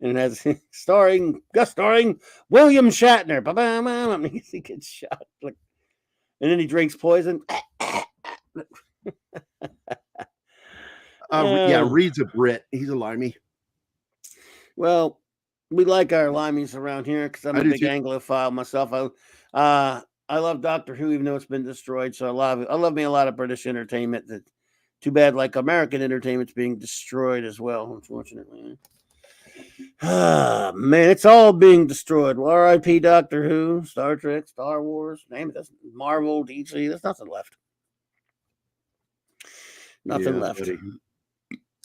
and it has starring William Shatner. He gets shot, and then he drinks poison. Reed's a Brit. He's a limey. Well, we like our limeys around here because I'm a big Anglophile myself. I love Doctor Who, even though it's been destroyed. So I love me a lot of British entertainment. That too bad, like American entertainment's being destroyed as well, unfortunately. Ah, man, it's all being destroyed. Well, R.I.P. Doctor Who, Star Trek, Star Wars, name it. That's Marvel, DC. There's nothing left. Nothing Yeah, left. buddy.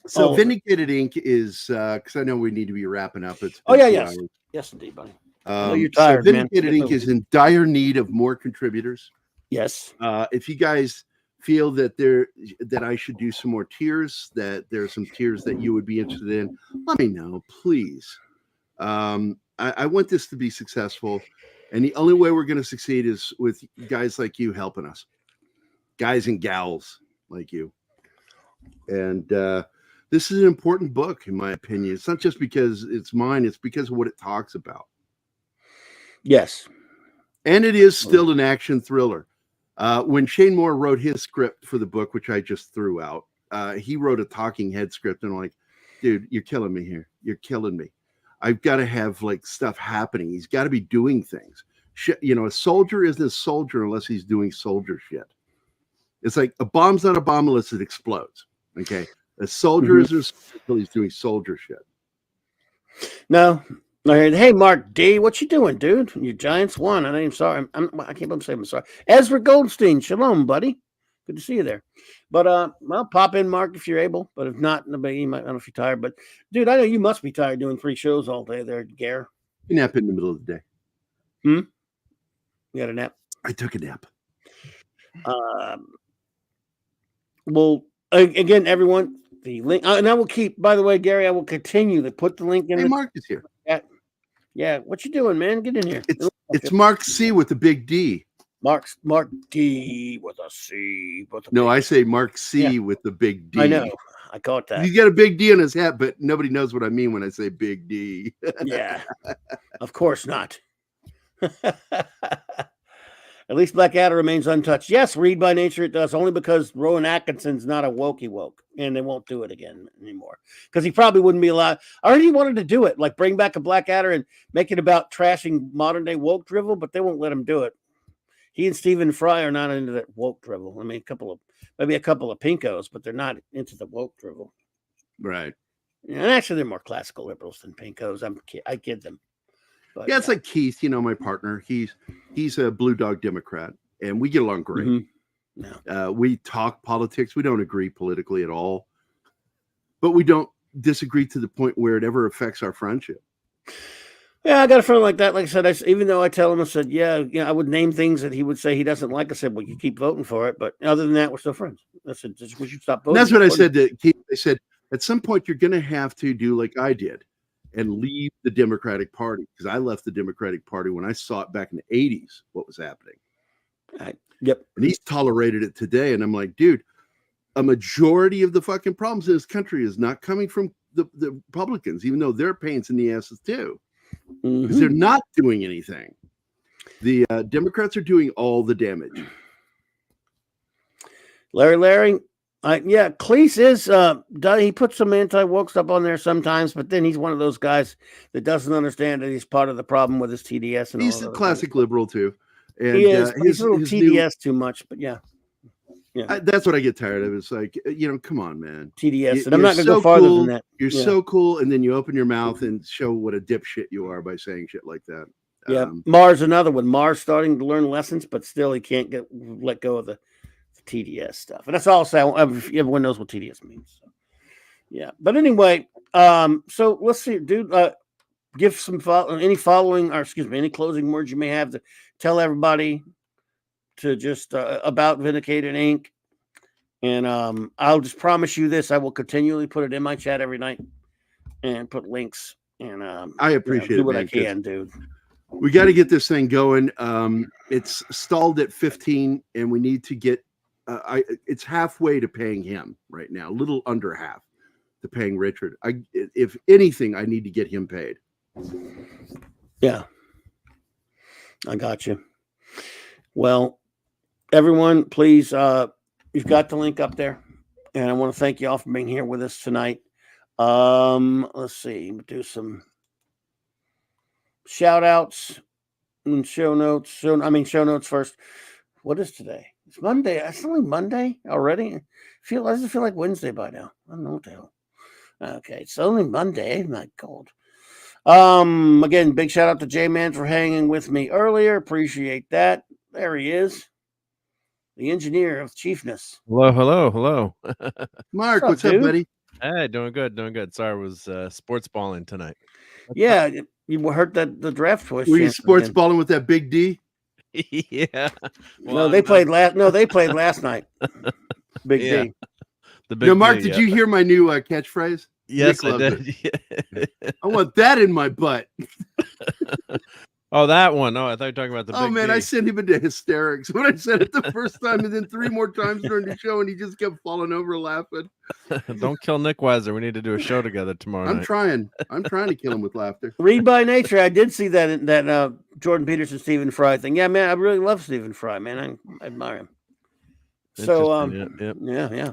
So All of it. Vindicated Inc. is because I know we need to be wrapping up. It's Oh been yeah, 2 yes, hours. yes, indeed, buddy. I know you're tired, so man. Vindicated Get Inc. moving. is in dire need of more contributors. Yes. If you guys feel that I should do some more tiers, that there's some tiers that you would be interested in, let me know, please. I want this to be successful, and the only way we're going to succeed is with guys like you helping us, guys and gals like you. And this is an important book, in my opinion. It's not just because it's mine; it's because of what it talks about. Yes. And it is still an action thriller. When Shane Moore wrote his script for the book, which I just threw out, he wrote a talking head script, and I'm like, dude, you're killing me here. You're killing me. I've got to have like stuff happening. He's got to be doing things. You know, a soldier isn't a soldier unless he's doing soldier shit. It's like a bomb's not a bomb unless it explodes. Okay, a soldier isn't a soldier until he's doing soldier shit. No. Hey, Mark D, what you doing, dude? Your Giants won. I ain't sorry. I can't believe I'm saying I'm sorry. Ezra Goldstein, shalom, buddy. Good to see you there. But well, pop in, Mark, if you're able. But if not, nobody. You might, I don't know if you're tired. But dude, I know you must be tired doing 3 shows all day there, Gare. You nap in the middle of the day. You got a nap? I took a nap. Well, again, everyone, the link, and I will keep. By the way, Gary, I will continue to put the link in. Hey, Mark is here. Yeah, what you doing, man? Get in here. It's Mark C with the big D. Mark D with a C. I say Mark C with the big D. I know. I caught that. He's got a big D on his hat, but nobody knows what I mean when I say big D. Yeah, of course not. At least Blackadder remains untouched. Yes, read by nature it does, only because Rowan Atkinson's not a wokey woke, and they won't do it again anymore. Because he probably wouldn't be allowed. I already wanted to do it, like bring back a Blackadder and make it about trashing modern day woke drivel, but they won't let him do it. He and Stephen Fry are not into that woke drivel. I mean, maybe a couple of pinkos, but they're not into the woke drivel. Right. And actually, they're more classical liberals than pinkos. I kid them. But, yeah, it's like Keith, my partner. He's a Blue Dog Democrat, and we get along great. No. We talk politics. We don't agree politically at all, but we don't disagree to the point where it ever affects our friendship. Yeah, I got a friend like that. Like I said, even though I tell him, I said, I would name things that he would say he doesn't like. I said, well, you keep voting for it. But other than that, we're still friends. I said, we should stop voting. And that's what I said to Keith. I said, at some point, you're going to have to do like I did and leave the Democratic Party, because I left the Democratic Party when I saw it back in the 80s, what was happening. Yep. And he's tolerated it today. And I'm like, dude, a majority of the fucking problems in this country is not coming from the Republicans, even though they're pains in the asses too. Because they're not doing anything. The Democrats are doing all the damage. Larry, Cleese is he puts some anti-woke stuff on there sometimes, but then he's one of those guys that doesn't understand that he's part of the problem with his TDS. And he's a classic liberal too. And he is. He's a little TDS too much, but yeah. That's what I get tired of. It's like, come on, man. TDS. And I'm not going to go farther than that. You're so cool, and then you open your mouth and show what a dipshit you are by saying shit like that. Yeah. Mars, another one. Mars starting to learn lessons, but still he can't let go of the TDS stuff. And that's all I'll say. Everyone knows what TDS means. So, yeah. But anyway, so let's see, dude. Give some any closing words you may have to tell everybody to just about Vindicated Inc. And I'll just promise you this: I will continually put it in my chat every night and put links. And I appreciate do it, what man, I can, dude. We got to get this thing going. It's stalled at 15, and we need to get. It's halfway to paying him right now, a little under half to paying Richard. If anything, I need to get him paid. Yeah, I got you. Well, everyone, please, you've got the link up there, and I want to thank you all for being here with us tonight. Let's see, do some shout outs and show notes. Show notes first. What is today? It's Monday. It's only Monday already. Doesn't feel like Wednesday by now. I don't know what the hell. Okay, it's only Monday. My God. Again, big shout out to J-Man for hanging with me earlier. Appreciate that. There he is. The engineer of chiefness. Hello. Mark, What's what's up, up, dude? buddy? Hey, doing good. Sorry, I was sports balling tonight. Yeah, you heard that the draft choice. Were you champion sports again. balling with that big D? Yeah. No, they played last. No, they played last night. Big Yeah. D. The big Now, Mark, D, did yeah. you hear my new catchphrase? Yes, Nick I loves did. I want that in my butt. Oh, that one. Oh, I thought you were talking about the Oh big man, D. I sent him into hysterics when I said it the first time, and then 3 more times during the show, and he just kept falling over laughing. Don't kill Nick Weiser. We need to do a show together tomorrow I'm night. trying to kill him with laughter. Read by nature. I did see that Jordan Peterson, Stephen Fry thing. Yeah, man, I really love Stephen Fry, man. I admire him. So, Interesting, yeah.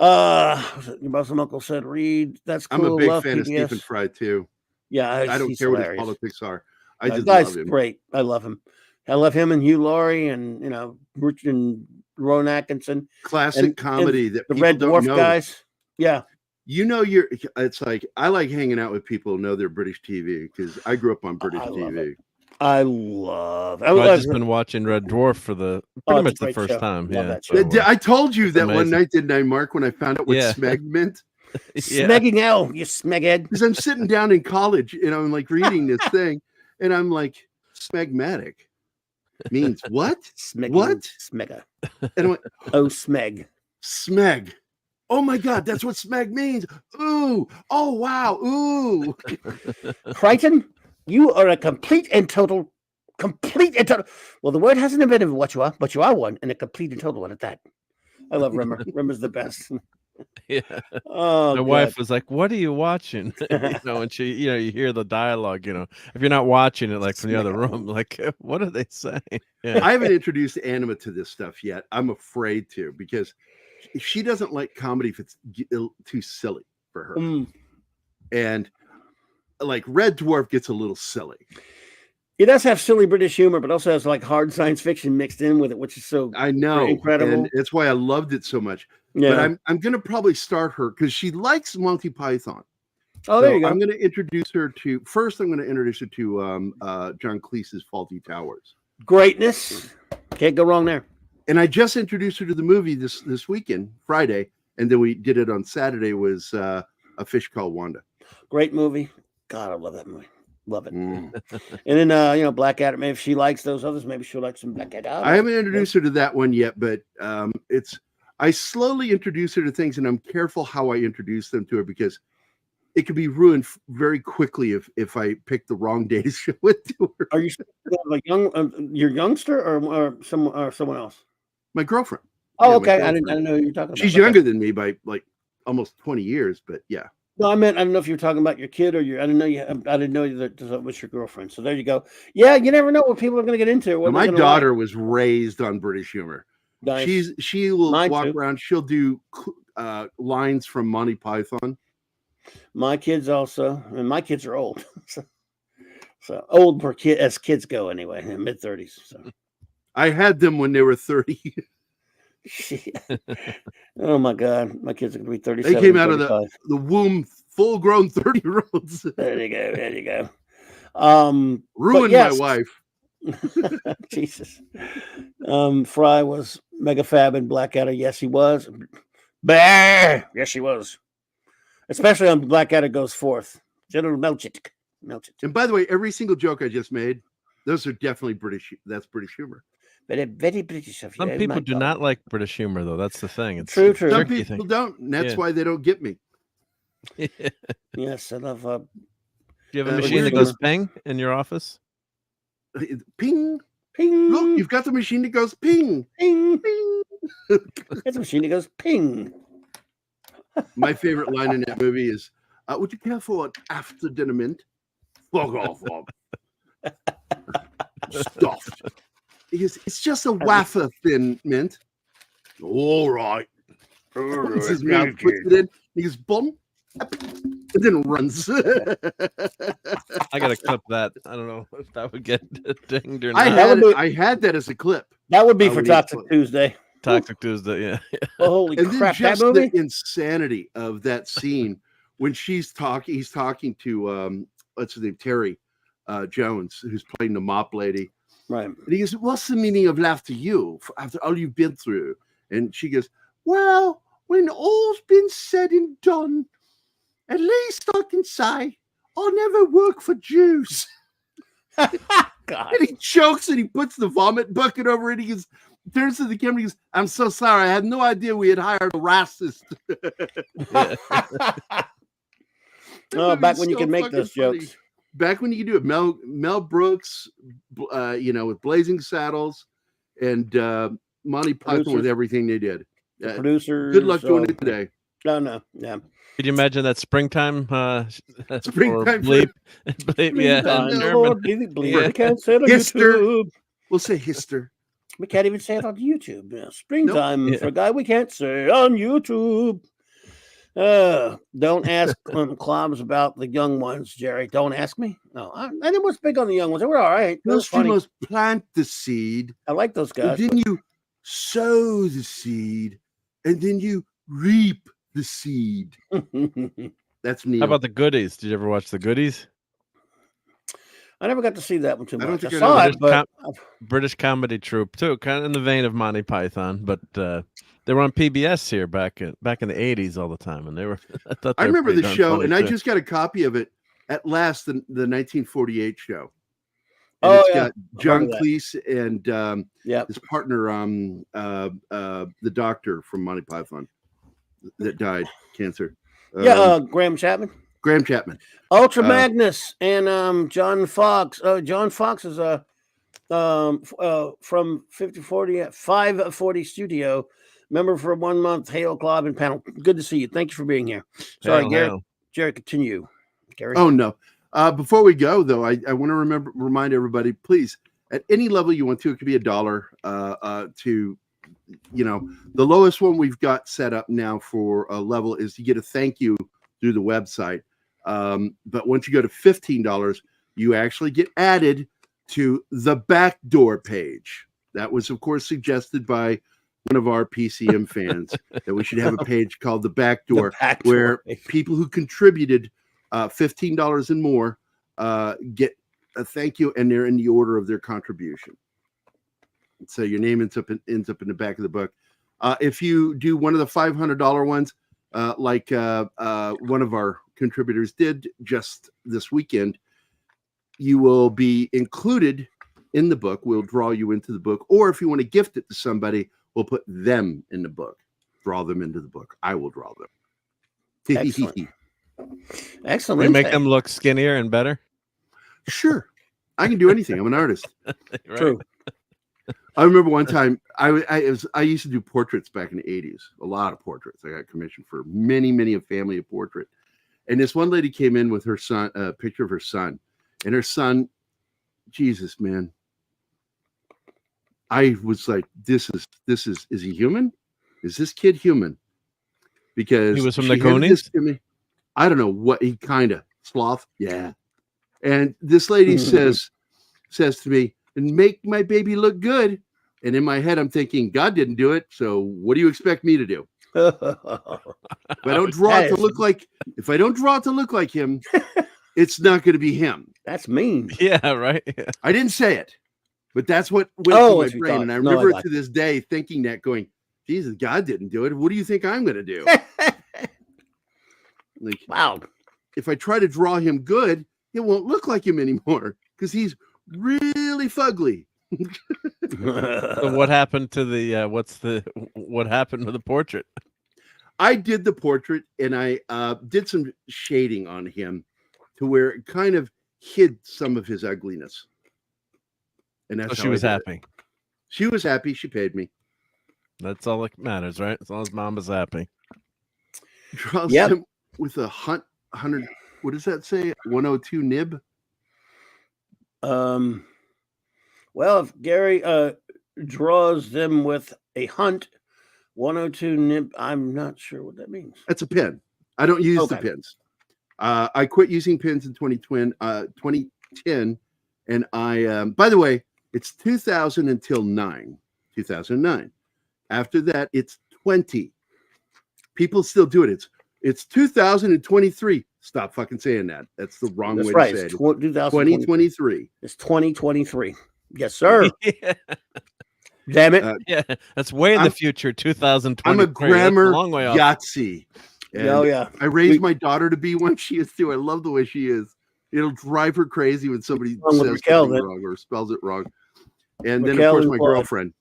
Your some uncle said read. That's cool. I'm a big love fan of PBS. Stephen Fry too. Yeah, I don't he's care what his hilarious. politics are. I just guy's love him. great. I love him. I love him and Hugh Laurie and Richard and Rowan Atkinson. Classic comedy that the people Red don't Dwarf know. guys. Yeah. It's like I like hanging out with people who know their British TV because I grew up on British TV. I've just been watching Red Dwarf for pretty much the first time. Love Yeah, that so, I told you that one amazing. night, didn't I, Mark, when I found out what Yeah. smeg meant? Smegging L, you smeghead. Because I'm sitting down in college and I'm like reading this thing and I'm like, smegmatic means what? Smeg. What? Smegga. And I'm like, Oh, smeg. smeg. Oh my God, that's what smeg means. Ooh. Oh, wow. Ooh. Crichton, you are a complete and total. Well, the word hasn't invented what you are, but you are one, and a complete and total one at that. I love Rimmer. Rimmer's the best. Yeah. Oh, My wife was like, "What are you watching?" And she, you hear the dialogue. If you're not watching it, like from the other room, like, what are they saying? Yeah. I haven't introduced Anima to this stuff yet. I'm afraid to because she doesn't like comedy if it's too silly for her. And like Red Dwarf gets a little silly. It does have silly British humor, but also has like hard science fiction mixed in with it, which is so I know incredible. And that's why I loved it so much. Yeah. But I'm gonna probably start her because she likes Monty Python. Oh, there you go. I'm gonna introduce her to John Cleese's Faulty Towers. Greatness. Can't go wrong there. And I just introduced her to the movie this weekend, Friday, and then we did it on Saturday. Was A Fish Called Wanda. Great movie. God, I love that movie. Love it. And then Blackadder. Maybe if she likes those others, maybe she'll like some Blackadder. I haven't introduced her to that one yet, but I slowly introduce her to things, and I'm careful how I introduce them to her because it could be ruined very quickly if I pick the wrong day to show it to her. Are you like your youngster or someone else? My girlfriend. Oh, Yeah, okay. my I didn't know who you're talking about. She's younger than me by like almost 20 years, but yeah. No, I don't know if you were talking about your kid or I didn't know that was your girlfriend. So there you go. Yeah, you never know what people are going to get into. My daughter was raised on British humor. Nice. She will Mine walk too. around. She'll do lines from Monty Python. My kids also, and my kids are old, so old for as kids go anyway, in mid-30s. So I had them when they were 30. Oh my God, my kids are going to be 37. They came out of the womb, full-grown 30-year-olds. There you go. Ruined my wife. Jesus. Fry was mega fab in Blackadder. Yes, he was. Bah! Yes, he was. Especially on Blackadder Goes Forth. General Melchett. And by the way, every single joke I just made, those are definitely British. That's British humor. Very, very British of you. Some people do not like British humor, though. That's the thing. It's True. Some people don't, and that's why they don't get me. Yes, I love. Do you have a machine that goes ping in your office? Ping, ping. Look, you've got the machine that goes ping, ping, ping. It's a machine that goes ping. My favorite line in that movie is, "Would you care for an after dinner mint?" Fuck off, Bob. Stuffed. It's just a wafer thin mint. All right. Puts his mouth, puts it in. He goes, "Bon," and then runs. I gotta clip that. I don't know if that would get dinged or not. I had that as a clip. That would be for Toxic Tuesday. Toxic Tuesday, yeah. Oh, holy and crap! Then just that movie? the insanity of that scene when he's talking to what's his name, Terry Jones, who's playing the mop lady. Right. And he goes, "What's the meaning of life to you after all you've been through?" And she goes, "Well, when all's been said and done, at least I can say I'll never work for Jews." God. And he chokes and he puts the vomit bucket over it. He goes, turns to the camera. He goes, "I'm so sorry. I had no idea we had hired a racist." Oh, back when you could make those jokes. Back when you could do it. Mel Brooks, with Blazing Saddles, and Monty Python with everything they did. Producers. Good luck doing it today. No. Yeah. Could you imagine that springtime? Springtime bleep, bleep, yeah. We can't say it on YouTube. We'll say hister. We can't even say it on YouTube. Yeah. Springtime for a guy we can't say on YouTube. Don't ask Clobbs about the young ones, Jerry. Don't ask me. No, I didn't was big on the young ones. They were all right. Those two must plant the seed. I like those guys. And then you sow the seed, and then you reap the seed. That's neat. How about the Goodies? Did you ever watch the Goodies? I never got to see that one too much. I saw it, but British comedy troupe too, kind of in the vein of Monty Python, but they were on PBS here back in the 80s all the time, and they were. I remember the show, and I just got a copy of it at last, the 1948 show. And it's got John Cleese and his partner, the doctor from Monty Python that died cancer. Graham Chapman. Graham Chapman. Ultra Magnus and John Fox. John Fox is from 540 Studio. Member for 1 month. Hail Club and panel. Good to see you. Thank you for being here. Sorry, Gary. Jerry, continue. Gary. Oh no. Before we go, though, I want to remind everybody, please, at any level you want to, it could be $1 to, the lowest one we've got set up now for a level is you get a thank you through the website. But once you go to $15, you actually get added to the backdoor page. That was, of course, suggested by one of our PCM fans that we should have a page called the backdoor, where people who contributed $15 and more get a thank you, and they're in the order of their contribution. So your name ends up in the back of the book. If you do one of the $500 ones, like one of our contributors did just this weekend, you will be included in the book. We'll draw you into the book, or if you want to gift it to somebody, we'll put them in the book. Draw them into the book. I will draw them. Excellent. Excellent. We make them look skinnier and better. Sure, I can do anything. I'm an artist. Right. True. I remember one time I used to do portraits back in the 80s. A lot of portraits. I got commissioned for many a family of portrait. And this one lady came in with her son, a picture of her son, and her son, Jesus, man. I was like, is he human? Is this kid human? Because he was from the Goonies. I don't know what he kind of sloth. Yeah. And this lady says to me, "And make my baby look good." And in my head, I'm thinking, God didn't do it. So what do you expect me to do? If I don't draw it to look like him, it's not going to be him. That's mean. Yeah, right. Yeah. I didn't say it, but that's what went through my brain. And I remember it to this day thinking that, going, Jesus, God didn't do it. What do you think I'm going to do? Like, wow. If I try to draw him good, it won't look like him anymore because he's really fugly. So what happened to the what happened to the portrait? I did the portrait, and I did some shading on him to where it kind of hid some of his ugliness. And that's so she was happy. She was happy. She paid me. That's all that matters, right? As long as mom is happy. Draws him with a 100. What does that say? 102 nib. Well, if Gary draws them with a hunt 102 nib, I'm not sure what that means. That's a pen. I don't use the pins. I quit using pins in 2010, and I by the way, it's 2000 until 2009. After that, it's 20. People still do it. It's It's 2023. Stop fucking saying that. That's the wrong That's way right. to say It's it. 2023. It's 2023. Yes, sir. Yeah. Damn it. Yeah, that's way in the future. 2020. I'm a grammar long way off. Yahtzee. Oh yeah. I raised my daughter to be one. She is too. I love the way she is. It'll drive her crazy when somebody says something wrong or spells it wrong. And then, of course, my girlfriend.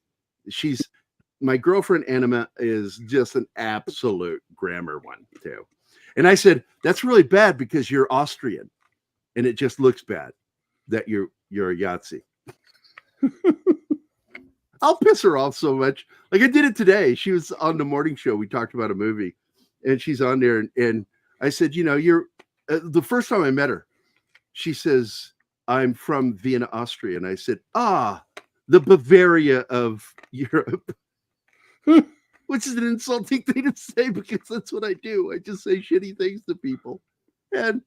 My girlfriend, Anima, is just an absolute grammar one, too. And I said, that's really bad because you're Austrian. And it just looks bad that you're a Yahtzee. I'll piss her off so much. Like I did it today. She was on the morning show. We talked about a movie. And she's on there. And I said, you're the first time I met her, she says, I'm from Vienna, Austria. And I said, the Bavaria of Europe. Which is an insulting thing to say because that's what I do. I just say shitty things to people. And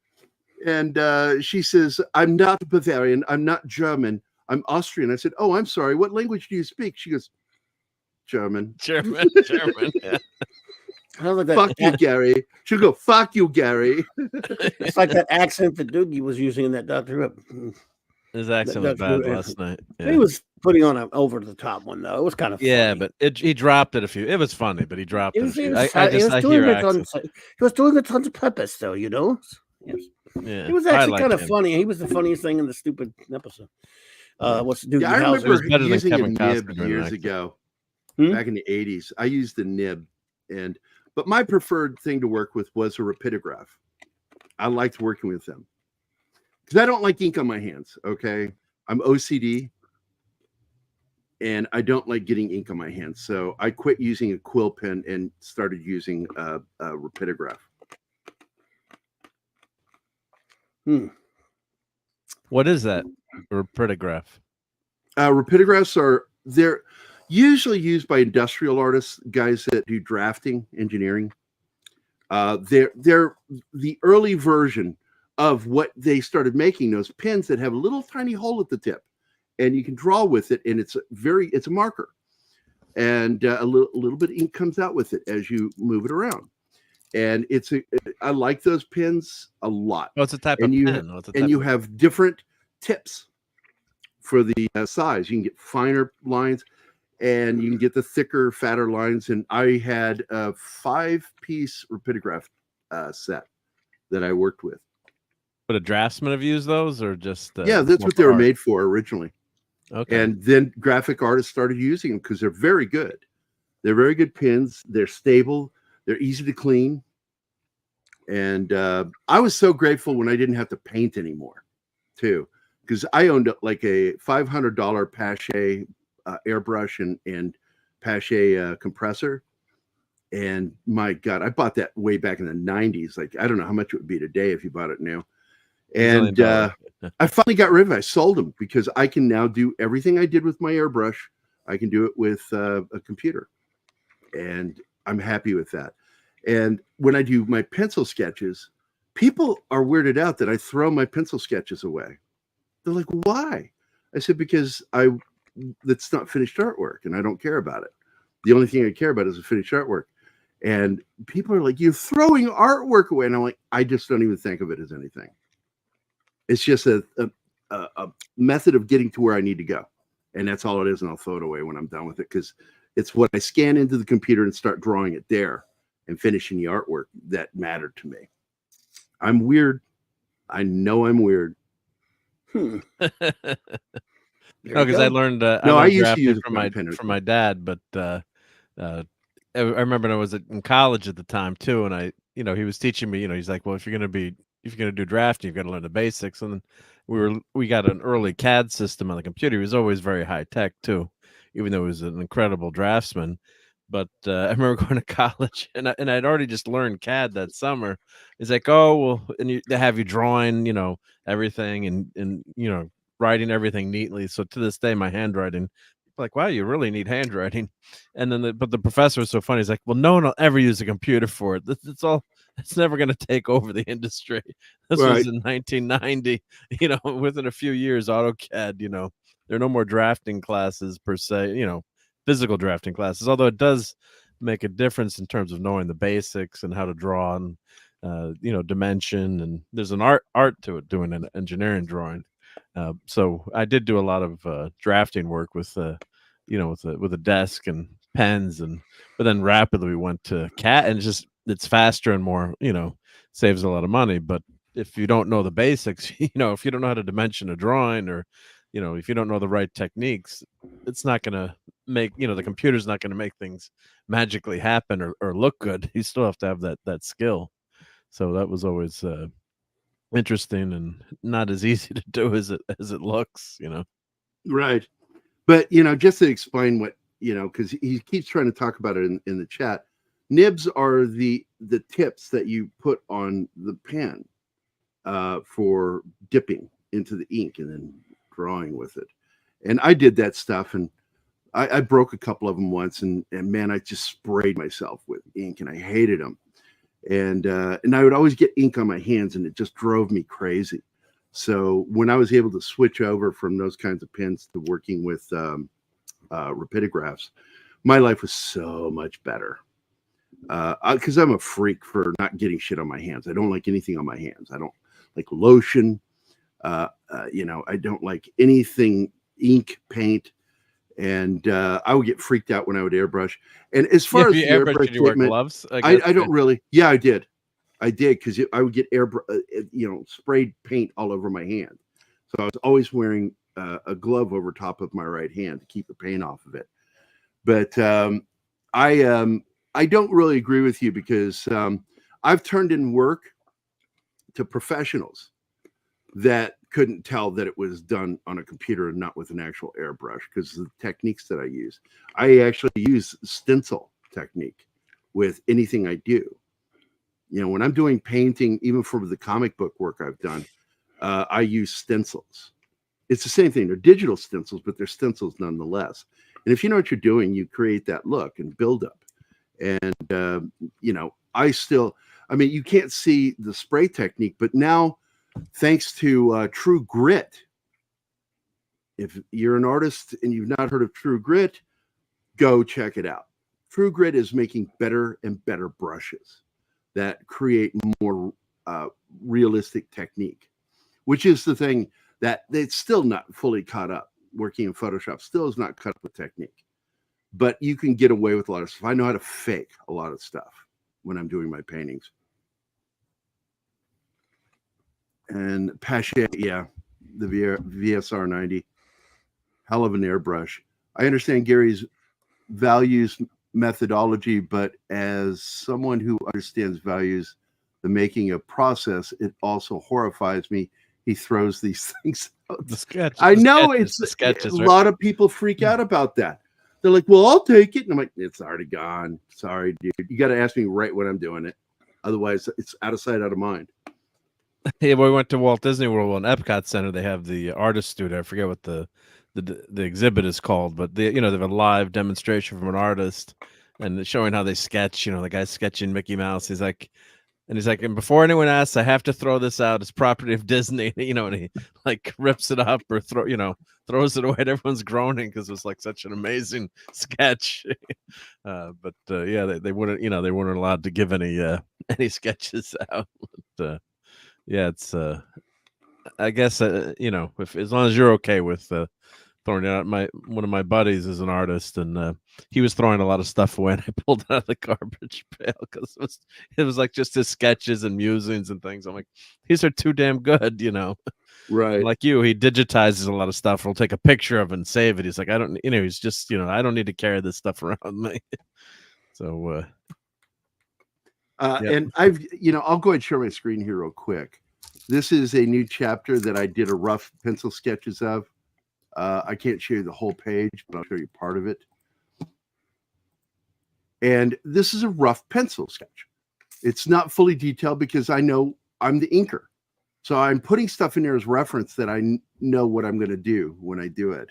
she says, I'm not Bavarian. I'm not German. I'm Austrian. I said, oh, I'm sorry. What language do you speak? She goes, German. German. Yeah. Fuck you, Gary. She'll go, fuck you, Gary. It's like that accent that Doogie was using in that Dr. Who. His accent was bad last night. Yeah. He was putting on an over-the-top one, though. It was kind of funny. Yeah, but he dropped it a few. It was funny, but he dropped it. He was doing it on purpose, though, Yes. Yeah, he was actually kind of funny. He was the funniest thing in the stupid episode. What's Doogie I remember using a Kevin nib Costner years ago, back in the 80s. I used the nib, but my preferred thing to work with was a rapidograph. I liked working with them because I don't like ink on my hands. Okay, I'm OCD, and I don't like getting ink on my hands. So I quit using a quill pen and started using a rapidograph. What is that? Rapidograph. Rapidographs they're usually used by industrial artists, guys that do drafting, engineering. They're the early version of what they started making, those pens that have a little tiny hole at the tip, and you can draw with it, and it's a marker, and a little bit of ink comes out with it as you move it around. And I like those pens a lot. What's the type of pen? You have different tips for the size. You can get finer lines, and you can get the thicker, fatter lines. And I had a 5-piece rapidograph set that I worked with. Would a draftsman have used those, or just? Yeah, that's what they were made for originally. Okay. And then graphic artists started using them because they're very good. They're very good pens. They're stable. They're easy to clean. And I was so grateful when I didn't have to paint anymore, too, because I owned like a $500 Pache airbrush and Pache compressor. And my God, I bought that way back in the 90s. Like, I don't know how much it would be today if you bought it now. And I finally got rid of it. I sold them because I can now do everything I did with my airbrush. I can do it with a computer. And I'm happy with that. And when I do my pencil sketches, people are weirded out that I throw my pencil sketches away. They're like, why? I said, because that's not finished artwork and I don't care about it. The only thing I care about is the finished artwork. And people are like, you're throwing artwork away. And I'm like, I just don't even think of it as anything. It's just a method of getting to where I need to go. And that's all it is. And I'll throw it away when I'm done with it, because it's what I scan into the computer and start drawing it there and finishing the artwork that mattered to me. I'm weird. I know I'm weird. No, because I learned. I used to use it from my dad, but I remember when I was in college at the time too, and he was teaching me. He's like, well, if you're gonna do drafting, you've got to learn the basics. And then we got an early CAD system on the computer. He was always very high tech too, even though he was an incredible draftsman. But I remember going to college, and I'd already just learned CAD that summer. It's like, oh well, and they have you drawing, everything, and writing everything neatly. So to this day, my handwriting, like, wow, you really need handwriting. And then, but the professor was so funny. He's like, well, no one will ever use a computer for it. It's never going to take over the industry. This was in 1990. Within a few years, AutoCAD. There are no more drafting classes per se. Physical drafting classes, although it does make a difference in terms of knowing the basics and how to draw and dimension, and there's an art to it doing an engineering drawing. So I did do a lot of drafting work with with a desk and pens, but then rapidly we went to CAT, and it's faster and more, saves a lot of money. But if you don't know the basics, if you don't know how to dimension a drawing, or if you don't know the right techniques, it's not going to make, the computer's not going to make things magically happen or look good. You still have to have that skill. So that was always interesting and not as easy to do as it looks, Right. But, just to explain what, because he keeps trying to talk about it in the chat, nibs are the tips that you put on the pen for dipping into the ink and then drawing with it. And I did that stuff, and I broke a couple of them once, and man, I just sprayed myself with ink, and I hated them. And I would always get ink on my hands, and it just drove me crazy. So when I was able to switch over from those kinds of pens to working with rapidographs, my life was so much better. Because I'm a freak for not getting shit on my hands. I don't like anything on my hands. I don't like lotion. I don't like anything ink, paint. And I would get freaked out when I would airbrush. And as far as the airbrush, did you wear gloves? I don't really. Yeah, I did because I would get sprayed paint all over my hand. So I was always wearing a glove over top of my right hand to keep the paint off of it. But I don't really agree with you, because I've turned in work to professionals that couldn't tell that it was done on a computer and not with an actual airbrush, because of the techniques that I use. I actually use stencil technique with anything I do. When I'm doing painting, even for the comic book work I've done, I use stencils. It's the same thing. They're digital stencils, but they're stencils nonetheless. And if you know what you're doing, you create that look and build up. And, you can't see the spray technique, but now, thanks to True Grit, if you're an artist and you've not heard of True Grit, go check it out. True Grit is making better and better brushes that create more realistic technique, which is the thing that it's still not fully caught up. Working in Photoshop still is not cut up with technique, but you can get away with a lot of stuff. I know how to fake a lot of stuff when I'm doing my paintings. And Pache, yeah, the VSR 90, hell of an airbrush. I understand Gary's values methodology, but as someone who understands values the making of process, it also horrifies me. He throws these things out. I know it's the sketches, a lot of people freak out about that. They're like, well, I'll take it. And I'm like, it's already gone. Sorry, dude. You got to ask me right when I'm doing it. Otherwise, it's out of sight, out of mind. Yeah, we went to Walt Disney World in Epcot Center. They have the artist studio. I forget what the exhibit is called, but they have a live demonstration from an artist and showing how they sketch. The guy's sketching Mickey Mouse. He's like, and before anyone asks, I have to throw this out. It's property of Disney, and he like rips it up or throws it away. And everyone's groaning because it's like such an amazing sketch. But they wouldn't, they weren't allowed to give any sketches out. But, yeah, it's I guess if as long as you're okay with throwing it out. One of my buddies is an artist, and he was throwing a lot of stuff away, and I pulled it out of the garbage pail because it was like just his sketches and musings and things. I'm like, these are too damn good, Right. Like he digitizes a lot of stuff. He'll take a picture of it and save it. He's like, I don't, he's just, I don't need to carry this stuff around with me. So and I'll go ahead and share my screen here real quick. This is a new chapter that I did a rough pencil sketches of. I can't show you the whole page, but I'll show you part of it. And this is a rough pencil sketch. It's not fully detailed because I know I'm the inker. So I'm putting stuff in there as reference that I know what I'm going to do when I do it,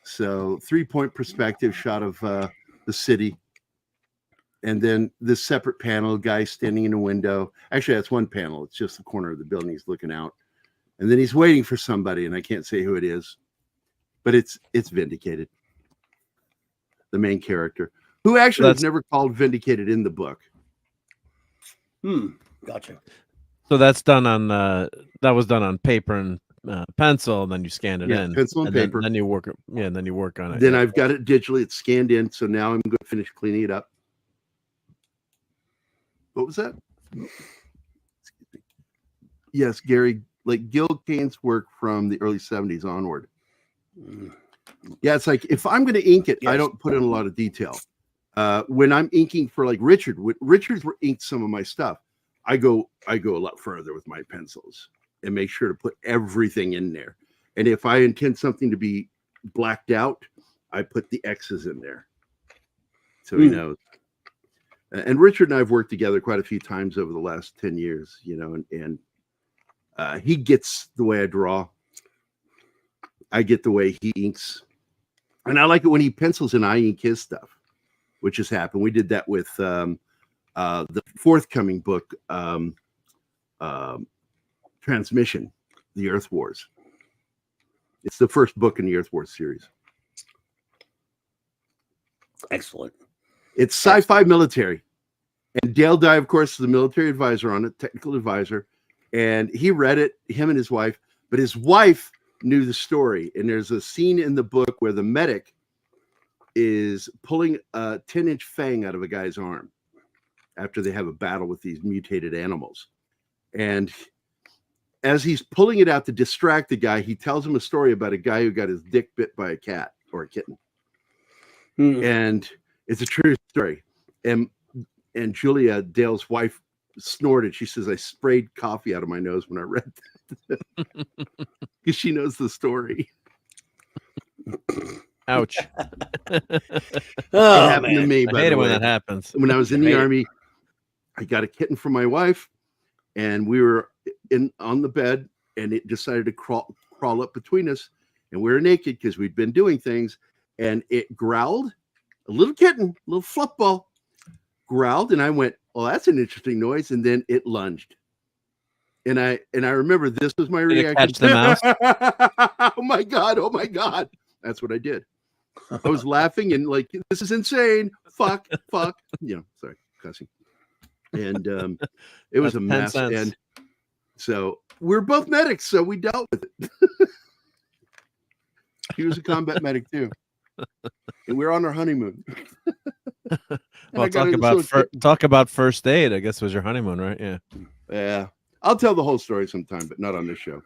So 3-point perspective shot of the city. And then this separate panel, guy standing in a window. Actually, that's one panel. It's just the corner of the building. He's looking out. And then he's waiting for somebody, and I can't say who it is. But it's Vindicated, the main character, who actually was That's never called Vindicated in the book. Gotcha. so that's done on that was done on paper and pencil, and then you scan it Yeah, in, pencil and paper. Then you work. Yeah, and then you work on it. Then yeah. I've got it digitally. It's scanned in. So now I'm going to finish cleaning it up. What was that? Yes, Gary, like Gil Kane's work from the early 70s onward. Yeah, it's like if I'm going to ink it, I Yes. don't put in a lot of detail. When I'm inking for like Richard's inked some of my stuff. I go a lot further with my pencils and make sure to put everything in there. And if I intend something to be blacked out, I put the X's in there so he knows. And Richard and I have worked together quite a few times over the last 10 years, you know, and he gets the way I draw. I get the way he inks. And I like it when he pencils and I ink his stuff, which has happened. We did that with the forthcoming book, Transmission, The Earth Wars. It's the first book in the Earth Wars series. Excellent. It's sci-fi military. And Dale Dye, of course, is the military advisor on it, technical advisor. And he read it, him and his wife, but his wife knew the story. And there's a scene in the book where the medic is pulling a 10-inch fang out of a guy's arm after they have a battle with these mutated animals. And as he's pulling it out to distract the guy, he tells him a story about a guy who got his dick bit by a cat or a kitten. And it's a true story. And Julia, Dale's wife, snorted. She says, I sprayed coffee out of my nose when I read that. Because she knows the story. Ouch. It happened to me, I by hate the it when way. that happens. When I was in the Army, I got a kitten for my wife, and we were on the bed, and it decided to crawl up between us, and we were naked because we'd been doing things, and it growled. A little kitten, a little fluff ball, growled, and I went, "Well, that's an interesting noise," and then it lunged. And I remember this was my Did it reaction. catch the mouse? Oh my god! Oh my god! That's what I did. I was laughing and like, this is insane. Fuck. You know, sorry, cussing. And it was That's a mess. 10 cents. And so we're both medics, so we dealt with it. He was a combat medic too, and we were on our honeymoon. Well, talk about first aid. I guess was your honeymoon, right? Yeah. Yeah, I'll tell the whole story sometime, but not on this show.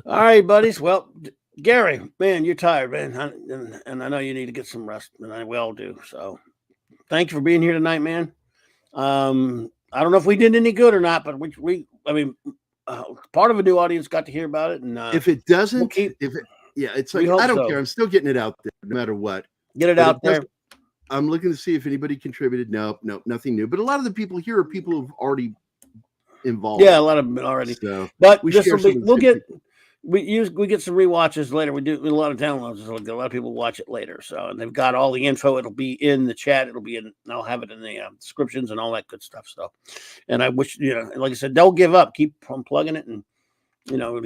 All right, buddies. Well, Gary, man, you're tired, man, and I know you need to get some rest, and we all do. So, thank you for being here tonight, man. I don't know if we did any good or not, but I mean, part of a new audience got to hear about it, and if it doesn't, it's like I don't care. I'm still getting it out there, no matter what. Get it out there. I'm looking to see if anybody contributed. No, nothing new. But a lot of the people here are people who've already involved. Yeah, a lot of them already. So but we get some rewatches later. We do a lot of downloads. So a lot of people watch it later. So and they've got all the info. It'll be in the chat. It'll be in. I'll have it in the descriptions and all that good stuff. So, and I wish like I said, don't give up. Keep plugging it and. To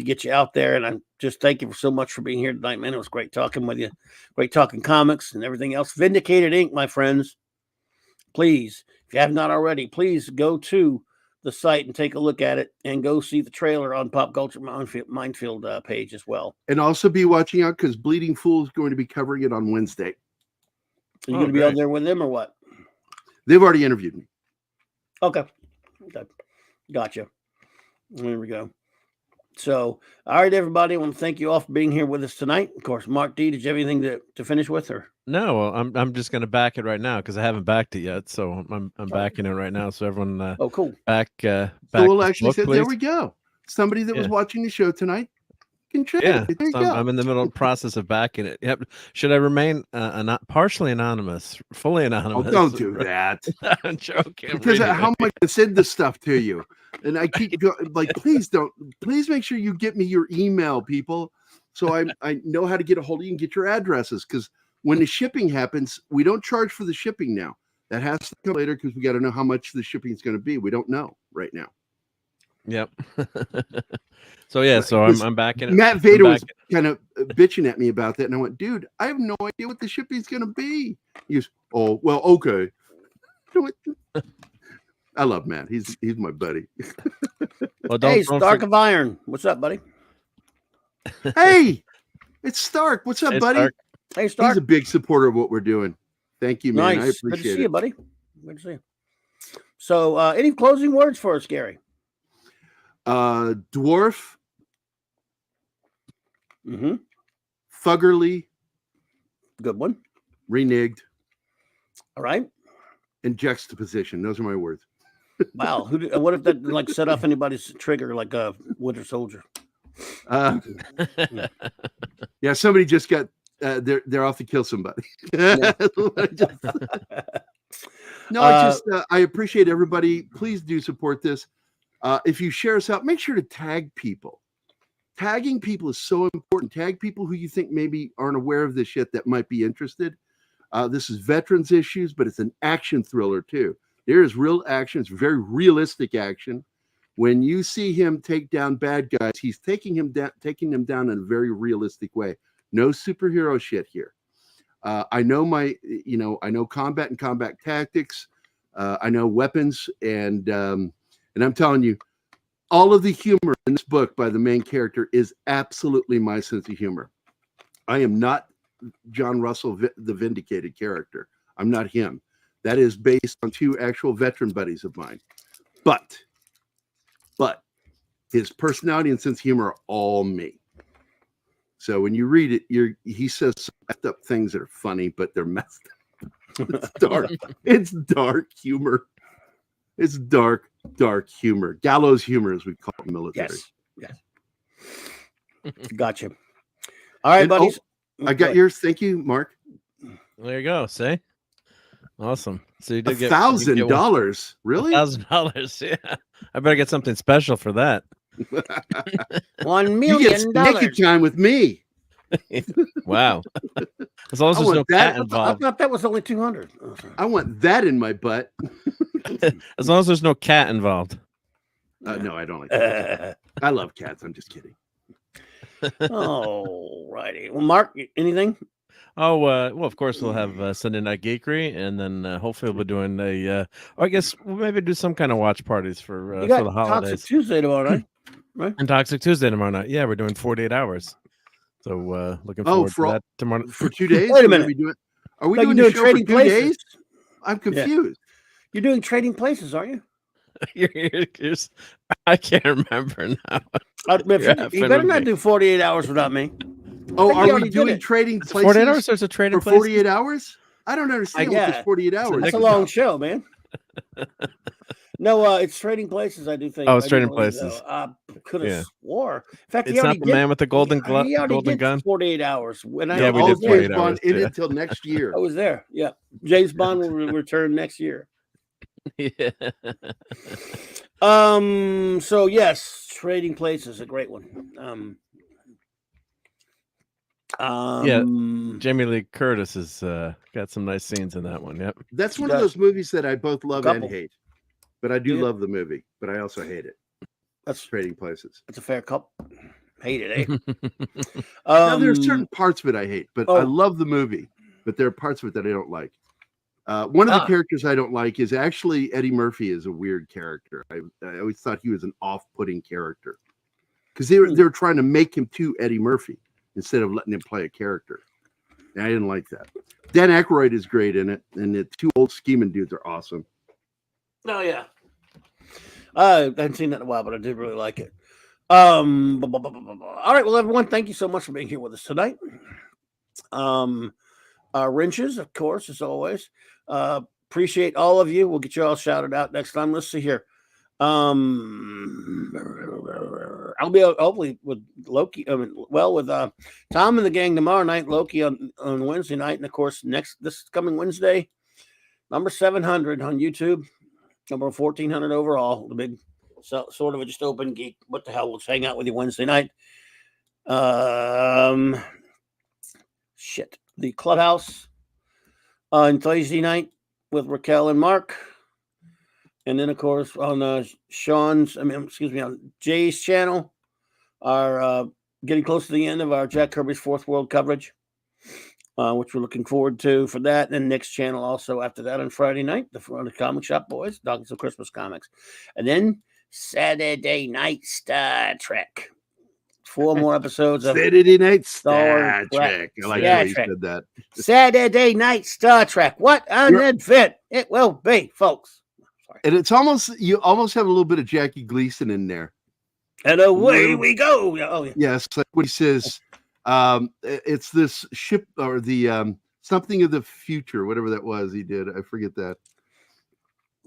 get you out there. And I just thank you so much for being here tonight, man. It was great talking with you. Great talking comics and everything else. Vindicated Inc., my friends. Please, if you have not already, please go to the site and take a look at it and go see the trailer on Pop Culture Minefield page as well. And also be watching out because Bleeding Fool is going to be covering it on Wednesday. Are you going to be out there with them or what? They've already interviewed me. Okay. Gotcha. There we go. So, all right, everybody. I want to thank you all for being here with us tonight. Of course, Mark D, did you have anything to finish with, or no? Well, I'm just going to back it right now because I haven't backed it yet. So I'm backing it right now. So everyone, cool. Back. So we'll actually book, say, please. there we go. Somebody that was watching the show tonight contributed. Yeah, there you so go. I'm in the middle process of backing it. Yep. Should I remain partially anonymous, fully anonymous? Oh, don't do that. I'm joking. Because how am I going to send this stuff to you? And I keep going, like, please make sure you get me your email, people. So I know how to get a hold of you and get your addresses. Because when the shipping happens, we don't charge for the shipping now. That has to come later because we got to know how much the shipping is going to be. We don't know right now. Yep. So yeah, so I'm back in it. Matt I'm Vader was back kind of bitching at me about that, and I went, "Dude, I have no idea what the shipping's going to be." He goes, "Oh, well, okay." I love Matt. He's my buddy. Well, Hey, don't Stark of Iron. What's up, buddy? Hey, it's Stark. What's up, Hey, buddy? Stark. Hey, Stark. He's a big supporter of what we're doing. Thank you, man. I Nice. Good to appreciate see it. you, buddy. Good to see you. So, any closing words for us, Gary? Dwarf, Mm-hmm. Thuggerly, Good one. reneged, All right. and juxtaposition. Those are my words. Wow. What if that like set off anybody's trigger like a Winter Soldier? Yeah, somebody just got they're off to kill somebody. No, I appreciate everybody. Please do support this. If you share us out, make sure to tag people. Tagging people is so important. Tag people who you think maybe aren't aware of this shit that might be interested. This is veterans issues, but it's an action thriller too. There is real action. It's very realistic action. When you see him take down bad guys, he's taking them down in a very realistic way. No superhero shit here. I know I know combat and combat tactics. I know weapons, and I'm telling you, all of the humor in this book by the main character is absolutely my sense of humor. I am not John Russell, the Vindicated character. I'm not him. That is based on two actual veteran buddies of mine. But his personality and sense of humor are all me. So when you read it, he says some messed up things that are funny, but they're messed up. It's dark. It's dark humor. It's dark humor. Gallows humor, as we call it in the military. Yes. Gotcha. All right, buddies. I got yours. Thank you, Mark. There you go. See? Awesome. So you did get $1,000. Really? $1,000. Yeah. I better get something special for that. $1 You million. get naked time with me. Wow. As long as there's no cat I involved. thought that was only 200. I want that in my butt. As long as there's no cat involved. No, I don't like cats. I love cats. I'm just kidding. All righty. Well, Mark, anything? Oh, well, of course, we'll have Sunday Night Geekery, and then hopefully we'll be doing I guess we'll maybe do some kind of watch parties for the holidays. Toxic Tuesday tomorrow night, right? And Toxic Tuesday tomorrow night. Yeah, we're doing 48 hours. So looking forward to that tomorrow. For 2 days? Wait a minute. Are we doing the show for 2 days? I'm confused. You're doing Trading Places, aren't you? I can't remember now. You better not do 48 hours without me. Oh, are we doing Trading Places? 48 hours? There's a Trading for Places? 48 hours? I don't understand what this 48 hours. That's a long show, man. No, it's Trading Places. I do think. Oh, it's Trading Places. I could have swore. In fact, it's not the man with the golden gun. 48 hours. When we did 48 hours. In until next year. I was there. Yeah, James Bond will return next year. Yeah. So yes, Trading Places, a great one. Yeah, Jamie Lee Curtis has got some nice scenes in that one. Yep. That's one of those movies that I both love and hate. But I do love the movie, but I also hate it. That's Trading Places. That's a fair couple. Hate it, eh? Now, there's certain parts of it I hate, but I love the movie. But there are parts of it that I don't like. One of the characters I don't like is actually Eddie Murphy is a weird character. I always thought he was an off-putting character because they were trying to make him too Eddie Murphy instead of letting him play a character. And I didn't like that. Dan Aykroyd is great in it, and the two old scheming dudes are awesome. Oh yeah. I haven't seen that in a while, but I did really like it. All right, well, everyone, thank you so much for being here with us tonight. Wrenches, of course, as always. Appreciate all of you. We'll get you all shouted out next time. Let's see here. I'll be hopefully with Loki. With Tom and the gang tomorrow night. Loki on Wednesday night, and of course this coming Wednesday, number 700 on YouTube, number 1400 overall. The big sort of a just open geek. What the hell? Let's hang out with you Wednesday night. The Clubhouse on Thursday night with Raquel and Mark. And then, of course, on on Jay's channel, are getting close to the end of our Jack Kirby's Fourth World coverage, which we're looking forward to for that. And Nick's channel also after that on Friday night, the Comic Shop Boys, talking some Christmas comics. And then Saturday night Star Trek. 4 more episodes of Saturday Night Star Star Trek. I like Star how you Trek. said that. Saturday night Star Trek. What an event it will be, folks. Sorry. And it's you almost have a little bit of Jackie Gleason in there. And away we go. Oh, yeah. Yes, like what he says. It's this ship or the something of the future, whatever that was. He did. I forget that.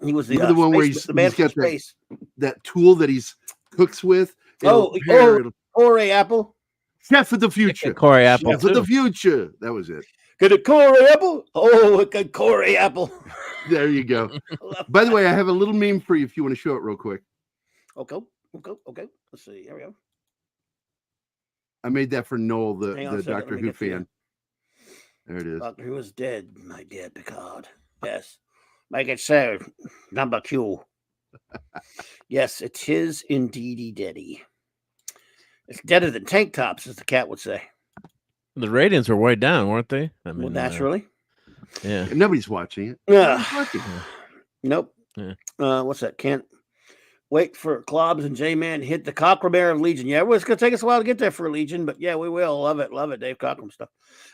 He was the one where the man he's got from space. that tool that he's cooks with. Corey Apple. Chef of the future. Corey Apple. Chef of the future. That was it. Get a Corey Apple? Oh, a Corey Apple. There you go. By the way, I have a little meme for you if you want to show it real quick. Okay. Let's see. Here we go. I made that for Noel, the Doctor Doctor Who fan. There it is. Doctor Who is dead, my dear Picard. Yes. Make it so. Number Q. Yes, it is indeedy deady. It's deader than tank tops, as the cat would say. The ratings were way down, weren't they? I mean, Well, naturally. Yeah. Nobody's watching it. Yeah. Nobody's watching it. Nope. Yeah. What's that? Can't wait for Klobbs and J-Man to hit the Cockrum era of Legion. Yeah, well, it's going to take us a while to get there for Legion, but yeah, we will. Love it, Dave Cockrum stuff.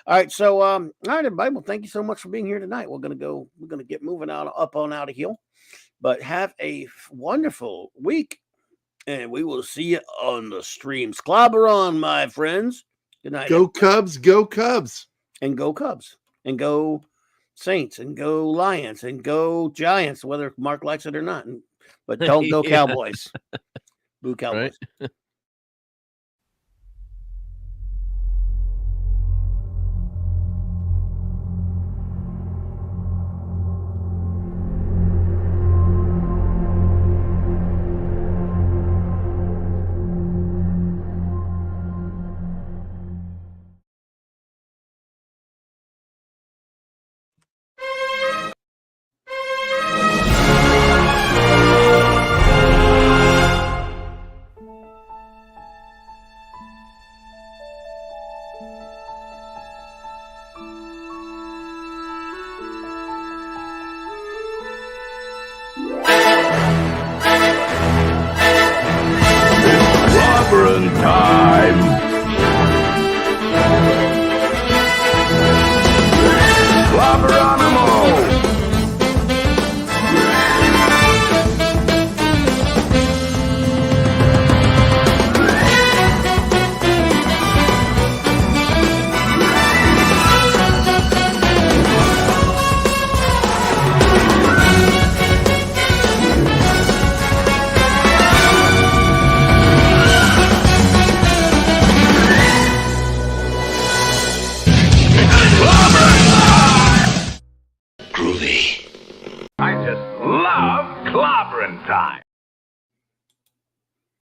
All right, so, all right, everybody. Well, thank you so much for being here tonight. We're going to get moving up on out of here, but have a wonderful week, and we will see you on the streams. Clobber on, my friends. Good night. Go Cubs, go Cubs. And go Cubs, and go Saints, and go Lions, and go Giants, whether Mark likes it or not. But don't go Cowboys. Boo Cowboys. Right? Clobbering time! Clobber on 'em all! Groovy. I just love clobbering time.